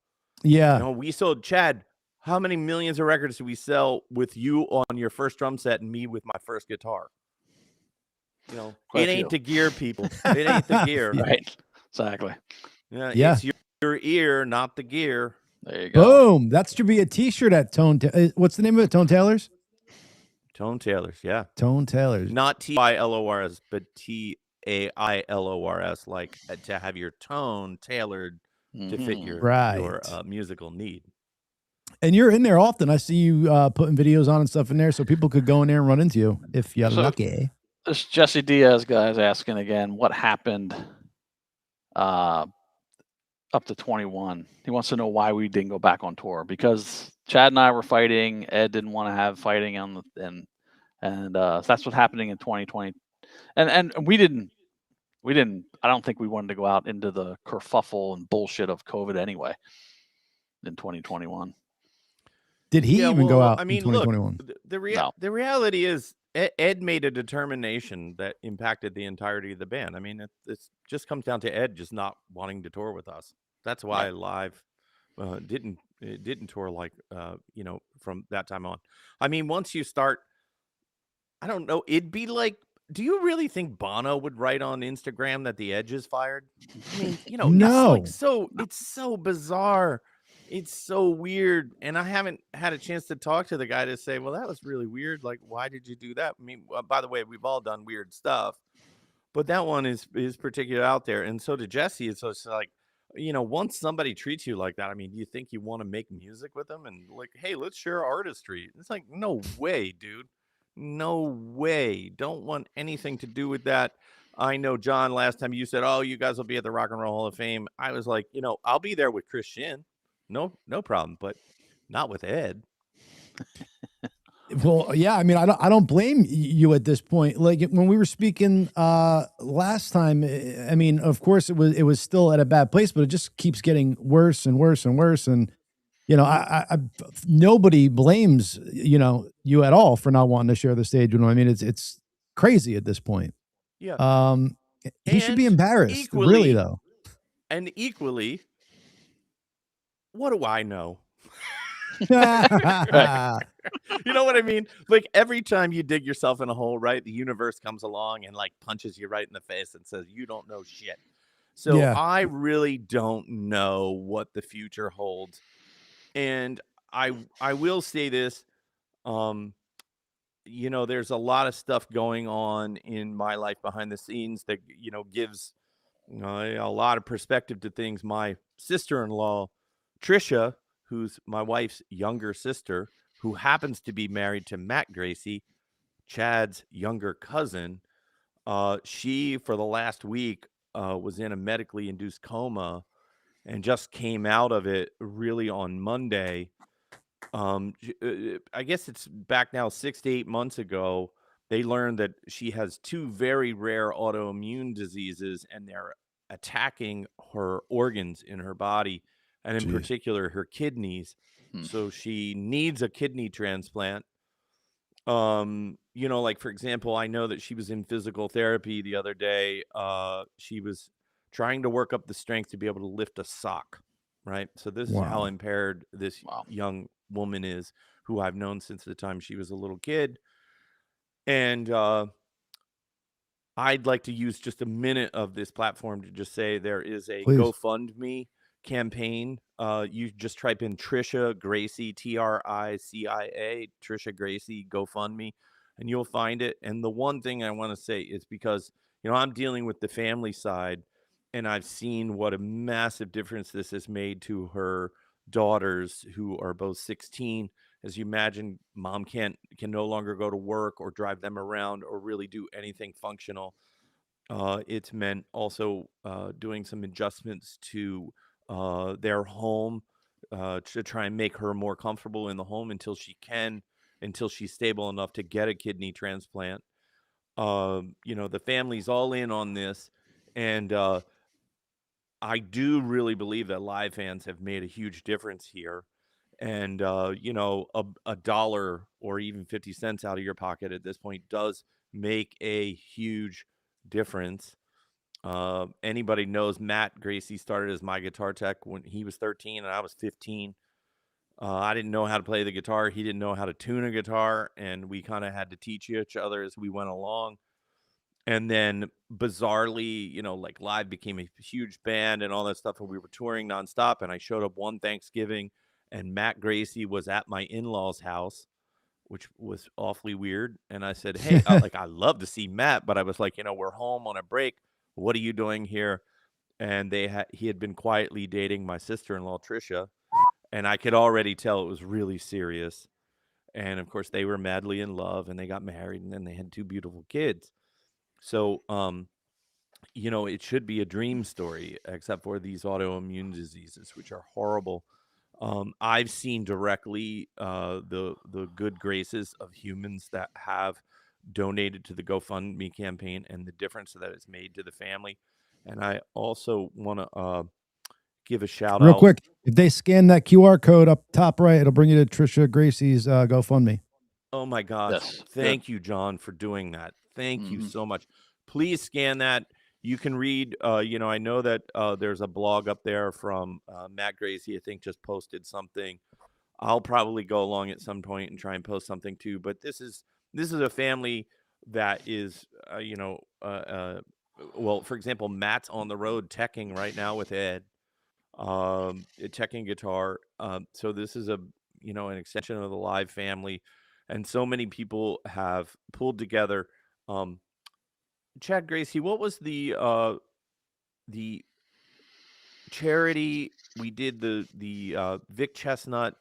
A: Yeah.
D: You know, we sold, Chad, how many millions of records did we sell with you on your first drum set and me with my first guitar? You know, it ain't the gear, people. It ain't the gear.
B: Right. Exactly.
D: Yeah.
A: Yeah.
D: It's your ear, not the gear.
B: There you go.
A: Boom. That should be a t-shirt at Tone. What's the name of it? Tone Tailors?
D: Tone Tailors. Yeah.
A: Tone Tailors.
D: Not T-I-L-O-R-S, but T-A-I-L-O-R-S, like to have your tone tailored to fit your musical need.
A: And you're in there often. I see you putting videos on and stuff in there, so people could go in there and run into you if you're lucky.
B: This Jesse Diaz guy is asking again, what happened up to 21? He wants to know why we didn't go back on tour, because Chad and I were fighting. Ed didn't want to have fighting on and that's what's happening in 2020. And we didn't. I don't think we wanted to go out into the kerfuffle and bullshit of COVID anyway in 2021.
A: Did he even go out?
D: I mean,
A: in 2021?
D: look, the reality is Ed made a determination that impacted the entirety of the band. I mean, it just comes down to Ed just not wanting to tour with us. That's why Live didn't tour like from that time on. I mean, once you start, I don't know, it'd be like, do you really think Bono would write on Instagram that the Edge is fired? I mean,
A: no.
D: it's so bizarre. It's so weird. And I haven't had a chance to talk to the guy to say, well, that was really weird. Like, why did you do that? I mean, by the way, we've all done weird stuff, but that one is particular out there. And so to Jesse, it's like, once somebody treats you like that, I mean, do you think you want to make music with them and like, hey, let's share artistry? It's like, no way, dude. No way. Don't want anything to do with that. I know, John, last time you said, oh, you guys will be at the Rock and Roll Hall of Fame. I was like, I'll be there with Chris Shin. No problem, but not with Ed.
A: Well, yeah, I mean, I don't blame you at this point. Like when we were speaking last time, I mean, of course it was still at a bad place, but it just keeps getting worse and worse and worse. And I nobody blames you at all for not wanting to share the stage. I mean, it's crazy at this point.
D: Yeah.
A: He should be embarrassed, really, though.
D: And equally, what do I know? You know what I mean? Like every time you dig yourself in a hole, right? The universe comes along and like punches you right in the face and says, you don't know shit. So I really don't know what the future holds. And I will say this, there's a lot of stuff going on in my life behind the scenes that, gives a lot of perspective to things. My sister-in-law, Trisha, who's my wife's younger sister, who happens to be married to Matt Gracey, Chad's younger cousin, she, for the last week, was in a medically induced coma and just came out of it really on Monday. I guess it's back now 6 to 8 months ago. They learned that she has two very rare autoimmune diseases, and they're attacking her organs in her body, and in particular her kidneys. So she needs a kidney transplant. Like, for example, I know that she was in physical therapy the other day. She was trying to work up the strength to be able to lift a sock, right? So this is how impaired this young woman is, who I've known since the time she was a little kid. And I'd like to use just a minute of this platform to just say there is a GoFundMe campaign. You just type in Trisha Gracey, Tricia, Trisha Gracey, GoFundMe, and you'll find it. And the one thing I want to say is because, I'm dealing with the family side, and I've seen what a massive difference this has made to her daughters, who are both 16. As you imagine, mom can no longer go to work or drive them around or really do anything functional. It's meant also doing some adjustments to their home to try and make her more comfortable in the home until she's stable enough to get a kidney transplant. The family's all in on this, and I do really believe that live fans have made a huge difference here. And, you know, a dollar or even 50 cents out of your pocket at this point does make a huge difference. Anybody knows Matt Gracey started as my guitar tech when he was 13 and I was 15. I didn't know how to play the guitar. He didn't know how to tune a guitar. And we kind of had to teach each other as we went along. And then bizarrely, you know, like Live became a huge band and all that stuff. And we were touring nonstop. And I showed up one Thanksgiving and Matt Gracey was at my in-laws' house, which was awfully weird. And I said, hey, I love to see Matt, but I was like, you know, we're home on a break. What are you doing here? And he had been quietly dating my sister-in-law, Trisha. And I could already tell it was really serious. And of course, they were madly in love and they got married and then they had 2 beautiful kids. So, you know, it should be a dream story, except for these autoimmune diseases, which are horrible. I've seen directly the good graces of humans that have donated to the GoFundMe campaign and the difference that it's made to the family. And I also want to give a shout
A: Real
D: out.
A: quick, if they scan that QR code up top right, it'll bring you to Trisha Gracey's GoFundMe.
D: Oh my gosh.
B: Yes.
D: Thank you, John, for doing that. Thank you so much. Please scan that. You can read, you know, I know that there's a blog up there from Matt Gracey, I think just posted something. I'll probably go along at some point and try and post something too. But this is a family that is, you know, well, for example, Matt's on the road teching right now with Ed, teching guitar. So this is you know, an extension of the Live family. And so many people have pulled together. Chad Gracey, what was the charity we did, the Vic Chestnut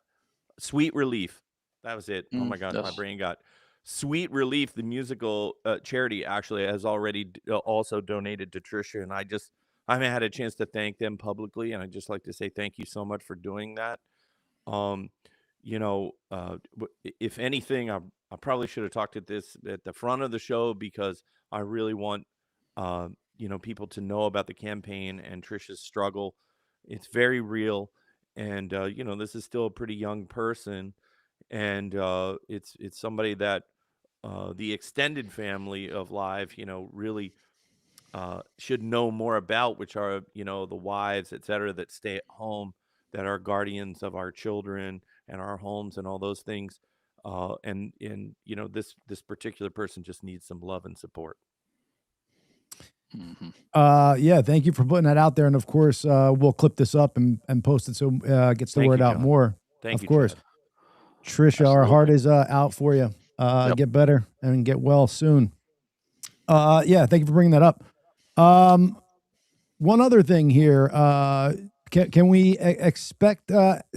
D: Sweet Relief? That was it. Oh my gosh, my brain got Sweet Relief. The musical charity actually has already also donated to Trisha, and I haven't had a chance to thank them publicly, and I'd just like to say thank you so much for doing that. You know, if anything, I probably should have talked at the front of the show because I really want, you know, people to know about the campaign and Trisha's struggle. It's very real. And, you know, this is still a pretty young person. And it's somebody that the extended family of Live, you know, really should know more about, which are, you know, the wives, et cetera, that stay at home, that are guardians of our children and our homes and all those things. And you know, this particular person just needs some love and support.
A: Yeah, thank you for putting that out there. And of course, we'll clip this up and post it so it gets the word out more.
D: Thank you,
A: of course.
D: Chad.
A: Trisha,
B: Absolutely.
A: our heart is out for you. Get better and get well soon. Yeah, thank you for bringing that up. One other thing here. Can we expect,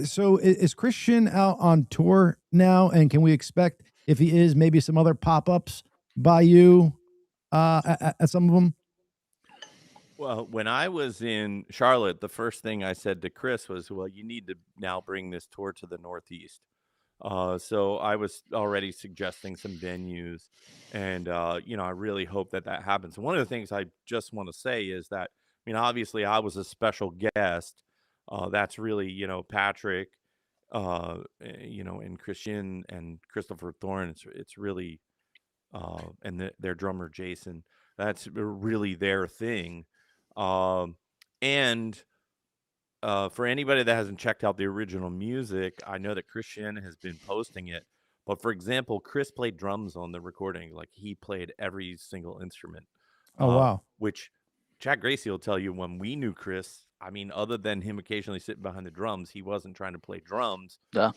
A: so is Christian out on tour now? And can we expect, if he is, maybe some other pop-ups by you at some of them?
D: Well, when I was in Charlotte, the first thing I said to Chris was, well, you need to now bring this tour to the Northeast. So I was already suggesting some venues, and you know, I really hope that happens. One of the things I just want to say is that, I mean, obviously I was a special guest. That's really, you know, Patrick, you know, and Christian and Christopher Thorne. It's really, and their drummer Jason. That's really their thing. And for anybody that hasn't checked out the original music, I know that Christian has been posting it. But for example, Chris played drums on the recording. Like, he played every single instrument.
A: Oh, wow.
D: Which Chad Gracey will tell you, when we knew Chris, I mean, other than him occasionally sitting behind the drums, he wasn't trying to play drums.
B: Yeah.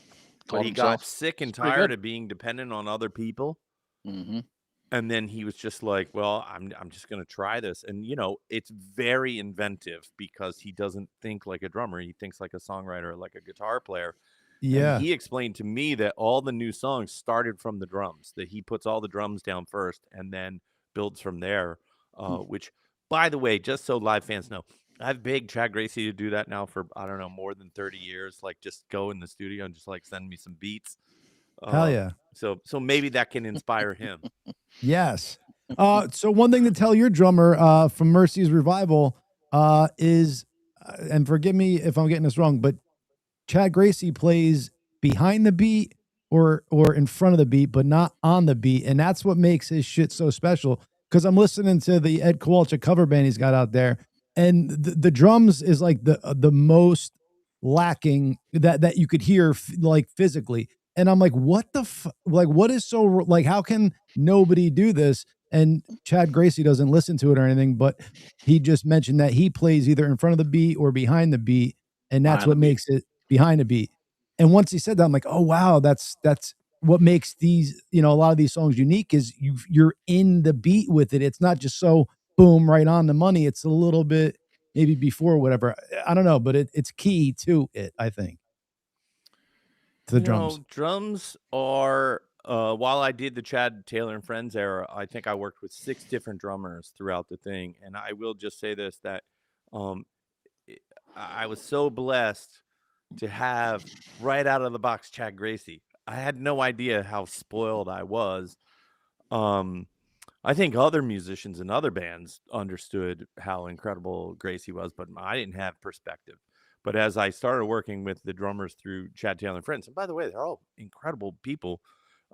D: But he got sick and tired of being dependent on other people. And then he was just like, well, I'm just going to try this. And, you know, it's very inventive because he doesn't think like a drummer. He thinks like a songwriter, like a guitar player.
A: Yeah.
D: And he explained to me that all the new songs started from the drums, that he puts all the drums down first and then builds from there, which, by the way, just so Live fans know, I've begged Chad Gracey to do that now for, I don't know, more than 30 years. Like, just go in the studio and just like send me some beats.
A: Hell yeah.
D: So maybe that can inspire him.
A: Yes. So one thing to tell your drummer from Mercy's Revival is and forgive me if I'm getting this wrong, but Chad Gracey plays behind the beat or in front of the beat, but not on the beat, and that's what makes his shit so special. Because I'm listening to the Ed Kowalczyk cover band he's got out there, and the drums is like the most lacking that you could hear like physically. And I'm like, what the like, what is so like? How can nobody do this? And Chad Gracey doesn't listen to it or anything, but he just mentioned that he plays either in front of the beat or behind the beat, and that's what makes it behind a beat. And once he said that, I'm like, oh wow, that's what makes these, a lot of these songs unique is you're in the beat with it. It's not just so boom right on the money. It's a little bit maybe before whatever. I don't know, but it's key to it, I think. To the drums.
D: Drums are while I did the Chad Taylor and Friends era, I think I worked with 6 different drummers throughout the thing. And I will just say this, that I was so blessed to have right out of the box Chad Gracey. I had no idea how spoiled I was. I think other musicians and other bands understood how incredible Gracey was, but I didn't have perspective. But as I started working with the drummers through Chad Taylor and Friends, and by the way, they're all incredible people.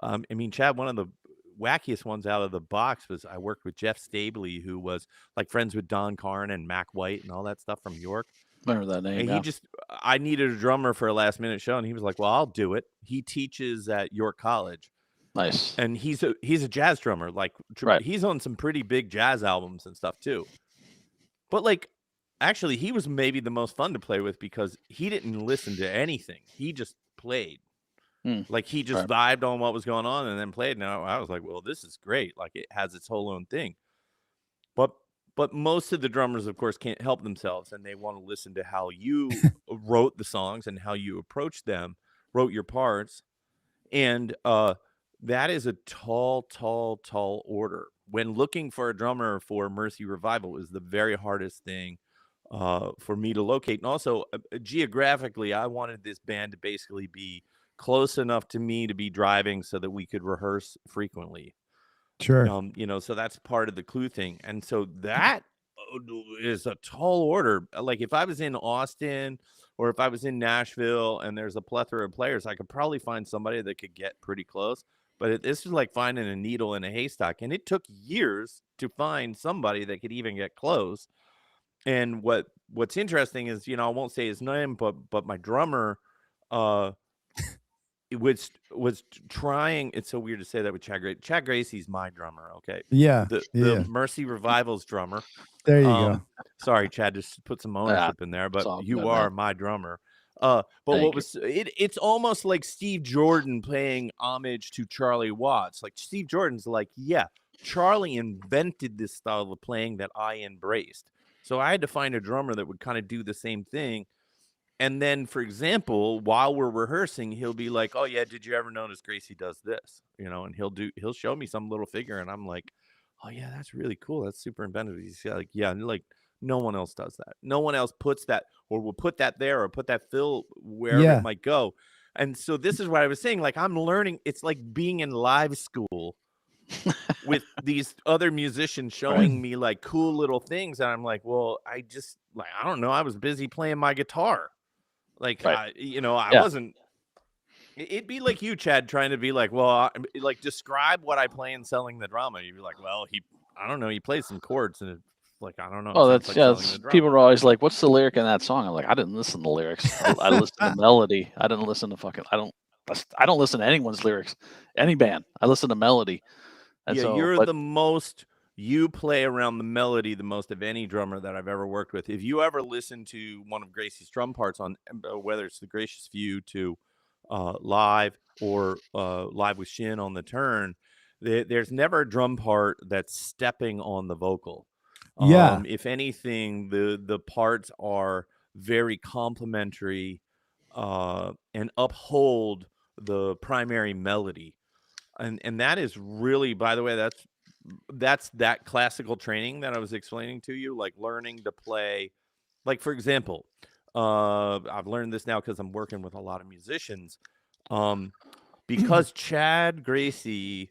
D: I mean, Chad, one of the wackiest ones out of the box was I worked with Jeff Stabley, who was like friends with Don Carn and Mac White and all that stuff from York.
B: Remember that name?
D: And I needed a drummer for a last minute show, and he was like, well, I'll do it. He teaches at York College.
B: Nice.
D: And he's a jazz drummer. Like, he's on some pretty big jazz albums and stuff too. But like, actually, he was maybe the most fun to play with because he didn't listen to anything. He just played. Like, he just vibed on what was going on and then played. And I was like, well, this is great. Like, it has its whole own thing. But most of the drummers, of course, can't help themselves, and they want to listen to how you wrote the songs and how you approached them, wrote your parts. And that is a tall order. When looking for a drummer for Mercy Revival is the very hardest thing for me to locate. And also, geographically, I wanted this band to basically be close enough to me to be driving so that we could rehearse frequently.
A: Sure.
D: So that's part of the clue thing. And so that is a tall order. Like, if I was in Austin or if I was in Nashville and there's a plethora of players, I could probably find somebody that could get pretty close. But this is like finding a needle in a haystack. And it took years to find somebody that could even get close. And what's interesting is, I won't say his name, but my drummer, it was trying. It's so weird to say that with Chad Gracey. Chad Gracey's my drummer. Okay.
A: Yeah.
D: The Mercy Revival's drummer.
A: There you go.
D: Sorry, Chad, just put some ownership in there, but you are my drummer. But it's almost like Steve Jordan paying homage to Charlie Watts. Like, Steve Jordan's like, yeah, Charlie invented this style of playing that I embraced. So I had to find a drummer that would kind of do the same thing. And then, for example, while we're rehearsing, he'll be like, oh yeah, did you ever notice Gracey does this? And he'll show me some little figure, and I'm like, oh yeah, that's really cool. That's super inventive. He's like, yeah, like no one else does that. No one else puts that or will put that there or put that fill wherever it might go. And so this is what I was saying. Like, I'm learning. It's like being in live school with these other musicians showing me like cool little things. And I'm like, well, I don't know. I was busy playing my guitar. Like, I wasn't. It'd be like you, Chad, trying to be like, well, like, describe what I play in Selling the Drama. You'd be like, well, I don't know. He plays some chords, and it's like, I don't know.
B: Oh, that's people are always like, what's the lyric in that song? I'm like, I didn't listen to the lyrics. I listened to the melody. I didn't listen to I don't listen to anyone's lyrics. Any band, I listen to melody. And
D: you're the most. You play around the melody the most of any drummer that I've ever worked with. If you ever listen to one of Gracey's drum parts on whether it's the Gracious Few to live or live with Shin on the Turn, there's never a drum part that's stepping on the vocal. If anything, the parts are very complementary and uphold the primary melody. And that is really, by the way, that's that classical training that I was explaining to you, like learning to play. Like, for example, I've learned this now because I'm working with a lot of musicians. Because Chad Gracey,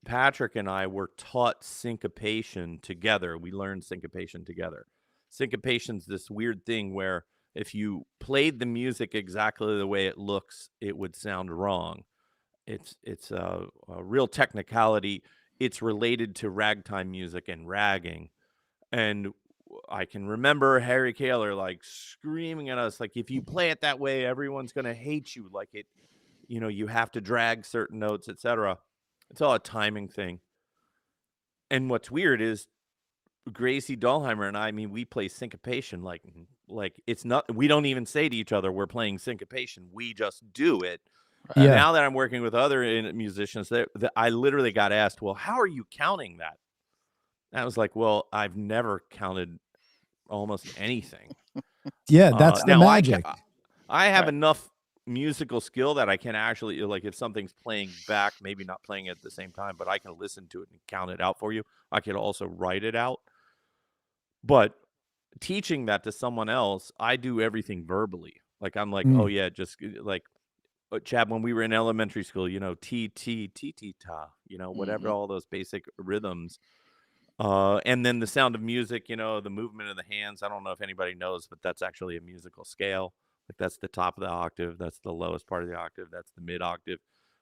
D: Patrick, and I were taught syncopation together. We learned syncopation together. syncopation's this weird thing where if you played the music exactly the way it looks, it would sound wrong. It's a real technicality. It's related to ragtime music and ragging. And I can remember Harry Kaler like screaming at us, like, if you play it that way, everyone's going to hate you. Like it, you have to drag certain notes, etc. It's all a timing thing. And what's weird is Gracey Dahlheimer and I mean, we play syncopation like it's not. We don't even say to each other we're playing syncopation. We just do it.
A: Yeah.
D: Now that I'm working with other musicians, I literally got asked, well, how are you counting that? And I was like, well, I've never counted almost anything.
A: Yeah, that's the magic.
D: I have enough musical skill that I can actually, like, if something's playing back, maybe not playing it at the same time, but I can listen to it and count it out for you. I could also write it out. But teaching that to someone else, I do everything verbally. Like, I'm like, oh yeah, just like, Chad, when we were in elementary school, T, T, T, T, ta, whatever, all those basic rhythms. And then the sound of music, the movement of the hands. I don't know if anybody knows, but that's actually a musical scale. Like, that's the top of the octave. That's the lowest part of the octave. That's the mid octave.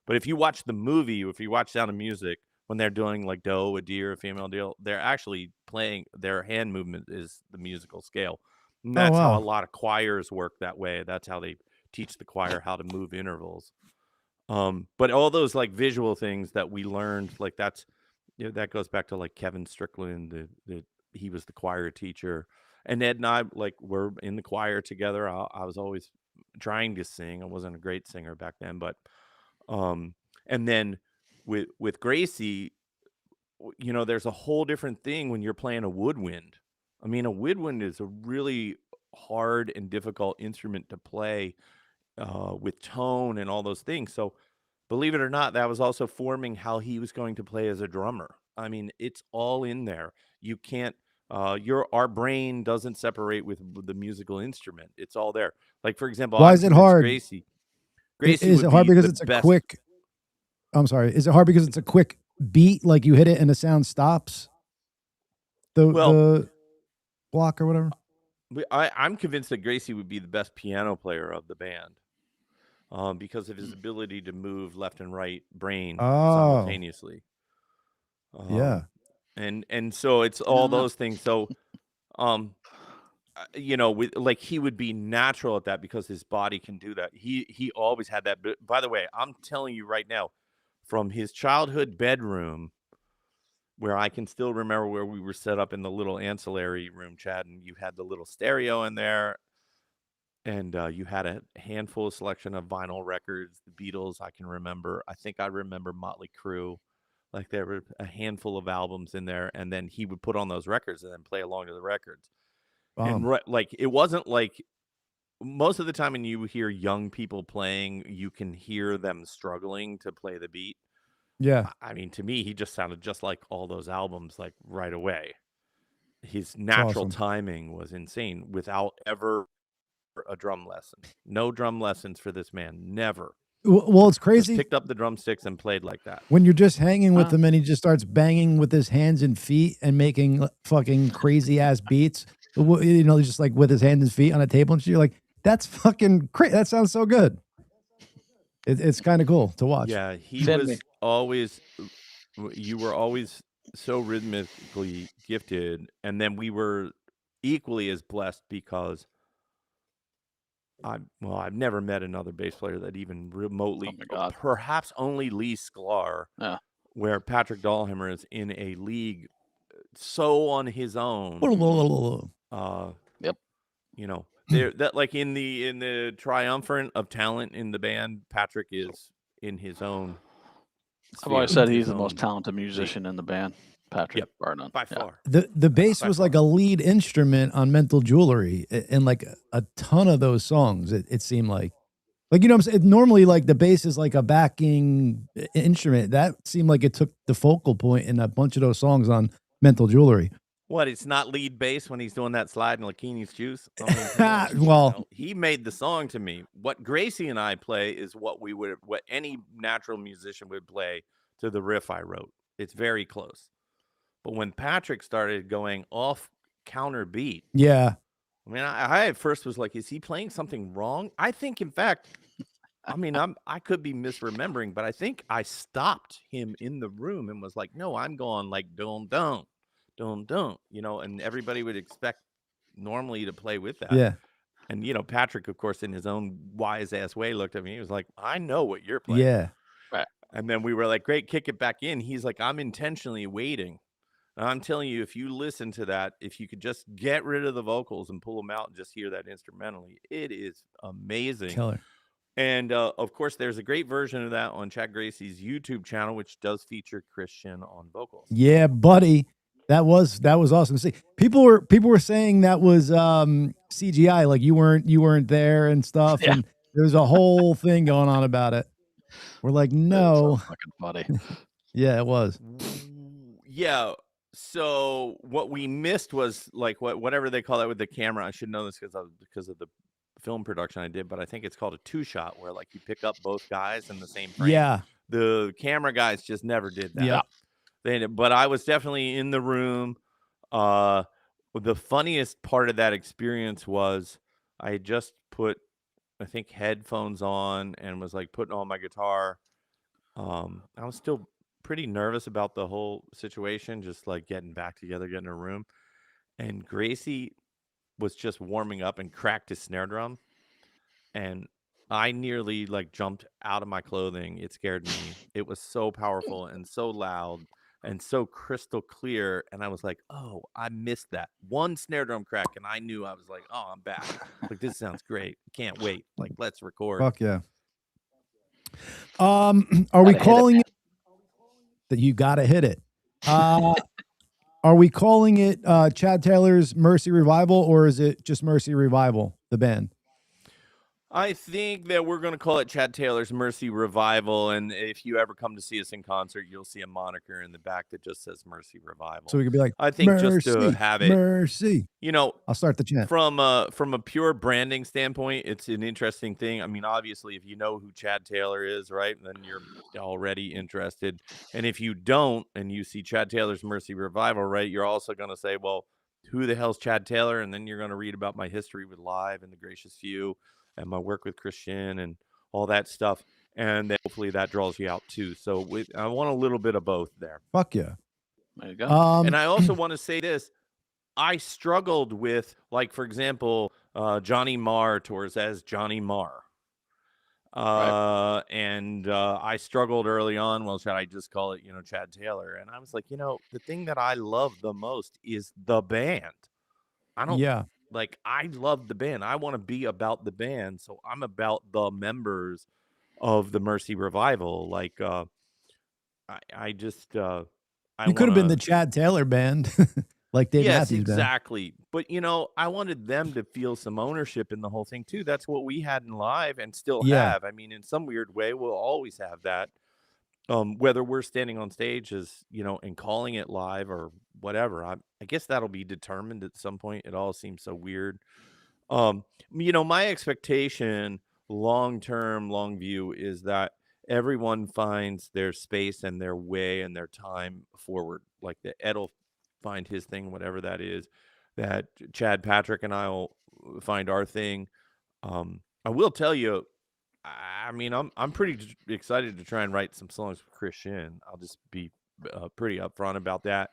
D: But if you watch the movie, if you watch Sound of Music, when they're doing like doe, a deer, a female deer, they're actually playing, their hand movement is the musical scale. And that's how a lot of choirs work that way. That's how they teach the choir how to move intervals. But all those like visual things that we learned, like that goes back to like Kevin Strickland, he was the choir teacher, and Ed and I were in the choir together. I was always trying to sing. I wasn't a great singer back then, but and then with Gracey, there's a whole different thing when you're playing a woodwind. I mean, a woodwind is a really hard and difficult instrument to play with tone and all those things. So believe it or not, that was also forming how he was going to play as a drummer. I mean, it's all in there. You can't, our brain doesn't separate with the musical instrument. It's all there. Like, for example,
A: why is it hard?
D: Gracey
A: is it hard because it's a quick, I'm sorry. Is it hard because it's a quick beat? Like you hit it and the sound stops? The block or whatever?
D: I'm convinced that Gracey would be the best piano player of the band. Because of his ability to move left and right brain simultaneously.
A: Yeah.
D: And so it's all those things. So, he would be natural at that because his body can do that. He always had that. But by the way, I'm telling you right now, from his childhood bedroom, where I can still remember where we were set up in the little ancillary room, Chad, and you had the little stereo in there. And you had a handful of selection of vinyl records, the Beatles, I can remember. I think I remember Motley Crue. Like, there were a handful of albums in there, and then he would put on those records and then play along to the records. And it wasn't like, most of the time when you hear young people playing, you can hear them struggling to play the beat.
A: Yeah.
D: I mean, to me, he just sounded just like all those albums, like, right away. His natural timing was insane without ever a drum lesson. No drum lessons for this man. Never.
A: Well, it's crazy.
D: Just picked up the drumsticks and played like that.
A: When you're just hanging with him and he just starts banging with his hands and feet and making fucking crazy ass beats, just like with his hands and feet on a table and shit, you're like, that's fucking crazy. That sounds so good. It's kind of cool to watch.
D: Yeah, you were always so rhythmically gifted, and then we were equally as blessed because I've never met another bass player that even remotely, perhaps only Lee Sklar, where Patrick Dahlheimer is in a league so on his own.
B: Yep.
D: That like in the triumvirate of talent in the band, Patrick is in his own.
B: I've always said he's the most talented musician in the band. Patrick, bar none.
D: By far.
A: The bass was like a lead instrument on Mental Jewelry, and like a ton of those songs. It seemed like what I'm saying. Normally, like the bass is like a backing instrument. That seemed like it took the focal point in a bunch of those songs on Mental Jewelry.
D: What? It's not lead bass when he's doing that slide in Lakini's Juice. He made the song to me. What Gracey and I play is what any natural musician would play to the riff I wrote. It's very close. But when Patrick started going off counter beat.
A: Yeah.
D: I mean, I at first was like, is he playing something wrong? I think, in fact, I mean, I could be misremembering, but I think I stopped him in the room and was like, no, I'm going like don't, and everybody would expect normally to play with that.
A: Yeah.
D: And Patrick, of course, in his own wise ass way, looked at me. He was like, I know what you're playing.
A: Yeah.
B: Right.
D: And then we were like, great, kick it back in. He's like, I'm intentionally waiting. And I'm telling you, if you listen to that, if you could just get rid of the vocals and pull them out and just hear that instrumentally, it is amazing.
A: Killer.
D: And of course, there's a great version of that on Chad Gracey's YouTube channel, which does feature Christian on vocals.
A: Yeah, buddy. That was awesome to see. People were saying that was CGI, like you weren't there and stuff.
B: Yeah.
A: And there was a whole thing going on about it. We're like, no.
B: So fucking funny.
A: Yeah, it was.
D: Yeah. So what we missed was like whatever they call that with the camera. I should know this because of the film production I did, but I think it's called a 2-shot, where like you pick up both guys in the same frame.
A: Yeah.
D: The camera guys just never did that.
A: Yeah.
D: But I was definitely in the room. The funniest part of that experience was I had just put, I think, headphones on and was like putting on my guitar. I was still pretty nervous about the whole situation, just like getting back together, getting in a room. And Gracey was just warming up and cracked his snare drum. And I nearly like jumped out of my clothing. It scared me. It was so powerful and so loud and so crystal clear. And I was like, oh, I missed that one snare drum crack. And I knew, I was like, oh, I'm back. Like, this sounds great. Can't wait. Like, let's record.
A: Fuck yeah. Are we calling it that you gotta hit it? Are we calling it Chad Taylor's Mercy Revival, or is it just Mercy Revival, the band?
D: I think that we're going to call it Chad Taylor's Mercy Revival. And if you ever come to see us in concert, you'll see a moniker in the back that just says Mercy Revival.
A: So we could be like,
D: I think
A: Mercy,
D: just to have it,
A: Mercy.
D: I'll
A: start the chant.
D: From a pure branding standpoint, it's an interesting thing. I mean, obviously, if you know who Chad Taylor is, right, then you're already interested. And if you don't, and you see Chad Taylor's Mercy Revival, right, you're also going to say, well, who the hell's Chad Taylor? And then you're going to read about my history with Live and the Gracious Few and my work with Christian and all that stuff. And then hopefully that draws you out too. So I want a little bit of both there.
A: Fuck yeah.
B: There you go.
D: And I also want to say this. I struggled with, like, for example, Johnny Marr tours as Johnny Marr.
B: Right.
D: And I struggled early on. Well, should I just call it, Chad Taylor? And I was like, the thing that I love the most is the band. I love the band. I want to be about the band. So I'm about the members of the Mercy Revival. Like, I just,
A: you could have been the Chad Taylor band, like Dave Matthews Band.
D: Exactly. But, I wanted them to feel some ownership in the whole thing too. That's what we had in Live and still have. I mean, in some weird way, we'll always have that. Whether we're standing on stage as, and calling it Live or whatever, I guess that'll be determined at some point. It all seems so weird. My expectation, long-term, long view, is that everyone finds their space and their way and their time forward. Like that Ed will find his thing, whatever that is, that Chad, Patrick, and I will find our thing. I will tell you, I mean, I'm pretty excited to try and write some songs with Christian. I'll just be pretty upfront about that.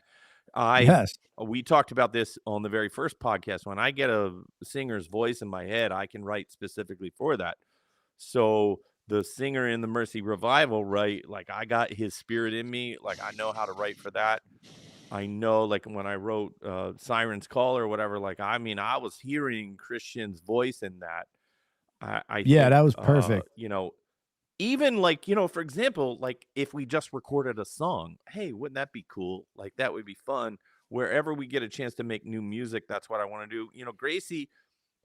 D: We talked about this on the very first podcast. When I get a singer's voice in my head, I can write specifically for that. So the singer in the Mercy Revival, right? Like, I got his spirit in me. Like, I know how to write for that. I know, like, when I wrote Siren's Call or whatever, like, I mean, I was hearing Christian's voice in that. I think,
A: that was perfect.
D: Even like, for example, like if we just recorded a song, hey, wouldn't that be cool? Like, that would be fun. Wherever we get a chance to make new music, that's what I want to do. Gracey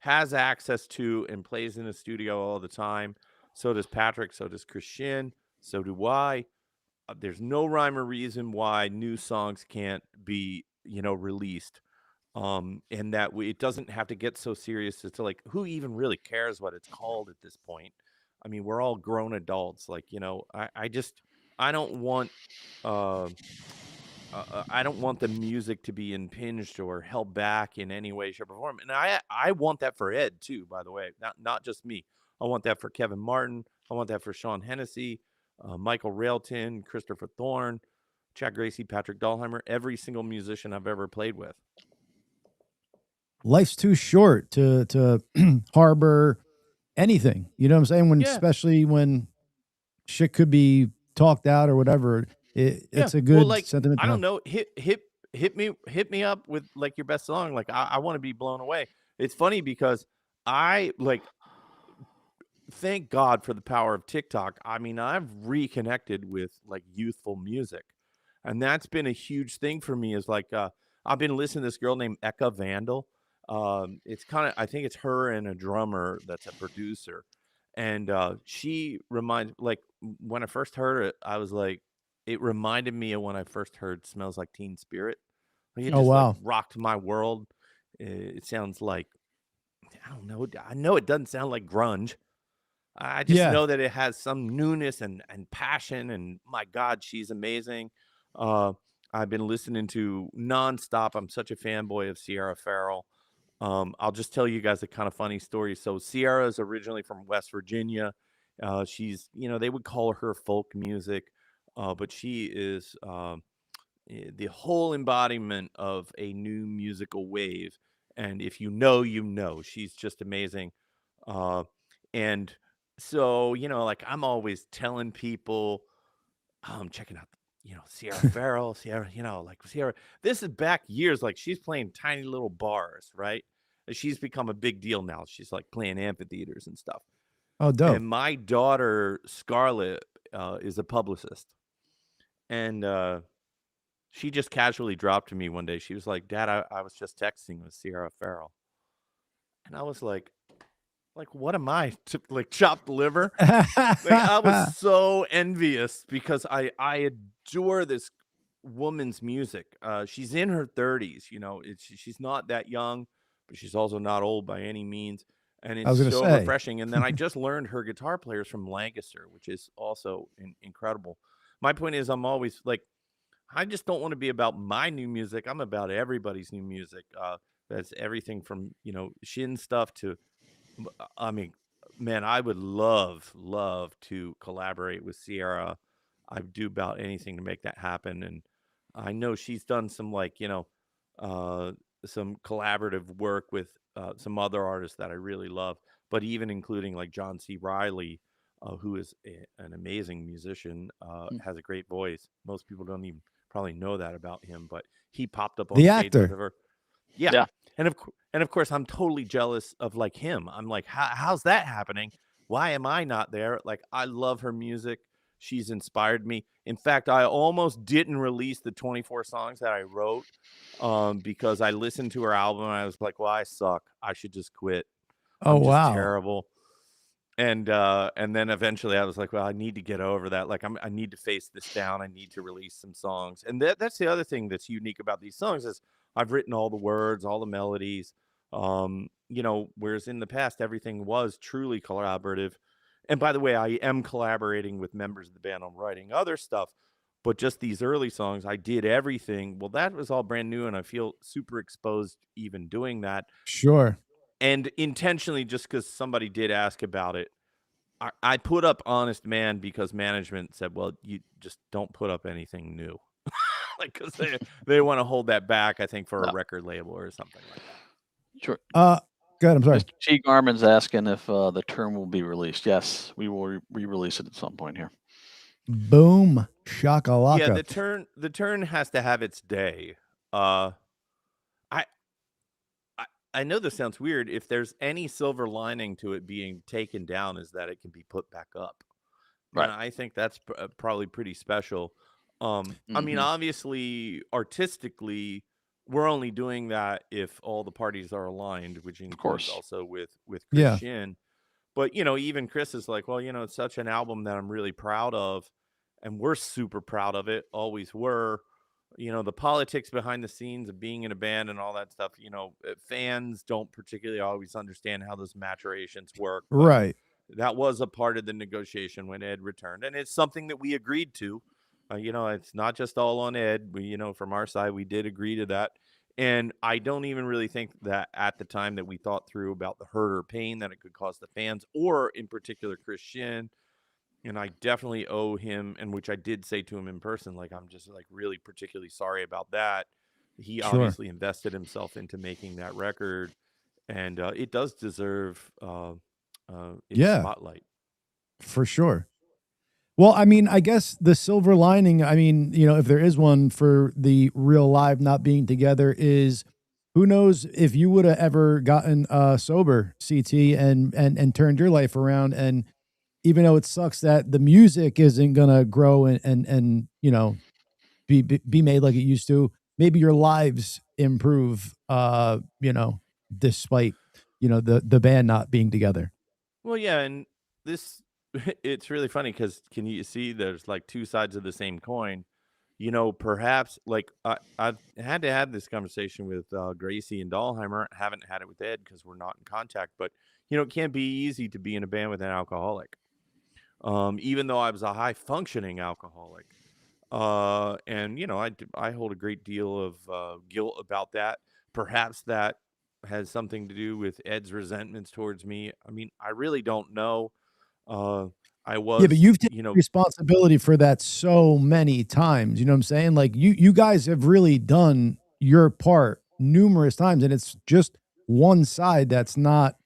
D: has access to and plays in the studio all the time. So does Patrick. So does Christian. So do I. There's no rhyme or reason why new songs can't be, released. And that it doesn't have to get so serious as to, like, who even really cares what it's called at this point? I mean, we're all grown adults. Like, I don't want I don't want the music to be impinged or held back in any way, shape, or form. And I want that for Ed too, by the way, not just me. I want that for Kevin Martin. I want that for Sean Hennessy, Michael Railton, Christopher Thorne, Chad Gracey, Patrick Dahlheimer, every single musician I've ever played with.
A: Life's too short to harbor anything. You know what I'm saying? When especially when shit could be talked out or whatever. It's a good sentiment.
D: I don't know. Hit me up with like your best song. Like I want to be blown away. It's funny because I like thank God for the power of TikTok. I mean, I've reconnected with like youthful music. And that's been a huge thing for me is like I've been listening to this girl named Eka Vandal. It's kind of I think it's her and a drummer that's a producer. And she reminds like when I first heard it, I was like, it reminded me of when I first heard Smells Like Teen Spirit. Like, it just like rocked my world. It sounds like I don't know. I know it doesn't sound like grunge. I just know that it has some newness and passion. And my God, she's amazing. I've been listening to nonstop. I'm such a fanboy of Sierra Farrell. I'll just tell you guys a kind of funny story. So Sierra is originally from West Virginia. She's, they would call her folk music, but she is the whole embodiment of a new musical wave. And if you know, she's just amazing. And so, like I'm always telling people, checking out, Sierra Farrell, Sierra, Sierra. This is back years, like she's playing tiny little bars, right? She's become a big deal now. She's like playing amphitheaters and stuff.
A: Oh, dope.
D: And my daughter, Scarlett, is a publicist. And she just casually dropped to me one day. She was like, Dad, I was just texting with Sierra Farrell. And I was like, what am I? Like chopped liver? Like, I was so envious because I adore this woman's music. She's in her 30s, she's not that young, but she's also not old by any means. And it's so refreshing. And then I just learned her guitar players from Lancaster, which is also incredible. My point is I'm always like, I just don't want to be about my new music. I'm about everybody's new music. That's everything from, Shin stuff to, I mean, man, I would love to collaborate with Sierra. I'd do about anything to make that happen. And I know she's done some some collaborative work with some other artists that I really love, but even including like John C. Reilly, who is an amazing musician, has a great voice. Most people don't even probably know that about him, but he popped up on
A: the
D: stage
A: actor.
D: with her. Yeah. And of course, I'm totally jealous of like him. I'm like, how's that happening? Why am I not there? Like, I love her music. She's inspired me. In fact, I almost didn't release the 24 songs that I wrote because I listened to her album and I was like, well, I suck. I should just quit. I'm just terrible. And then eventually I was like, well, I need to get over that. Like, I need to face this down. I need to release some songs. And that's the other thing that's unique about these songs is I've written all the words, all the melodies, whereas in the past, everything was truly collaborative. And by the way, I am collaborating with members of the band on writing other stuff, but just these early songs, I did everything. Well, that was all brand new, and I feel super exposed even doing that.
A: Sure.
D: And intentionally, just because somebody did ask about it, I put up Honest Man because management said, well, you just don't put up anything new. Like, because they want to hold that back, I think, for a record label or something like that.
B: Sure.
A: Go ahead. I'm sorry.
B: Mr. G. Garman's asking if the term will be released. Yes, we will re-release it at some point here.
A: Boom, shakalaka.
D: Yeah, the turn has to have its day. I know this sounds weird. If there's any silver lining to it being taken down, is that it can be put back up. Right. And I think that's probably pretty special. I mean, obviously, artistically, we're only doing that if all the parties are aligned, which includes also with Chris Shin. But, even Chris is like, well, it's such an album that I'm really proud of, and we're super proud of it, always were. The politics behind the scenes of being in a band and all that stuff, fans don't particularly always understand how those maturations work.
A: Right.
D: That was a part of the negotiation when Ed returned, and it's something that we agreed to. it's not just all on Ed. We, from our side, we did agree to that. And I don't even really think that at the time that we thought through about the hurt or pain that it could cause the fans, or in particular Chris Shin. And I definitely owe him, and which I did say to him in person, like, I'm just like really particularly sorry about that. He
A: Sure.
D: obviously invested himself into making that record, and it does deserve its spotlight.
A: For sure. Well, I mean, I guess the silver lining, I mean, if there is one for the real live not being together, is who knows if you would have ever gotten sober, CT, and turned your life around. And even though it sucks that the music isn't gonna grow and be made like it used to, maybe your lives improve, despite the band not being together.
D: Well, yeah, and this it's really funny because can you see there's like two sides of the same coin. Perhaps like I've had to have this conversation with Gracey and Dahlheimer. Haven't had it with Ed because we're not in contact. But it can't be easy to be in a band with an alcoholic. Even though I was a high functioning alcoholic, and I hold a great deal of guilt about that. Perhaps that has something to do with Ed's resentments towards me. I mean, I really don't know. I was,
A: Yeah, but you've taken responsibility for that so many times. You know what I'm saying? Like you guys have really done your part numerous times, and it's just one side that's not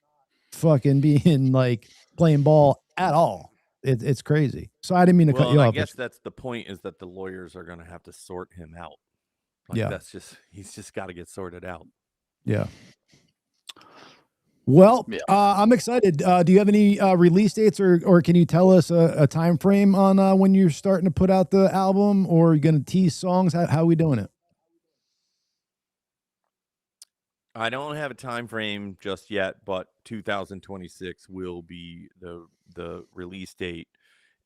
A: fucking being like playing ball at all. It's crazy. So I didn't mean to cut you off.
D: I guess that's the point, is that the lawyers are going to have to sort him out. Like he's just got to get sorted out.
A: Yeah. Well, I'm excited. Do you have any release dates, or can you tell us a time frame on when you're starting to put out the album, or are you going to tease songs? How are we doing it?
D: I don't have a time frame just yet, but 2026 will be the release date.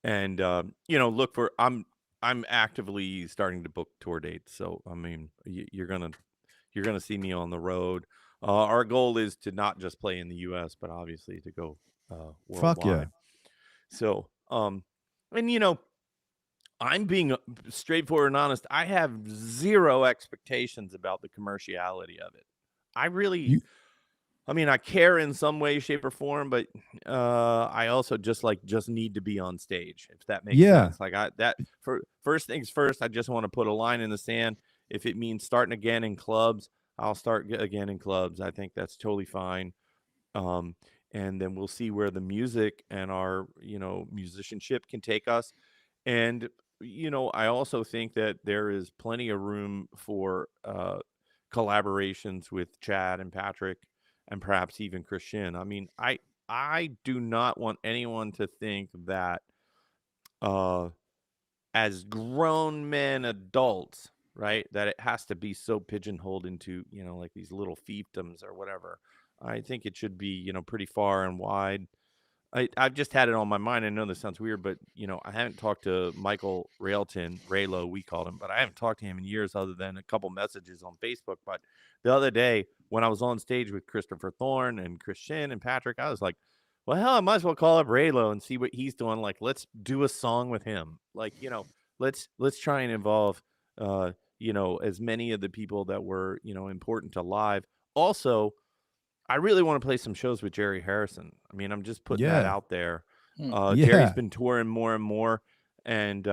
D: And look for I'm actively starting to book tour dates. So I mean, you're gonna see me on the road. Our goal is to not just play in the U.S., but obviously to go worldwide.
A: Fuck yeah.
D: So and I'm being straightforward and honest. I have zero expectations about the commerciality of it. I really, I mean, I care in some way, shape, or form, but I also just need to be on stage, if that makes sense. Like first things first, I just want to put a line in the sand. If it means starting again in clubs, I'll start again in clubs. I think that's totally fine. And then we'll see where the music and our, musicianship can take us. And, I also think that there is plenty of room for collaborations with Chad and Patrick, and perhaps even Christian. I mean, I do not want anyone to think that as grown men adults, right, that it has to be so pigeonholed into, like these little fiefdoms or whatever. I think it should be, pretty far and wide. I've just had it on my mind. I know this sounds weird, but I haven't talked to Michael Railton, Raylo, we called him, but I haven't talked to him in years other than a couple messages on Facebook. But the other day when I was on stage with Christopher Thorne and Christian and Patrick, I was like, well, hell, I might as well call up Raylo and see what he's doing. Like, let's do a song with him. Like, let's try and involve, as many of the people that were, important to live. Also, I really want to play some shows with Jerry Harrison. I mean, I'm just putting that out there. Jerry's been touring more and more, and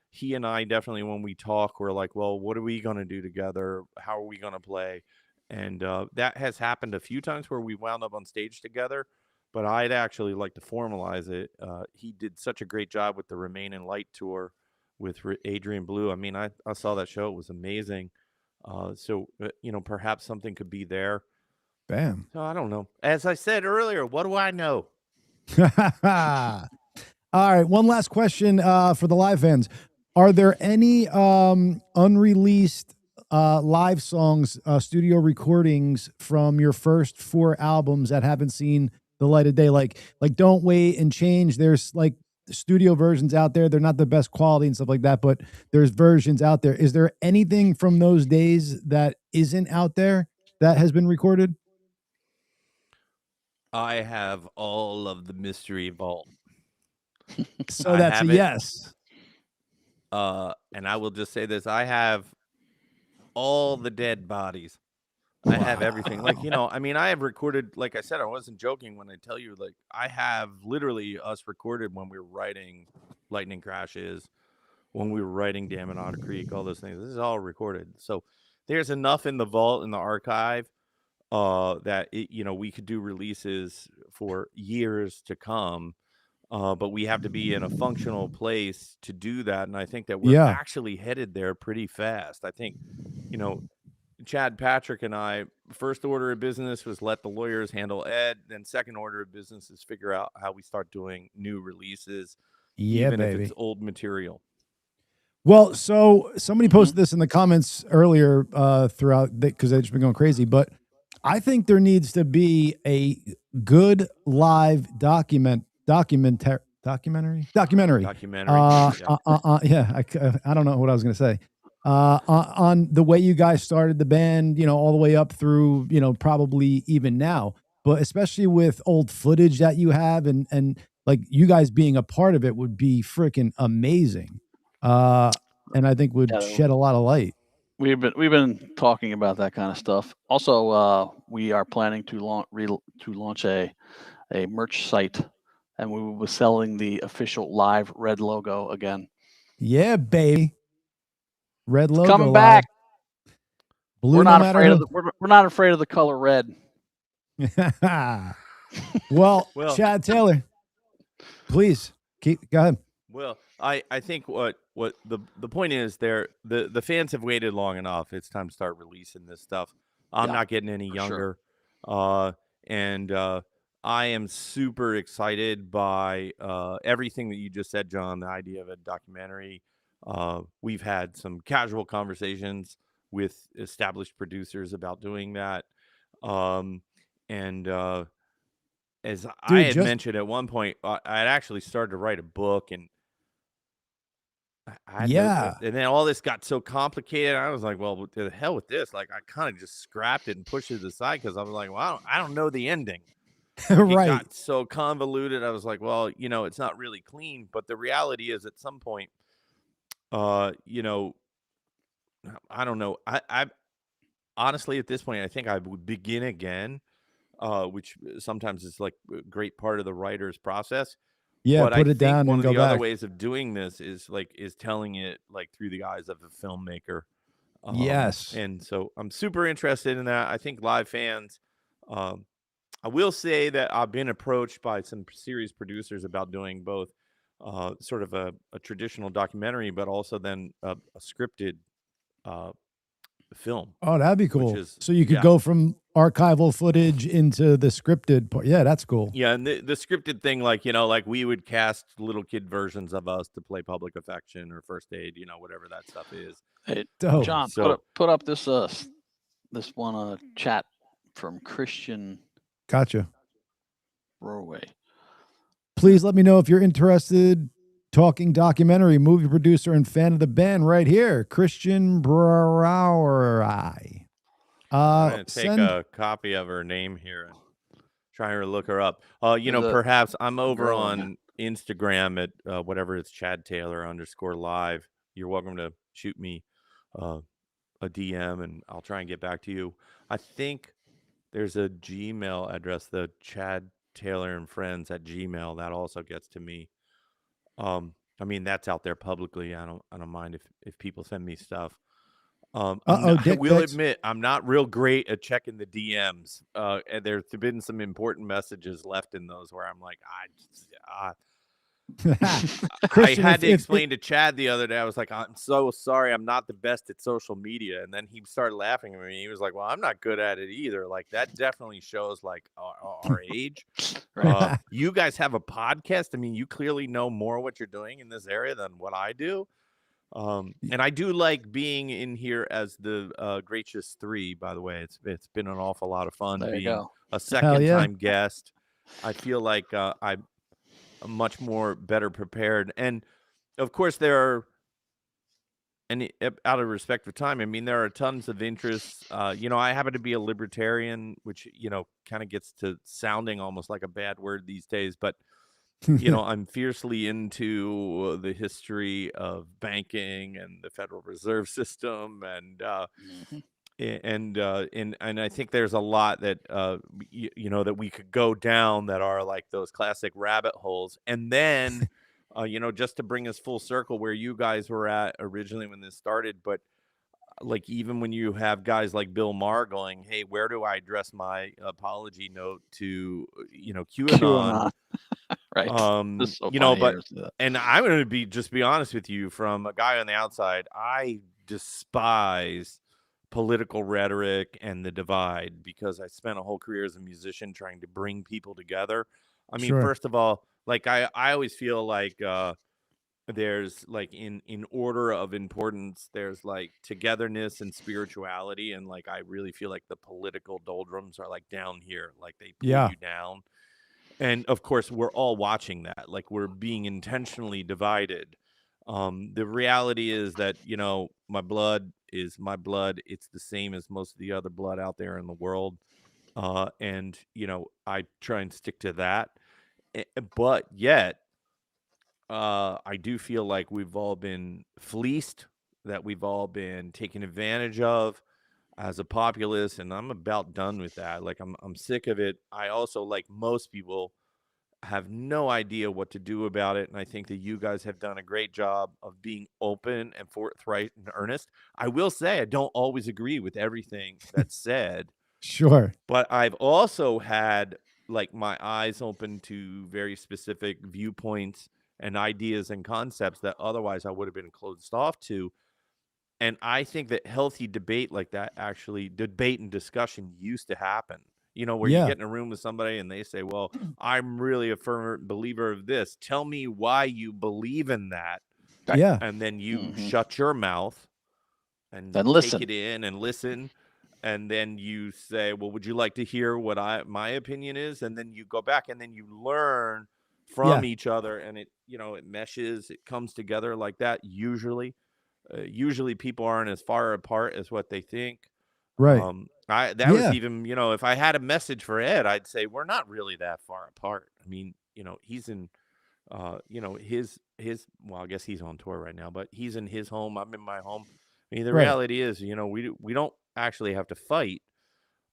D: he and I definitely, when we talk, we're like, well, what are we going to do together? How are we going to play? And that has happened a few times where we wound up on stage together, but I'd actually like to formalize it. He did such a great job with the Remain in Light tour with Adrian Blue. I mean, I saw that show. It was amazing. So, perhaps something could be there.
A: Bam.
D: So I don't know. As I said earlier, what do I know?
A: All right. One last question for the live fans. Are there any unreleased live songs, studio recordings from your first 4 albums that haven't seen the light of day? Like Don't Wait and Change. There's like studio versions out there. They're not the best quality and stuff like that, but there's versions out there. Is there anything from those days that isn't out there that has been recorded?
D: I have all of the Mystery Vault.
A: So that's a yes.
D: And I will just say this: I have all the dead bodies. I have everything. Like, I mean, I have recorded, like I said, I wasn't joking when I tell you, like, I have literally us recorded when we were writing Lightning Crashes, when we were writing Damn It Otter Creek, all those things. This is all recorded. So there's enough in the vault, in the archive, that, we could do releases for years to come. But we have to be in a functional place to do that. And I think that we're actually headed there pretty fast. I think, Chad, Patrick, and I, first order of business was let the lawyers handle Ed. Then second order of business is figure out how we start doing new releases, even if it's old material.
A: Well, so somebody posted this in the comments earlier throughout, because they've just been going crazy. But I think there needs to be a good live documentary. Yeah, I don't know what I was going to say. On the way you guys started the band, all the way up through, probably even now, but especially with old footage that you have, and like you guys being a part of it would be freaking amazing. And I think would shed a lot of light.
B: We've been talking about that kind of stuff. Also, we are planning to launch a merch site, and we will be selling the official live red logo again.
A: Yeah, baby. Red logo
B: coming back.
A: Blue,
B: we're not afraid of we're not afraid of the color red.
A: well, Chad Taylor, please go ahead.
D: Well, I think what the point is there, the fans have waited long enough. It's time to start releasing this stuff. I'm not getting any younger. Sure. And I am super excited by everything that you just said, John, the idea of a documentary. We've had some casual conversations with established producers about doing that. As I had mentioned at one point, I had actually started to write a book, and and then all this got so complicated. I was like, well, to the hell with this. Like, I kind of just scrapped it and pushed it aside because I was like, well, I don't know the ending. Right. It got so convoluted. I was like, well, it's not really clean. But the reality is, at some point, I don't know. I honestly, at this point, I think I would begin again, which sometimes is like a great part of the writer's process.
A: Yeah,
D: but
A: put it down
D: one
A: and
D: of
A: go
D: the
A: back.
D: other ways of doing this is telling it like through the eyes of a filmmaker.
A: Yes.
D: And so I'm super interested in that. I think live fans, I will say that I've been approached by some series producers about doing both sort of a traditional documentary, but also then a scripted film.
A: Oh, that'd be cool. So you could go from archival footage into the scripted part. Yeah, that's cool.
D: Yeah, and the scripted thing, like we would cast little kid versions of us to play Public Affection or First Aid, whatever that stuff is.
B: Hey, John, put up this one chat from Christian.
A: Gotcha.
B: Roway.
A: Please let me know if you're interested. Talking documentary, movie producer, and fan of the band right here, Christian Brower.
D: I'm going to take a copy of her name here and try to look her up. Perhaps I'm over on Instagram at whatever it's Chad Taylor _live. You're welcome to shoot me a DM and I'll try and get back to you. I think there's a Gmail address, the Chad Taylor and Friends at Gmail. That also gets to me. I mean, that's out there publicly. I don't mind if people send me stuff. I will admit I'm not real great at checking the DMs. And there's been some important messages left in those where I'm like, I had to explain to Chad the other day. I was like, I'm so sorry. I'm not the best at social media. And then he started laughing at me. He was like, well, I'm not good at it either. Like, that definitely shoes like our age. Right. You guys have a podcast. I mean, you clearly know more what you're doing in this area than what I do. And I do like being in here as the Gracious 3, by the way. It's been an awful lot of fun being a second-time guest. I feel like I'm much more better prepared. And of course and out of respect for time, I mean, there are tons of interests. I happen to be a libertarian, which, kind of gets to sounding almost like a bad word these days, but I'm fiercely into the history of banking and the Federal Reserve System, and I think there's a lot that that we could go down that are like those classic rabbit holes. And then just to bring us full circle where you guys were at originally when this started, but like even when you have guys like Bill Maher going, hey, where do I address my apology note to QAnon?
B: Right. This is so
D: But and I'm going to just be honest with you, from a guy on the outside, I despise political rhetoric and the divide, because I spent a whole career as a musician trying to bring people together. I mean, first of all, like I always feel like there's like in order of importance, there's like togetherness and spirituality, and like I really feel like the political doldrums are like down here, like they pull you down. And of course, we're all watching that, like we're being intentionally divided. The reality is that, my blood is my blood. It's the same as most of the other blood out there in the world. And I try and stick to that. But yet, I do feel like we've all been fleeced, that we've all been taken advantage of as a populace, and I'm about done with that. Like I'm sick of it. I also, like most people, have no idea what to do about it, and I think that you guys have done a great job of being open and forthright and earnest. I will say I don't always agree with everything that's said.
A: Sure.
D: But I've also had like my eyes open to very specific viewpoints and ideas and concepts that otherwise I would have been closed off to. And I think that healthy debate like that, actually, debate and discussion used to happen. Where you get in a room with somebody and they say, well, I'm really a firm believer of this. Tell me why you believe in that.
A: Yeah.
D: And then you shut your mouth and
B: then
D: take it in and listen. And then you say, well, would you like to hear what my opinion is? And then you go back and then you learn from each other, and it meshes, it comes together like that. Usually people aren't as far apart as what they think.
A: Right.
D: Was even, if I had a message for Ed, I'd say we're not really that far apart. I mean, he's in, his, well, I guess he's on tour right now, but he's in his home. I'm in my home. I mean, the reality is, we don't actually have to fight.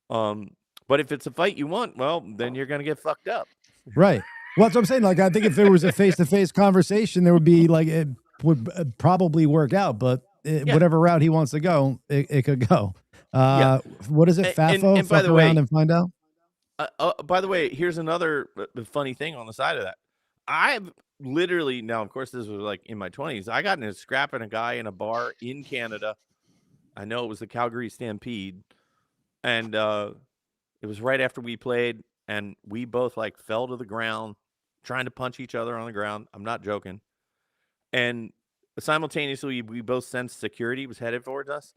D: But if it's a fight you want, well, then you're going to get fucked up.
A: Right. Well, that's what I'm saying. Like, I think if there was a face-to-face conversation, there would be like, it would probably work out, but whatever route he wants to go, it could go. What is it? FAFO?
D: And by the
A: way,
D: way,
A: and find out.
D: By the way, here's another funny thing on the side of that. I've literally, now, of course, this was like in my 20s. I got in a scrap and a guy in a bar in Canada. I know it was the Calgary Stampede. And it was right after we played. And we both like fell to the ground, trying to punch each other on the ground. I'm not joking. And simultaneously, we both sensed security was headed towards us.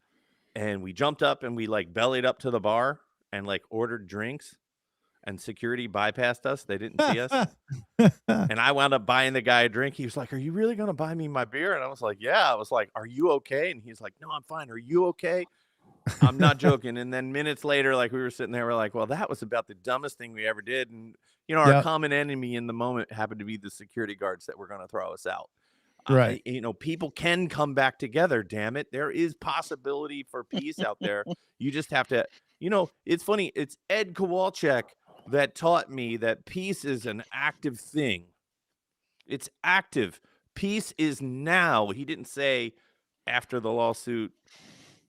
D: And we jumped up and we like bellied up to the bar and like ordered drinks. And security bypassed us. They didn't see us. And I wound up buying the guy a drink. He was like, are you really going to buy me my beer? And I was like, yeah. I was like, are you okay? And he's like, no, I'm fine. Are you okay? I'm not joking. And then minutes later, like we were sitting there, we're like, well, that was about the dumbest thing we ever did. And, our common enemy in the moment happened to be the security guards that were going to throw us out.
A: Right.
D: People can come back together. Damn it. There is possibility for peace out there. You just have to, it's funny. It's Ed Kowalczyk that taught me that peace is an active thing. It's active. Peace is now. He didn't say after the lawsuit,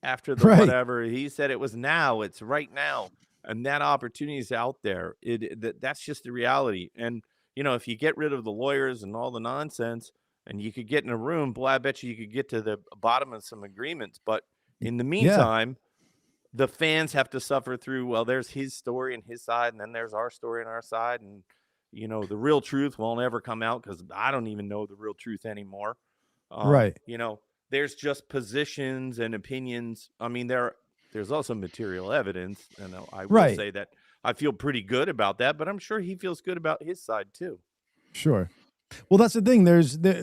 D: after the whatever. He said it was now. It's right now. And that opportunity is out there. That's just the reality. And, if you get rid of the lawyers and all the nonsense and you could get in a room, boy, I bet you could get to the bottom of some agreements. But in the meantime, the fans have to suffer through, well, there's his story and his side, and then there's our story and our side. And, the real truth won't ever come out because I don't even know the real truth anymore.
A: Right.
D: There's just positions and opinions. I mean, there's also material evidence. And I will say that I feel pretty good about that, but I'm sure he feels good about his side too.
A: Sure. Well, that's the thing.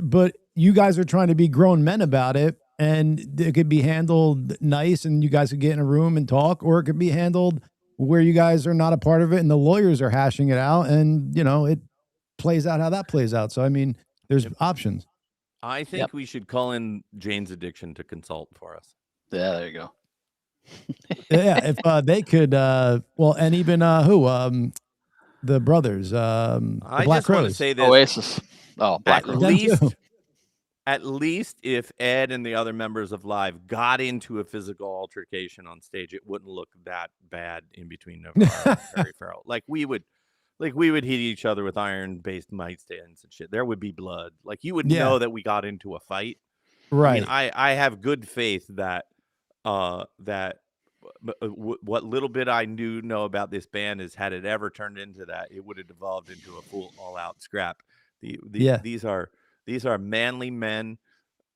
A: But you guys are trying to be grown men about it. And it could be handled nice and you guys could get in a room and talk, or it could be handled where you guys are not a part of it and the lawyers are hashing it out and, it plays out how that plays out. So I mean, there's options.
D: I think we should call in Jane's Addiction to consult for us.
B: Yeah, there you go.
A: Yeah, if they could, well, and even the brothers, the
D: I
A: Black
D: just want to
A: Crowes.
B: Oh,
D: say this.
B: Oasis. Oh, Black
D: At
B: Crowes.
D: least if Ed and the other members of Live got into a physical altercation on stage, it wouldn't look that bad in between Navarro and Perry Farrell. Like we would hit each other with iron-based mic stands and shit. There would be blood. Like you would know that we got into a fight.
A: Right.
D: I mean, I have good faith that what little bit I know about this band is, had it ever turned into that, it would have devolved into a full all-out scrap. These are manly men,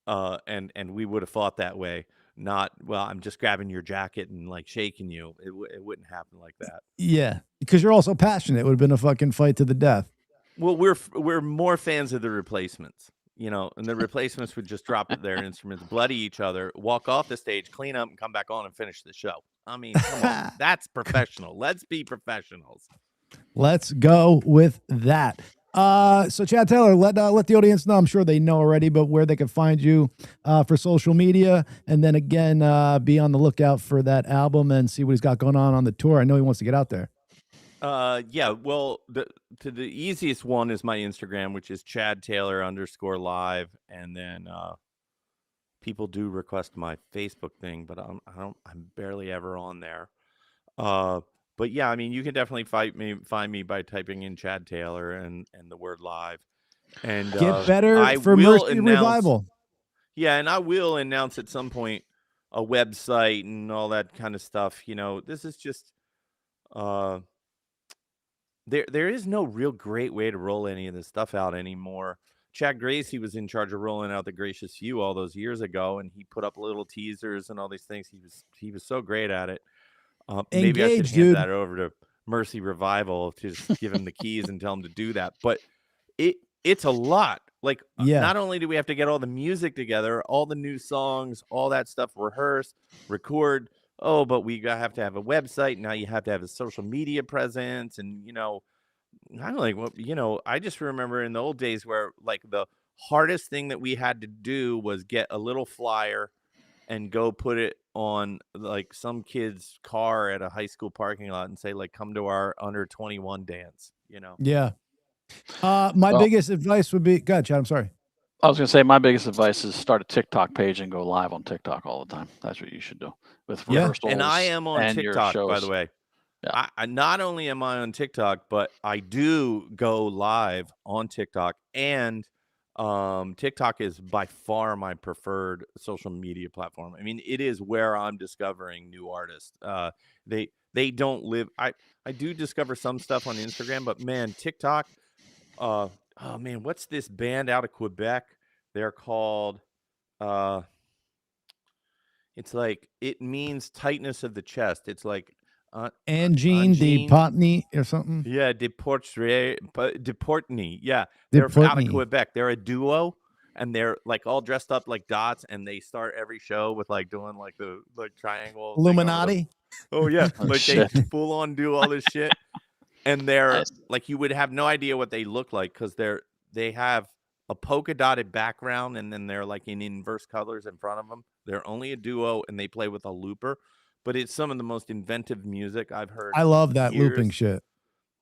D: and we would have fought that way. Not, well, I'm just grabbing your jacket and like shaking you. It wouldn't happen like that.
A: Yeah, because you're also passionate. It would have been a fucking fight to the death.
D: Well, we're more fans of the Replacements, you know, and the Replacements would just drop their instruments, bloody each other, walk off the stage, clean up, and come back on and finish the show. I mean, come on, that's professional. Let's be professionals.
A: Let's go with that. So Chad Taylor, let the audience know. I'm sure they know already, but where they can find you for social media, and then again, be on the lookout for that album and see what he's got going on the tour. I know he wants to get out there.
D: Yeah. Well, the easiest one is my Instagram, which is Chad Taylor _live, and then people do request my Facebook thing, but I'm barely ever on there. But yeah, I mean, you can definitely find me by typing in Chad Taylor and the word live. And
A: get better for Mercy Revival.
D: Yeah, and I will announce at some point a website and all that kind of stuff. You know, this is just there is no real great way to roll any of this stuff out anymore. Chad Gracey was in charge of rolling out the Gracious Few all those years ago, and he put up little teasers and all these things. He was so great at it. Maybe I should hand that over to Mercy Revival to just give him the keys and tell him to do that. But it's a lot. Like, not only do we have to get all the music together, all the new songs, all that stuff, rehearse, record. Oh, but we have to have a website. Now you have to have a social media presence. And, you know, kind of like, what, you know, I just remember in the old days where like the hardest thing that we had to do was get a little flyer and go put it on like some kid's car at a high school parking lot and say, like, come to our under 21 dance, you know?
A: Yeah. My biggest advice would be, go ahead, Chad, I'm sorry.
B: I was going to say, my biggest advice is start a TikTok page and go live on TikTok all the time. That's what you should do with rehearsals.
D: And I am on TikTok, by the way. Yeah. I not only am I on TikTok, but I do go live on TikTok, and TikTok is by far my preferred social media platform. I mean, it is where I'm discovering new artists. They don't live. I do discover some stuff on Instagram, but man, TikTok. Oh man, what's this band out of Quebec? They're called. It's like, it means tightness of the chest. It's like
A: Angine de Potney or something.
D: Yeah, de Portney. Yeah, they're out of Quebec. They're a duo, and they're like all dressed up like dots, and they start every show with like doing like the triangle
A: Illuminati.
D: Oh yeah, like they full on do all this shit, and they're like, you would have no idea what they look like because they have a polka dotted background, and then they're like in inverse colors in front of them. They're only a duo, and they play with a looper. But it's some of the most inventive music I've heard.
A: I love that looping shit.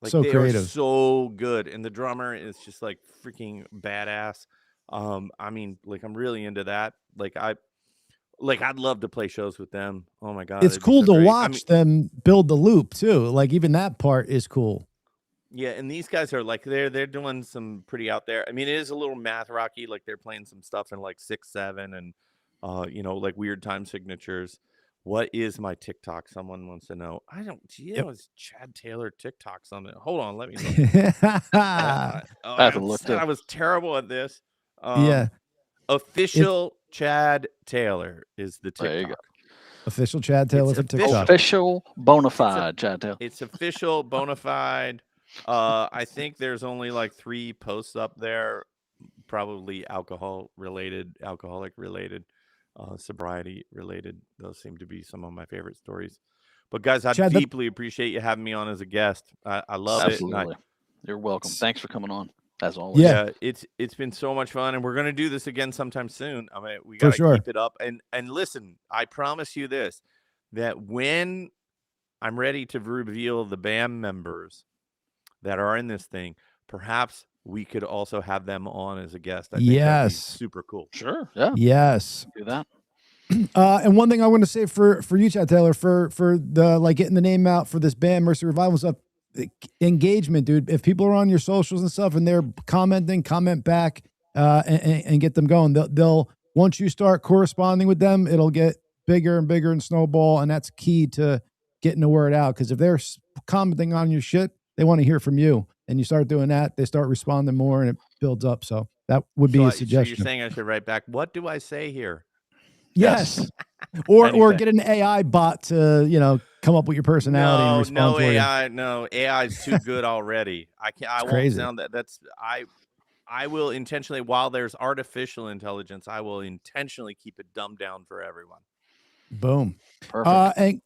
D: Like,
A: so
D: they
A: creative.
D: Are so good. And the drummer is just like freaking badass. I mean, like, I'm really into that. Like, I'd love to play shows with them. Oh my God.
A: It's cool to watch them build the loop too. Like, even that part is cool.
D: Yeah, and these guys are like, they're doing some pretty out there. I mean, it is a little math rocky. Like, they're playing some stuff in like 6/7 and you know, like weird time signatures. What is my TikTok? Someone wants to know. I don't. It's Chad Taylor TikTok something. Hold on, let me look. I was terrible at this. Official Chad Taylor is the TikTok.
B: There you go.
A: Official Chad Taylor for TikTok.
B: Official bona fide Chad Taylor.
D: It's official bona fide. I think there's only like 3 posts up there, probably alcoholic related. Sobriety related. Those seem to be some of my favorite stories. But guys, I deeply appreciate you having me on as a guest. I love it.
B: You're welcome. Thanks for coming on. as always.
D: Yeah, it's been so much fun, and we're gonna do this again sometime soon. I mean, we
A: For
D: gotta
A: sure.
D: keep it up. And listen, I promise you this, that when I'm ready to reveal the band members that are in this thing, perhaps we could also have them on as a guest. I think that'd be
A: Yes.
D: super cool.
B: Sure. Yeah.
A: Yes.
B: Do that.
A: And one thing I want to say for you, Chad Taylor, for the like getting the name out for this band, Mercy Revival stuff, engagement, dude. If people are on your socials and stuff and they're commenting, comment back, and get them going. They'll once you start corresponding with them, it'll get bigger and bigger and snowball, and that's key to getting the word out. Because if they're commenting on your shit, they want to hear from you, and you start doing that, they start responding more, and it builds up. So that would be a suggestion.
D: So you're saying I should write back? What do I say here?
A: Yes. or get an AI bot to, come up with your personality and respond
D: no
A: for
D: AI,
A: you.
D: No, AI is too good already. I won't sound that. I will intentionally, while there's artificial intelligence, I will intentionally keep it dumbed down for everyone.
A: Boom.
B: Perfect.
A: And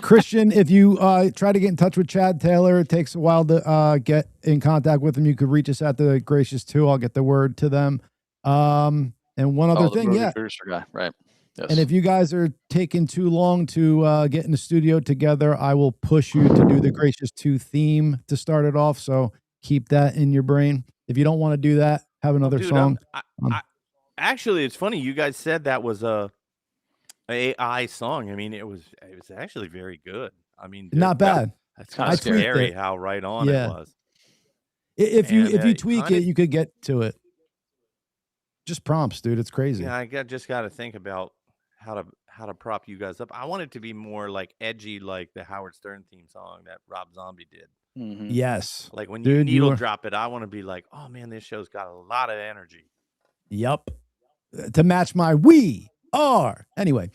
A: Christian, if you try to get in touch with Chad Taylor, it takes a while to get in contact with him. You could reach us at the Gracious 2. I'll get the word to them. And one other thing,
B: producer guy, right? Yes.
A: And if you guys are taking too long to get in the studio together, I will push you to do the Gracious 2 theme to start it off. So keep that in your brain. If you don't want to do that, have another song.
D: Actually, it's funny. You guys said that was a AI song. I mean, it was actually very good. I mean,
A: not bad.
D: That's kind of scary how right on it was.
A: If you tweak it, you could get to it. Just prompts, dude. It's crazy.
D: Yeah, I just got to think about how to prop you guys up. I want it to be more like edgy, like the Howard Stern theme song that Rob Zombie did.
B: Mm-hmm.
A: Yes.
D: Like when you needle drop it, I want to be like, oh man, this show's got a lot of energy.
A: Yep. To match my we are. Anyway.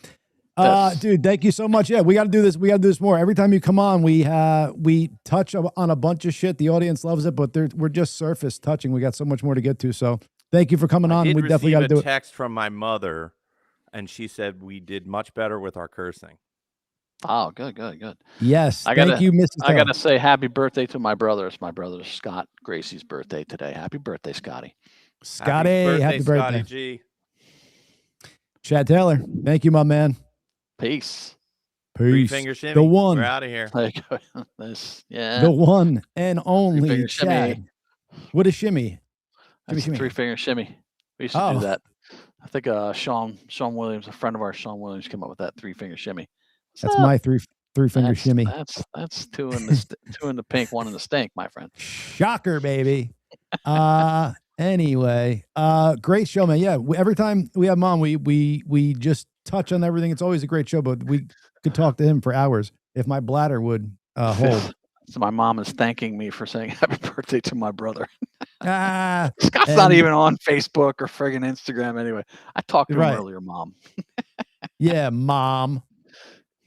A: Dude, thank you so much. Yeah, we got to do this. We got to do this more. Every time you come on, we touch on a bunch of shit. The audience loves it, but we're just surface touching. We got so much more to get to. So thank you for coming on. We definitely got to do it.
D: I text from my mother, and she said we did much better with our cursing.
B: Oh, good.
A: Yes, thank you, Mrs.
B: I got to say happy birthday to my brother. It's my brother Scott Gracey's birthday today. Happy birthday, Scotty.
A: Scotty, happy birthday.
D: Scotty G.
A: Chad Taylor, thank you, my man.
B: Peace.
D: Three finger shimmy.
A: The one.
D: We're out of here.
A: The one and only Chad.
B: Shimmy.
A: What is shimmy?
B: That's a 3-finger shimmy. We used to do that. I think Sean Williams, a friend of ours, Sean Williams, came up with that 3-finger shimmy.
A: That's my three-finger shimmy.
B: That's two in the pink, one in the stink, my friend.
A: Shocker, baby. Anyway, great show, man. Yeah, every time we have him on, we just touch on everything. It's always a great show, but we could talk to him for hours if my bladder would hold.
B: So my mom is thanking me for saying happy birthday to my brother.
A: Scott's
B: not even on Facebook or friggin' Instagram anyway. I talked to him earlier, Mom.
A: Yeah, Mom.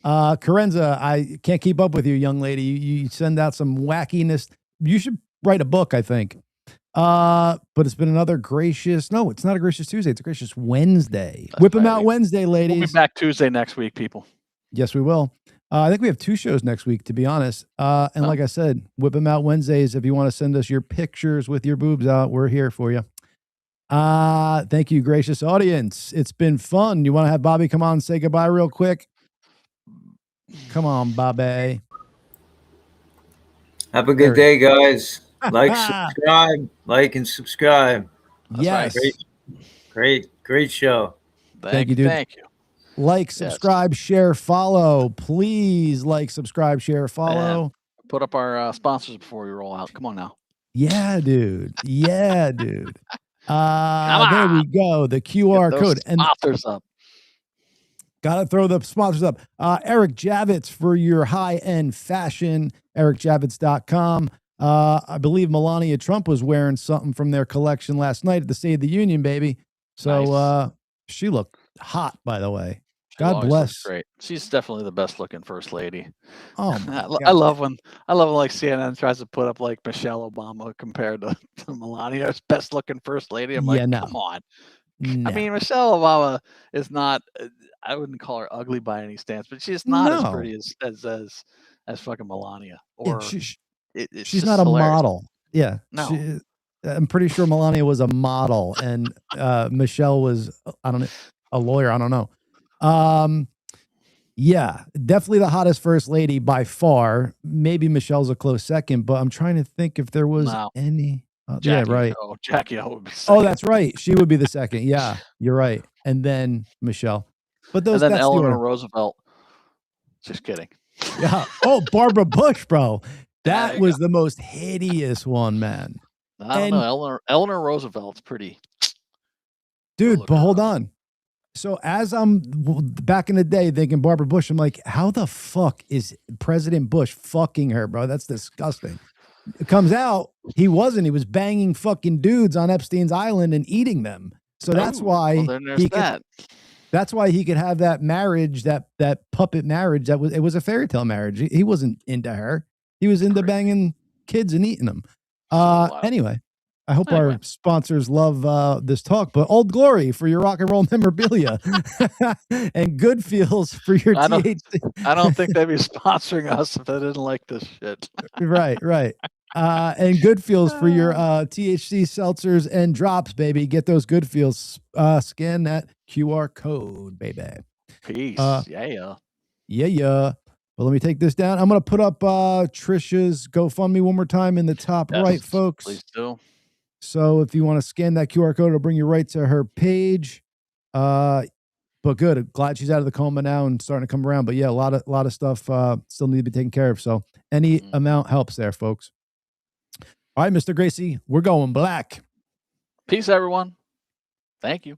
A: Carenza, I can't keep up with you, young lady. You send out some wackiness. You should write a book, I think. But it's been another gracious. No, it's not a Gracious Tuesday. It's a Gracious Wednesday. Whip them out Wednesday, ladies.
B: We'll be back Tuesday next week, people.
A: Yes, we will. I think we have 2 shows next week, to be honest. And like I said, Whip them out Wednesdays. If you want to send us your pictures with your boobs out, we're here for you. Thank you, gracious audience. It's been fun. You want to have Bobby come on and say goodbye real quick? Come on, Bobby.
E: Have a good day, guys. Subscribe, like and subscribe.
A: Yes.
E: Great show.
A: Thank you, dude.
B: Thank you.
A: Like, subscribe, share, follow. Please like, subscribe, share, follow.
B: Put up our sponsors before we roll out. Come on now.
A: Yeah, dude. There we go. The QR code.
B: Sponsors up.
A: Gotta throw the sponsors up. Eric Javits for your high-end fashion. EricJavits.com. I believe Melania Trump was wearing something from their collection last night at the State of the Union, baby. So she looked hot, by the way. God bless.
B: Great. She's definitely the best looking first lady.
A: Oh,
B: I love when like CNN tries to put up like Michelle Obama compared to Melania's best looking first lady. I'm like, come on. No. I mean, Michelle Obama is not. I wouldn't call her ugly by any stance, but she's not as pretty as fucking Melania. Or
A: she's not a model. Yeah.
B: No.
A: I'm pretty sure Melania was a model, and Michelle was, I don't know, a lawyer. I don't know. Yeah, definitely the hottest first lady by far. Maybe Michelle's a close second, but I'm trying to think if there was any. Yeah, right.
B: Oh, Jackie O would be second.
A: Oh, that's right. She would be the second. Yeah, you're right. And then Michelle. But those.
B: And then
A: that's
B: Eleanor Roosevelt. Just kidding.
A: Yeah. Oh, Barbara Bush, bro. That was the most hideous one, man.
B: I don't know. Eleanor Roosevelt's pretty.
A: Dude, but hold on. So as I'm back in the day thinking Barbara Bush, I'm like, how the fuck is President Bush fucking her, bro? That's disgusting. It comes out he wasn't. He was banging fucking dudes on Epstein's Island and eating them. So that's why that's why he could have that marriage, that puppet marriage. It was a fairy tale marriage. He wasn't into her. He was into banging kids and eating them. Anyway. I hope our sponsors love this talk, but Old Glory for your rock and roll memorabilia and Good Feels for your THC.
B: I don't think they'd be sponsoring us if they didn't like this shit.
A: Right. And Good Feels for your THC seltzers and drops, baby. Get those Good Feels. Scan that QR code, baby.
B: Peace.
A: Yeah. Well, let me take this down. I'm going to put up Trisha's GoFundMe one more time in the top right, folks.
B: Please do.
A: So if you want to scan that QR code, it'll bring you right to her page. But good. Glad she's out of the coma now and starting to come around. But yeah, a lot of stuff still need to be taken care of. So any amount helps there, folks. All right, Mr. Gracey, we're going black.
B: Peace, everyone. Thank you.